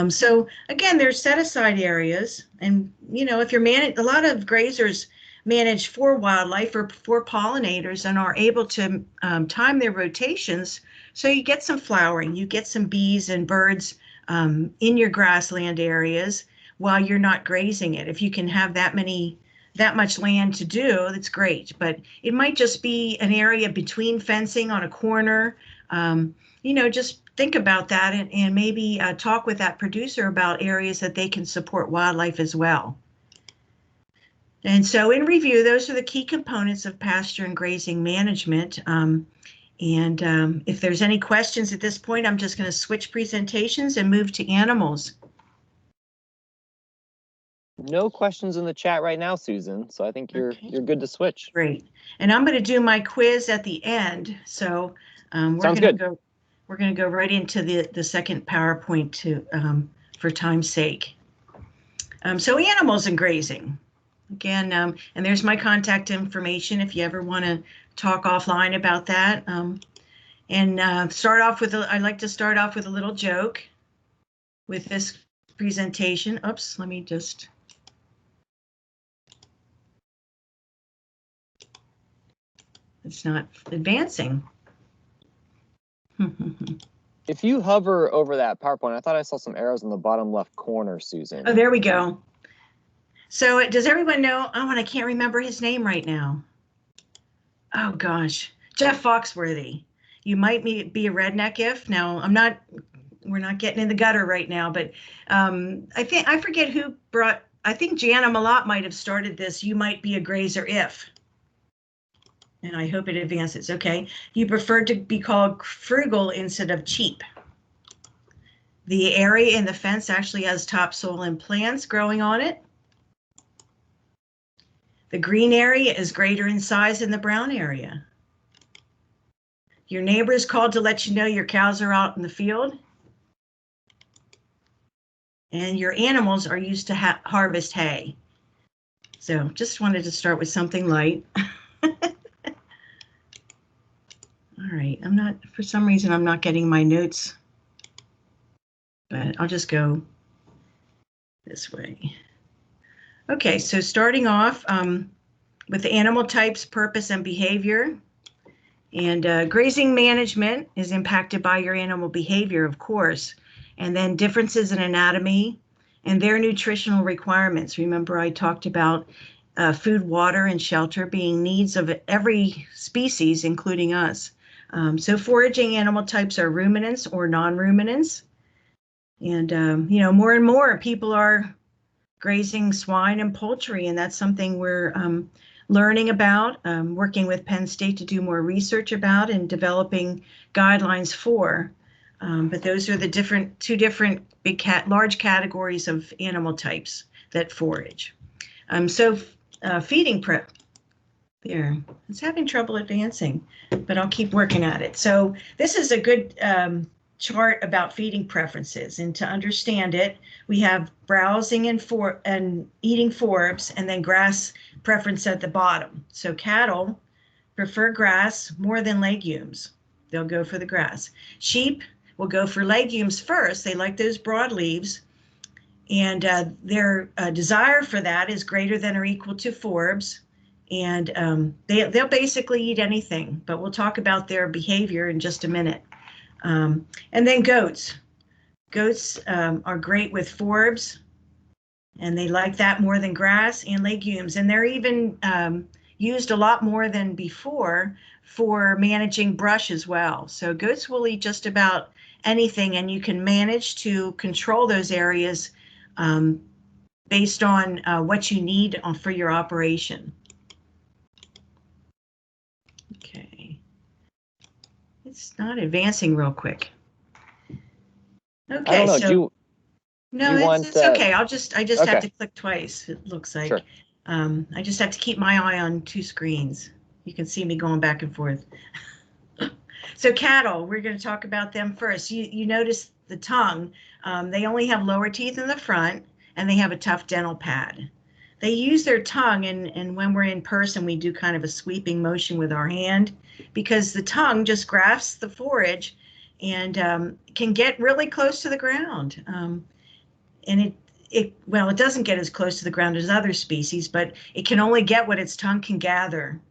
So again, there's set aside areas, and if you're a lot of grazers manage for wildlife or for pollinators and are able to time their rotations, so you get some flowering, you get some bees and birds in your grassland areas while you're not grazing it. If you can have that much land to do, that's great. But it might just be an area between fencing on a corner. Just think about that and maybe talk with that producer about areas that they can support wildlife as well. And so in review, those are the key components of pasture and grazing management. If there's any questions at this point, I'm just going to switch presentations and move to animals. No questions in the chat right now, Susan. So I think you're good to switch. Great. And I'm going to do my quiz at the end. So we're going to go right into the second PowerPoint for time's sake. So animals and grazing. Again, and there's my contact information if you ever want to talk offline about that. I'd like to start off with a little joke with this presentation. Oops, let me just. It's not advancing. If you hover over that PowerPoint, I thought I saw some arrows in the bottom left corner, Susan. Oh, there we go. So does everyone know? Oh, and I can't remember his name right now. Oh, gosh. Jeff Foxworthy. You might be a redneck if. Now, we're not getting in the gutter right now, but I forget who I think Jana Malott might have started this. You might be a grazer if. And I hope it advances. Okay. You prefer to be called frugal instead of cheap. The area in the fence actually has topsoil and plants growing on it. The green area is greater in size than the brown area. Your neighbor is called to let you know your cows are out in the field. And your animals are used to harvest hay. So just wanted to start with something light. All right, for some reason, I'm not getting my notes, but I'll just go this way. Okay, so starting off with the animal types, purpose, and behavior. And grazing management is impacted by your animal behavior, of course, and then differences in anatomy and their nutritional requirements. Remember, I talked about food, water, and shelter being needs of every species, including us. So foraging animal types are ruminants or non-ruminants. And, you know, more and more people are grazing swine and poultry, and that's something we're learning about, working with Penn State to do more research about and developing guidelines for. But those are the two different large categories of animal types that forage. Feeding prep. There, it's having trouble advancing, but I'll keep working at it. So this is a good chart about feeding preferences, and to understand it, we have browsing and eating forbs, and then grass preference at the bottom. So cattle prefer grass more than legumes. They'll go for the grass. Sheep will go for legumes first. They like those broad leaves, and their desire for that is greater than or equal to forbs. And they'll basically eat anything, but we'll talk about their behavior in just a minute. And then goats. Goats are great with forbs, and they like that more than grass and legumes. And they're even used a lot more than before for managing brush as well. So goats will eat just about anything, and you can manage to control those areas based on what you need for your operation. Okay, it's not advancing real quick. Okay, I don't know. no, it's okay. I just okay. Have to click twice. It looks like. Sure. I just have to keep my eye on two screens. You can see me going back and forth. So cattle, we're going to talk about them first. You notice the tongue. They only have lower teeth in the front, and they have a tough dental pad. They use their tongue, and when we're in person, we do kind of a sweeping motion with our hand, because the tongue just grasps the forage and can get really close to the ground. And it doesn't get as close to the ground as other species, but it can only get what its tongue can gather.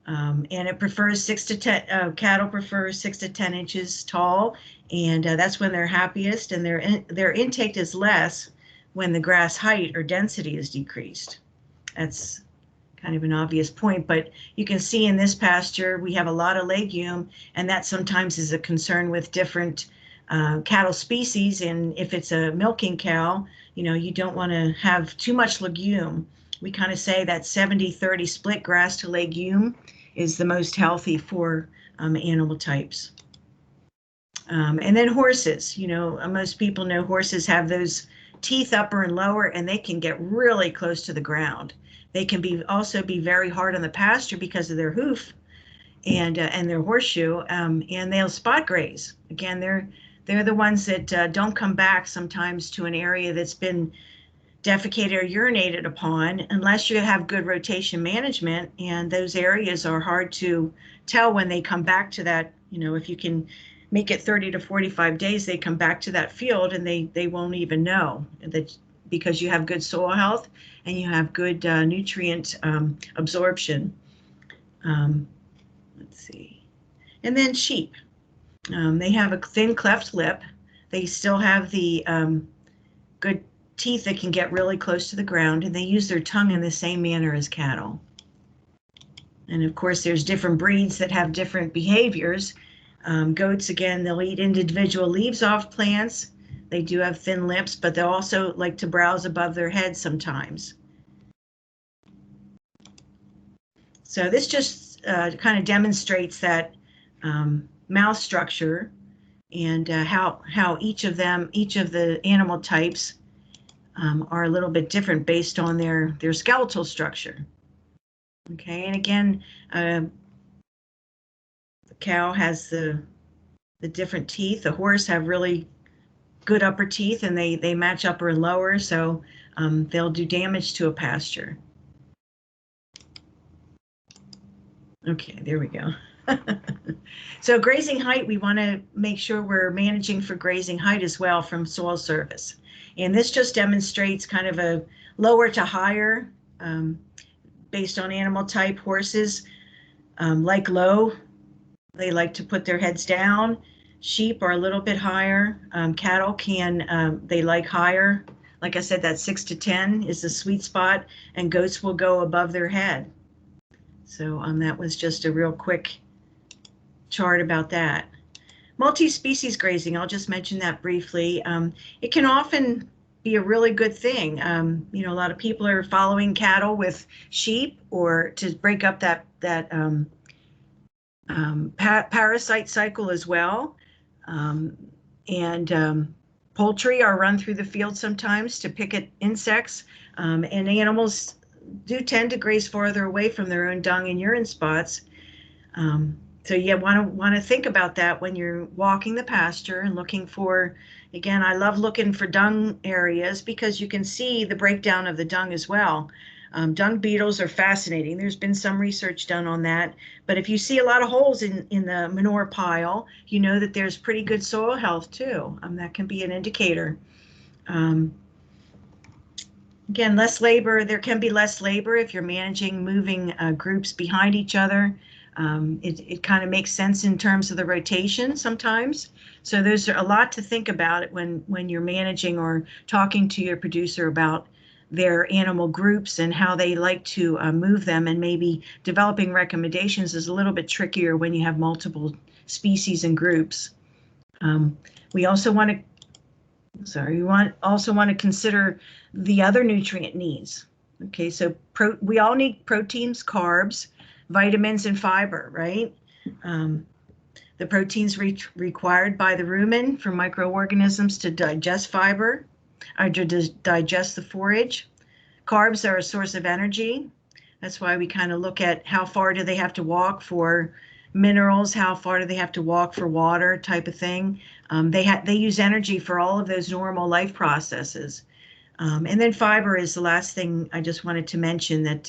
And it prefers 6 to 10, cattle prefer 6 to 10 inches tall, and that's when they're happiest, and their intake is less when the grass height or density is decreased. That's kind of an obvious point, but you can see in this pasture we have a lot of legume, and that sometimes is a concern with different cattle species. And if it's a milking cow, you know, you don't want to have too much legume. We kind of say that 70-30 split grass to legume is the most healthy for animal types. And then horses, you know, most people know horses have those teeth upper and lower, and they can get really close to the ground. They can also be very hard on the pasture because of their hoof and their horseshoe, and they'll spot graze. Again, they're the ones that don't come back sometimes to an area that's been defecated or urinated upon unless you have good rotation management, and those areas are hard to tell when they come back to that. You know, if you can make it 30 to 45 days, they come back to that field, and they won't even know that, because you have good soil health and you have good nutrient absorption. Let's see. And then sheep. They have a thin cleft lip. They still have the good teeth that can get really close to the ground, and they use their tongue in the same manner as cattle. And of course, there's different breeds that have different behaviors. Goats, again, they'll eat individual leaves off plants. They do have thin lips, but they'll also like to browse above their heads sometimes. So this just kind of demonstrates that mouth structure and how each of the animal types are a little bit different based on their skeletal structure. Okay, and again, the cow has the different teeth. The horse have really good upper teeth, and they match upper and lower, so they'll do damage to a pasture. Okay, there we go. So grazing height, we want to make sure we're managing for grazing height as well from soil service. And this just demonstrates kind of a lower to higher based on animal type. Horses like low, they like to put their heads down. Sheep are a little bit higher. Cattle they like higher. Like I said, that 6 to 10 is the sweet spot, and goats will go above their head. So that was just a real quick chart about that. Multi-species grazing, I'll just mention that briefly. It can often be a really good thing. A lot of people are following cattle with sheep, or to break up that parasite cycle as well. Poultry are run through the field sometimes to pick at insects, and animals do tend to graze farther away from their own dung and urine spots. So you want to think about that when you're walking the pasture and looking for, again, I love looking for dung areas because you can see the breakdown of the dung as well. Dung beetles are fascinating. There's been some research done on that. But if you see a lot of holes in the manure pile, you know that there's pretty good soil health too. That can be an indicator. Again, less labor. There can be less labor if you're moving groups behind each other. It kind of makes sense in terms of the rotation sometimes. So there's a lot to think about when you're managing or talking to your producer about their animal groups and how they like to move them, and maybe developing recommendations is a little bit trickier when you have multiple species and groups. We also want to consider the other nutrient needs. Okay, so we all need proteins, carbs, vitamins, and fiber, right? The proteins required by the rumen for microorganisms to digest fiber, or to digest the forage. Carbs are a source of energy. That's why we kind of look at how far do they have to walk for minerals, how far do they have to walk for water, type of thing. They use energy for all of those normal life processes. And then fiber is the last thing I just wanted to mention, that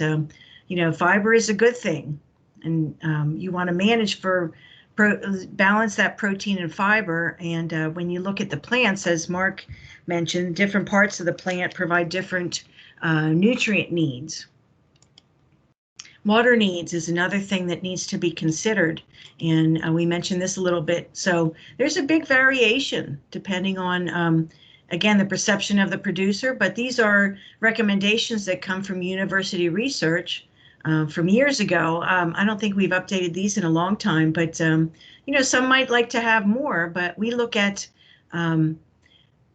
fiber is a good thing, and you want to manage for balance that protein and fiber. And when you look at the plants, as Mark mentioned, different parts of the plant provide different nutrient needs. Water needs is another thing that needs to be considered, and we mentioned this a little bit. So there's a big variation depending on, again, the perception of the producer, but these are recommendations that come from university research from years ago. I don't think we've updated these in a long time, but some might like to have more, but we look at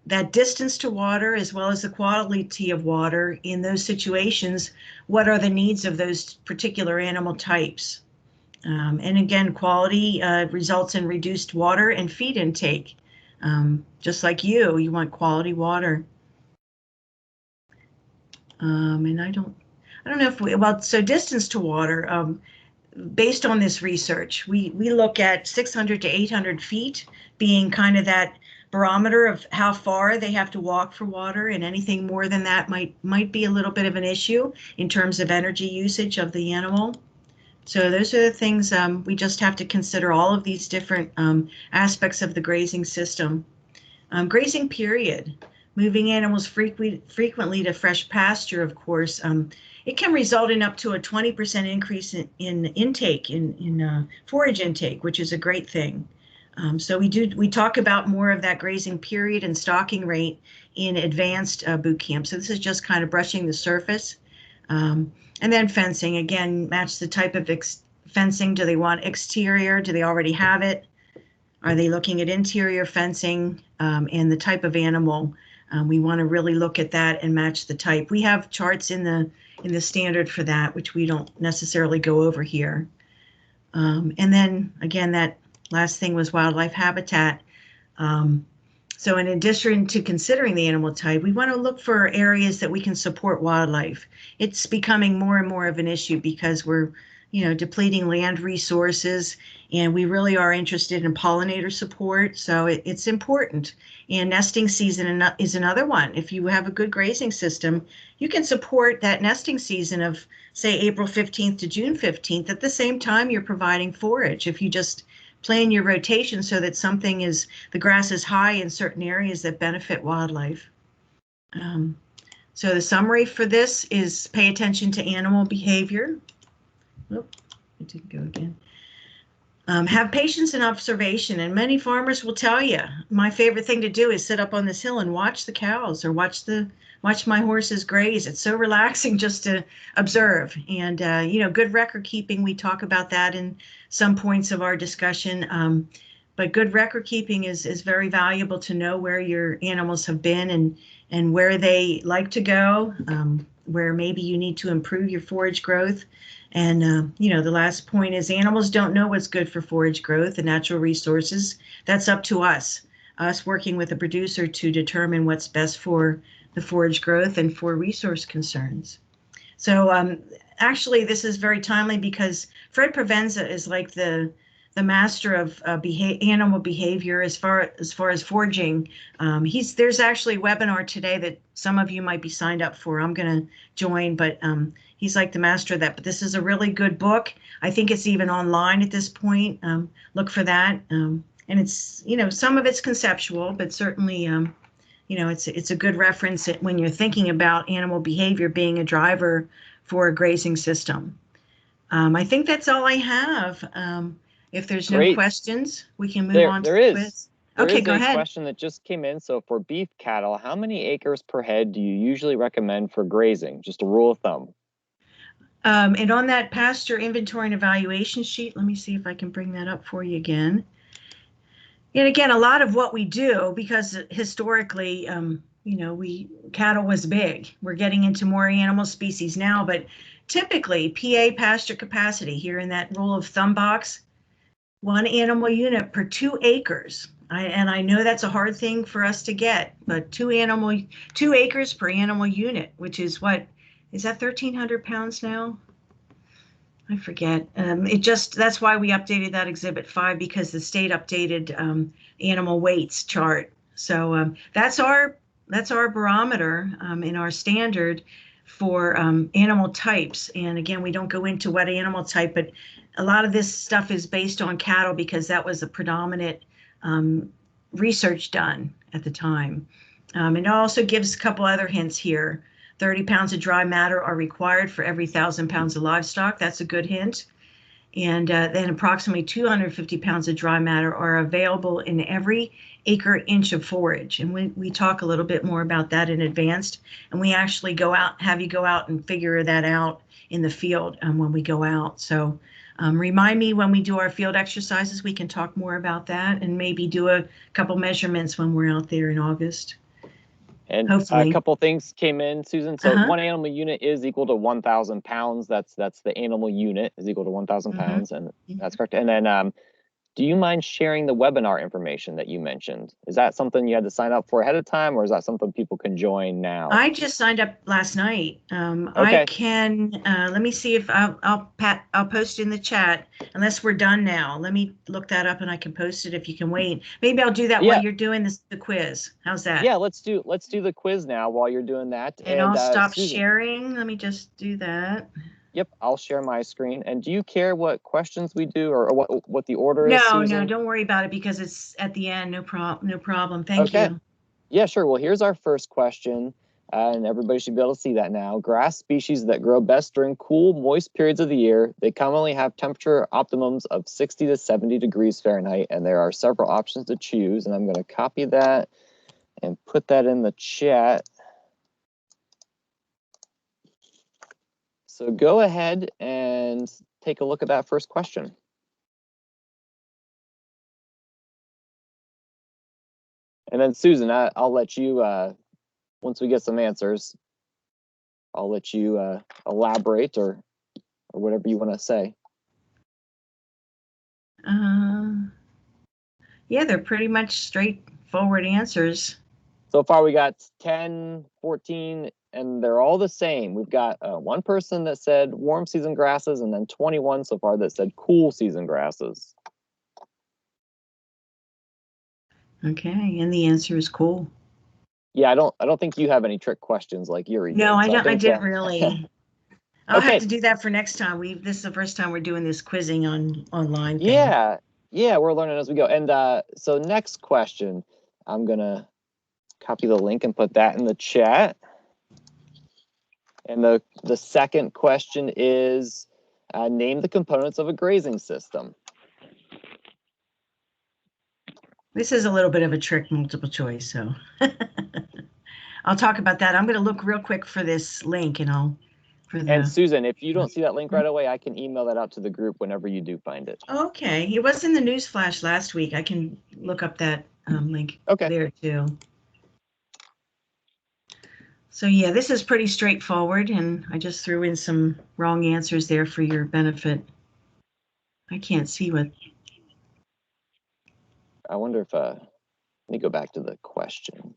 that distance to water as well as the quality of water in those situations. What are the needs of those particular animal types? And again, quality results in reduced water and feed intake. Just like you want quality water. And I don't know if so distance to water, based on this research, we look at 600 to 800 feet being kind of that barometer of how far they have to walk for water, and anything more than that might be a little bit of an issue in terms of energy usage of the animal. So those are the things we just have to consider, all of these different aspects of the grazing system. Grazing period, moving animals frequently to fresh pasture, of course, it can result in up to a 20% increase in intake, in forage intake, which is a great thing. So we talk about more of that grazing period and stocking rate in advanced boot camp. So this is just kind of brushing the surface. And then fencing, again, match the type of fencing. Do they want exterior? Do they already have it? Are they looking at interior fencing, and the type of animal? We want to really look at that and match the type. We have charts in the standard for that, which we don't necessarily go over here. And then again, that last thing was wildlife habitat. So in addition to considering the animal type, we want to look for areas that we can support wildlife. It's becoming more and more of an issue because we're, depleting land resources, and we really are interested in pollinator support. So it's important. And nesting season is another one. If you have a good grazing system, you can support that nesting season of, say, April 15th to June 15th. At the same time, you're providing forage. If you just plan your rotation so that the grass is high in certain areas that benefit wildlife. So the summary for this is pay attention to animal behavior. Oop, it didn't go again. Have patience and observation, and many farmers will tell you, my favorite thing to do is sit up on this hill and watch the cows or watch my horses graze. It's so relaxing just to observe. And good record keeping, we talk about that in some points of our discussion. But good record keeping is very valuable to know where your animals have been and where they like to go, where maybe you need to improve your forage growth. And, the last point is animals don't know what's good for forage growth and natural resources. That's up to us working with a producer to determine what's best for the forage growth and for resource concerns. So actually, this is very timely because Fred Provenza is like the master of animal behavior as far as foraging. There's actually a webinar today that some of you might be signed up for. I'm going to join, but he's like the master of that. But this is a really good book. I think it's even online at this point. Look for that. And it's, some of it's conceptual, but certainly, it's a good reference when you're thinking about animal behavior being a driver for a grazing system. I think that's all I have. If there's no questions, we can move on to the quiz. Okay, go ahead. There is a question that just came in. So for beef cattle, how many acres per head do you usually recommend for grazing? Just a rule of thumb. And on that pasture inventory and evaluation sheet, let me see if I can bring that up for you again. And again, a lot of what we do, because historically, cattle was big. We're getting into more animal species now, but typically PA pasture capacity here in that rule of thumb box, 1 animal unit per 2 acres. I know that's a hard thing for us to get, but 2 acres per animal unit, which is what, is that 1,300 pounds now? I forget. That's why we updated that Exhibit 5, because the state updated animal weights chart. So that's our barometer in our standard for animal types. And again, we don't go into what animal type, but a lot of this stuff is based on cattle because that was the predominant research done at the time. And it also gives a couple other hints here. 30 pounds of dry matter are required for every 1,000 pounds of livestock. That's a good hint. And then approximately 250 pounds of dry matter are available in every acre inch of forage. And we talk a little bit more about that in advanced. And we actually have you go out and figure that out in the field when we go out. So remind me when we do our field exercises, we can talk more about that and maybe do a couple measurements when we're out there in August. And hopefully. A couple things came in, Susan. So 1 animal unit is equal to 1,000 pounds. That's the animal unit is equal to 1,000 pounds, and that's correct. And then do you mind sharing the webinar information that you mentioned? Is that something you had to sign up for ahead of time, or is that something people can join now? I just signed up last night. Okay. I can, let me see if I'll post in the chat, unless we're done now. Let me look that up and I can post it if you can wait. Maybe I'll do that while you're doing the quiz. How's that? Yeah, let's do the quiz now while you're doing that. And I'll stop sharing. Let me just do that. Yep, I'll share my screen. And do you care what questions we do or what the order is, Susan? No, don't worry about it because it's at the end. No problem. Thank you. Yeah, sure. Well, here's our first question, and everybody should be able to see that now. Grass species that grow best during cool, moist periods of the year. They commonly have temperature optimums of 60 to 70 degrees Fahrenheit, and there are several options to choose. And I'm going to copy that and put that in the chat. So go ahead and take a look at that first question. And then Susan, I'll let you, once we get some answers, I'll let you elaborate or whatever you want to say. Yeah, they're pretty much straightforward answers. So far we got 10, 14, and they're all the same. We've got one person that said warm season grasses, and then 21 so far that said cool season grasses. Okay, and the answer is cool. Yeah, I don't think you have any trick questions like Yuri did. No, I don't. I didn't really. I'll Okay. have to do that for next time. This is the first time we're doing this quizzing online thing. Yeah, we're learning as we go. And so next question, I'm gonna copy the link and put that in the chat. And the second question is, name the components of a grazing system. This is a little bit of a trick multiple choice, so I'll talk about that. I'm going to look real quick for this link, and And Susan, if you don't see that link right away, I can email that out to the group whenever you do find it. Okay, it was in the news flash last week. I can look up that link there too. So yeah, this is pretty straightforward, and I just threw in some wrong answers there for your benefit. I can't see what. I wonder if, let me go back to the question.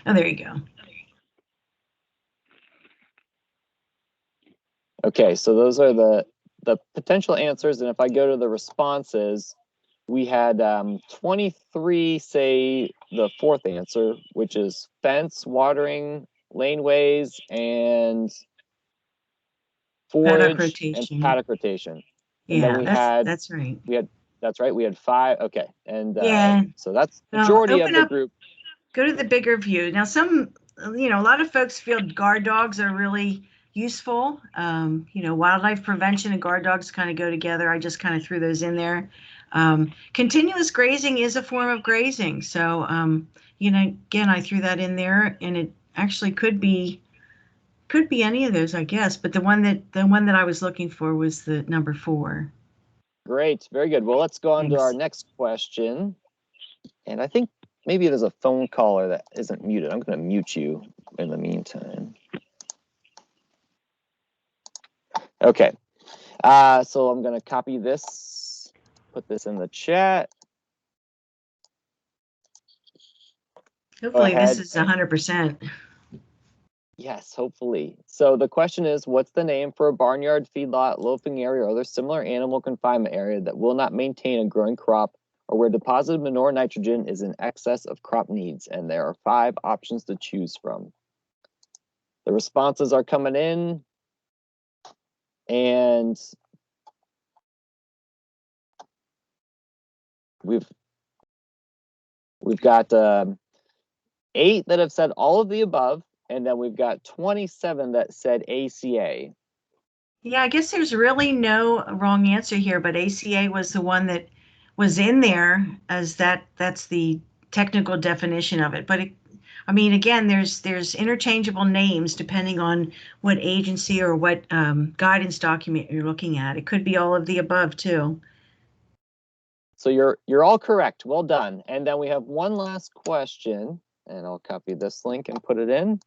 Oh, there you go. Okay, so those are the potential answers, and if I go to the responses, we had 23 say the fourth answer, which is fence, watering, laneways, and forage and paddock rotation. Yeah, that's right. That's right. We had 5. Okay, and so that's now, majority of the group. Go to the bigger view. Now, a lot of folks feel guard dogs are really useful. Wildlife prevention and guard dogs kind of go together. I just kind of threw those in there. Continuous grazing is a form of grazing. So, again, I threw that in there, and it actually could be any of those, I guess. But the one that I was looking for was the number 4. Great, very good. Well, let's go on to our next question. And I think maybe there's a phone caller that isn't muted. I'm going to mute you in the meantime. Okay, so I'm going to copy this, put this in the chat. Hopefully this is 100%. Yes, hopefully. So the question is, what's the name for a barnyard, feedlot, loafing area, or other similar animal confinement area that will not maintain a growing crop or where deposited manure nitrogen is in excess of crop needs? And there are 5 options to choose from. The responses are coming in, and we've got 8 that have said all of the above, and then we've got 27 that said ACA. Yeah, I guess there's really no wrong answer here, but ACA was the one that was in there, as that's the technical definition of it. But again, there's interchangeable names depending on what agency or what guidance document you're looking at. It could be all of the above too. So you're all correct. Well done. And then we have one last question, and I'll copy this link and put it in.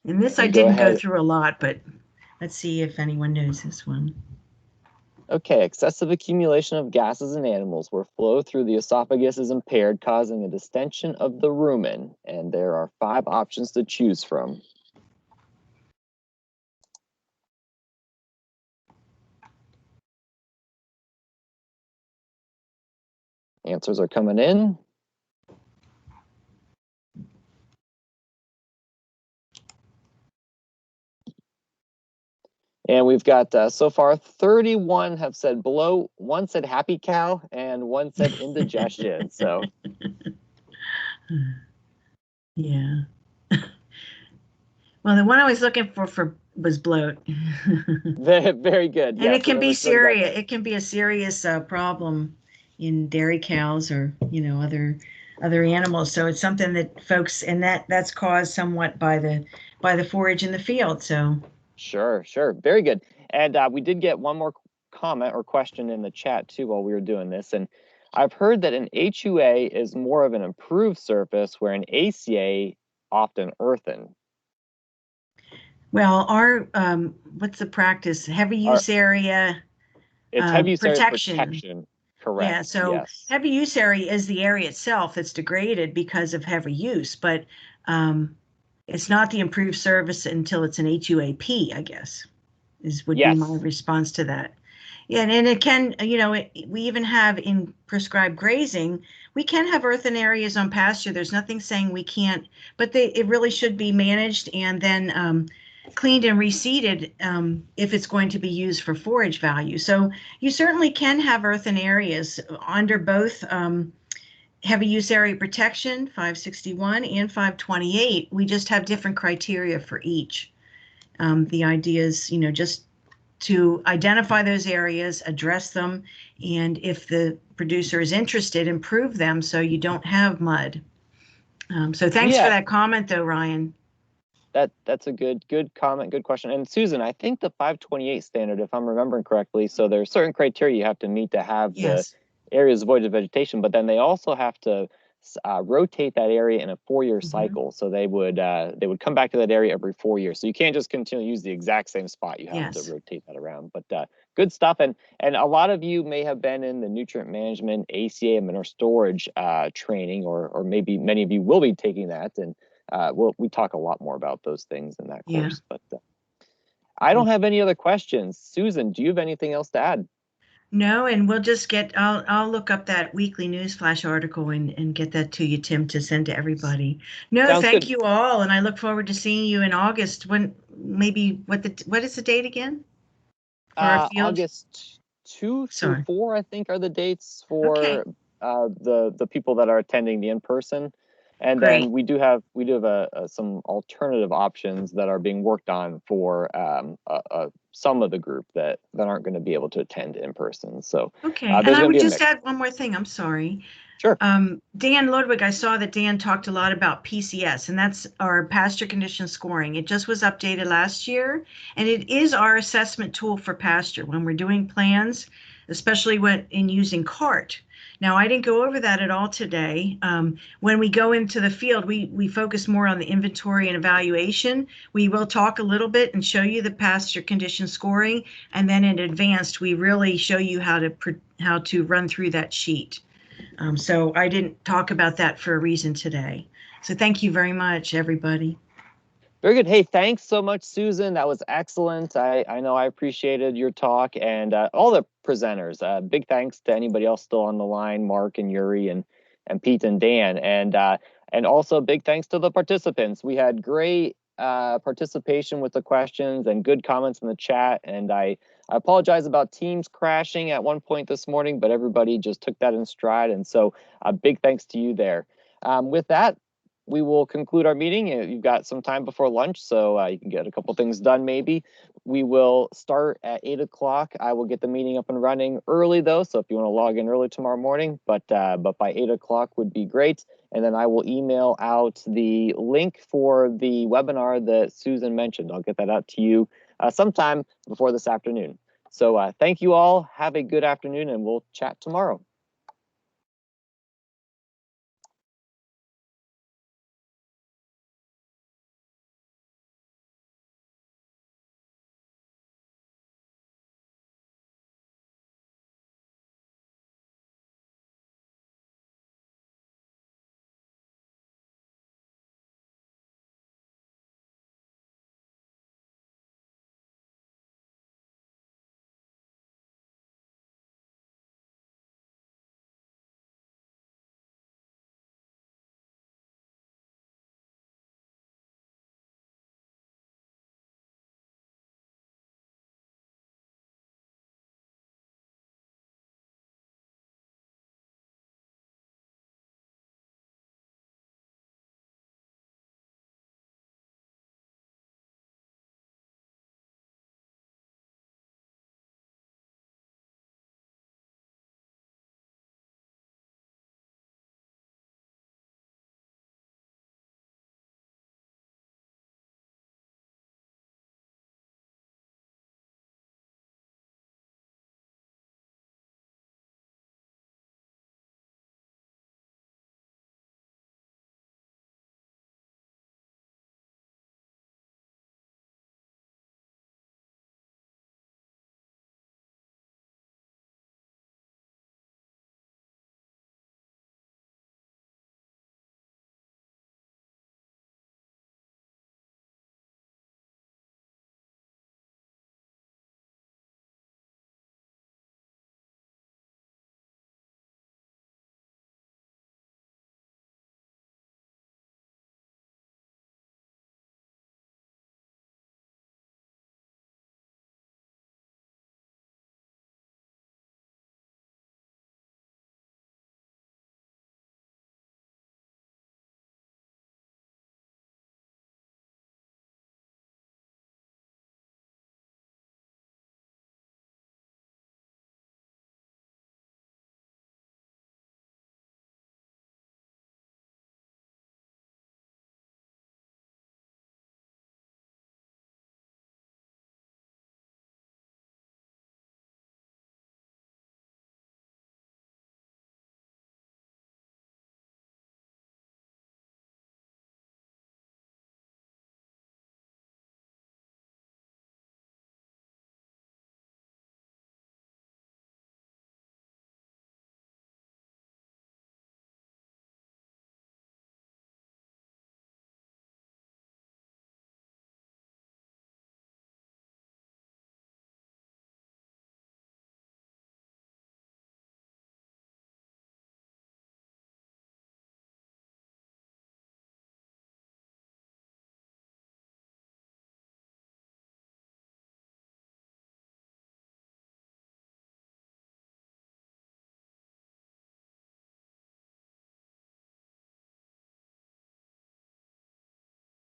And this I didn't go through a lot, but let's see if anyone knows this one. Okay, excessive accumulation of gases in animals where flow through the esophagus is impaired, causing a distension of the rumen. And there are 5 options to choose from. Answers are coming in. And we've got, so far, 31 have said bloat, 1 said happy cow, and 1 said indigestion. So, yeah. Well, the one I was looking for was bloat. Very good. And it can be serious. It can be a serious problem in dairy cows or other animals. So it's something that folks, and that's caused somewhat by the forage in the field. So. Sure. Very good. And we did get one more comment or question in the chat too while we were doing this. And I've heard that an HUA is more of an improved surface where an ACA often earthen. Well, our what's the practice? Heavy use area. It's heavy use area protection. Correct. Yeah. So yes. Heavy use area is the area itself that's degraded because of heavy use, but it's not the improved service until it's an HUAP, I guess, would be my response to that. Yeah, and it can, we even have in prescribed grazing, we can have earthen areas on pasture. There's nothing saying we can't, but it really should be managed and then cleaned and reseeded if it's going to be used for forage value. So you certainly can have earthen areas under both heavy use area protection, 561 and 528, we just have different criteria for each. The idea is, just to identify those areas, address them, and if the producer is interested, improve them so you don't have mud. So thanks for that comment though, Ryan. That's a good comment, good question. And Susan, I think the 528 standard, if I'm remembering correctly, so there's certain criteria you have to meet to have the areas void of vegetation, but then they also have to rotate that area in a 4-year cycle. So they would come back to that area every 4 years. So you can't just continue to use the exact same spot. You have to rotate that around. But good stuff. And a lot of you may have been in the nutrient management, ACA, and manure storage training, or maybe many of you will be taking that. And we talk a lot more about those things in that course. But I don't have any other questions. Susan, do you have anything else to add? No, and we'll just I'll look up that weekly newsflash article and get that to you, Tim, to send to everybody. No, Sounds thank good. you all, and I look forward to seeing you in August. When maybe what is the date again? For our field? August 2 through 4, I think, are the dates for the people that are attending the in-person. And then we do have some alternative options that are being worked on for some of the group that aren't going to be able to attend in person. So and I would just add one more thing. I'm sorry. Sure. Dan Ludwig, I saw that Dan talked a lot about PCS, and that's our pasture condition scoring. It just was updated last year, and it is our assessment tool for pasture when we're doing plans, especially when in using CART. Now, I didn't go over that at all today. When we go into the field, we focus more on the inventory and evaluation. We will talk a little bit and show you the pasture condition scoring, and then in advanced, we really show you how to run through that sheet. So I didn't talk about that for a reason today. So thank you very much, everybody. Very good. Hey, thanks so much, Susan. That was excellent. I know I appreciated your talk, and all the presenters. Big thanks to anybody else still on the line, Mark and Yuri and Pete and Dan, and also big thanks to the participants. We had great participation with the questions and good comments in the chat. And I apologize about Teams crashing at one point this morning, but everybody just took that in stride. And so big thanks to you there. With that, we will conclude our meeting. You've got some time before lunch, so you can get a couple things done maybe. We will start at 8 o'clock. I will get the meeting up and running early though, so if you want to log in early tomorrow morning, but by 8 o'clock would be great. And then I will email out the link for the webinar that Susan mentioned. I'll get that out to you sometime before this afternoon. So thank you all. Have a good afternoon, and we'll chat tomorrow.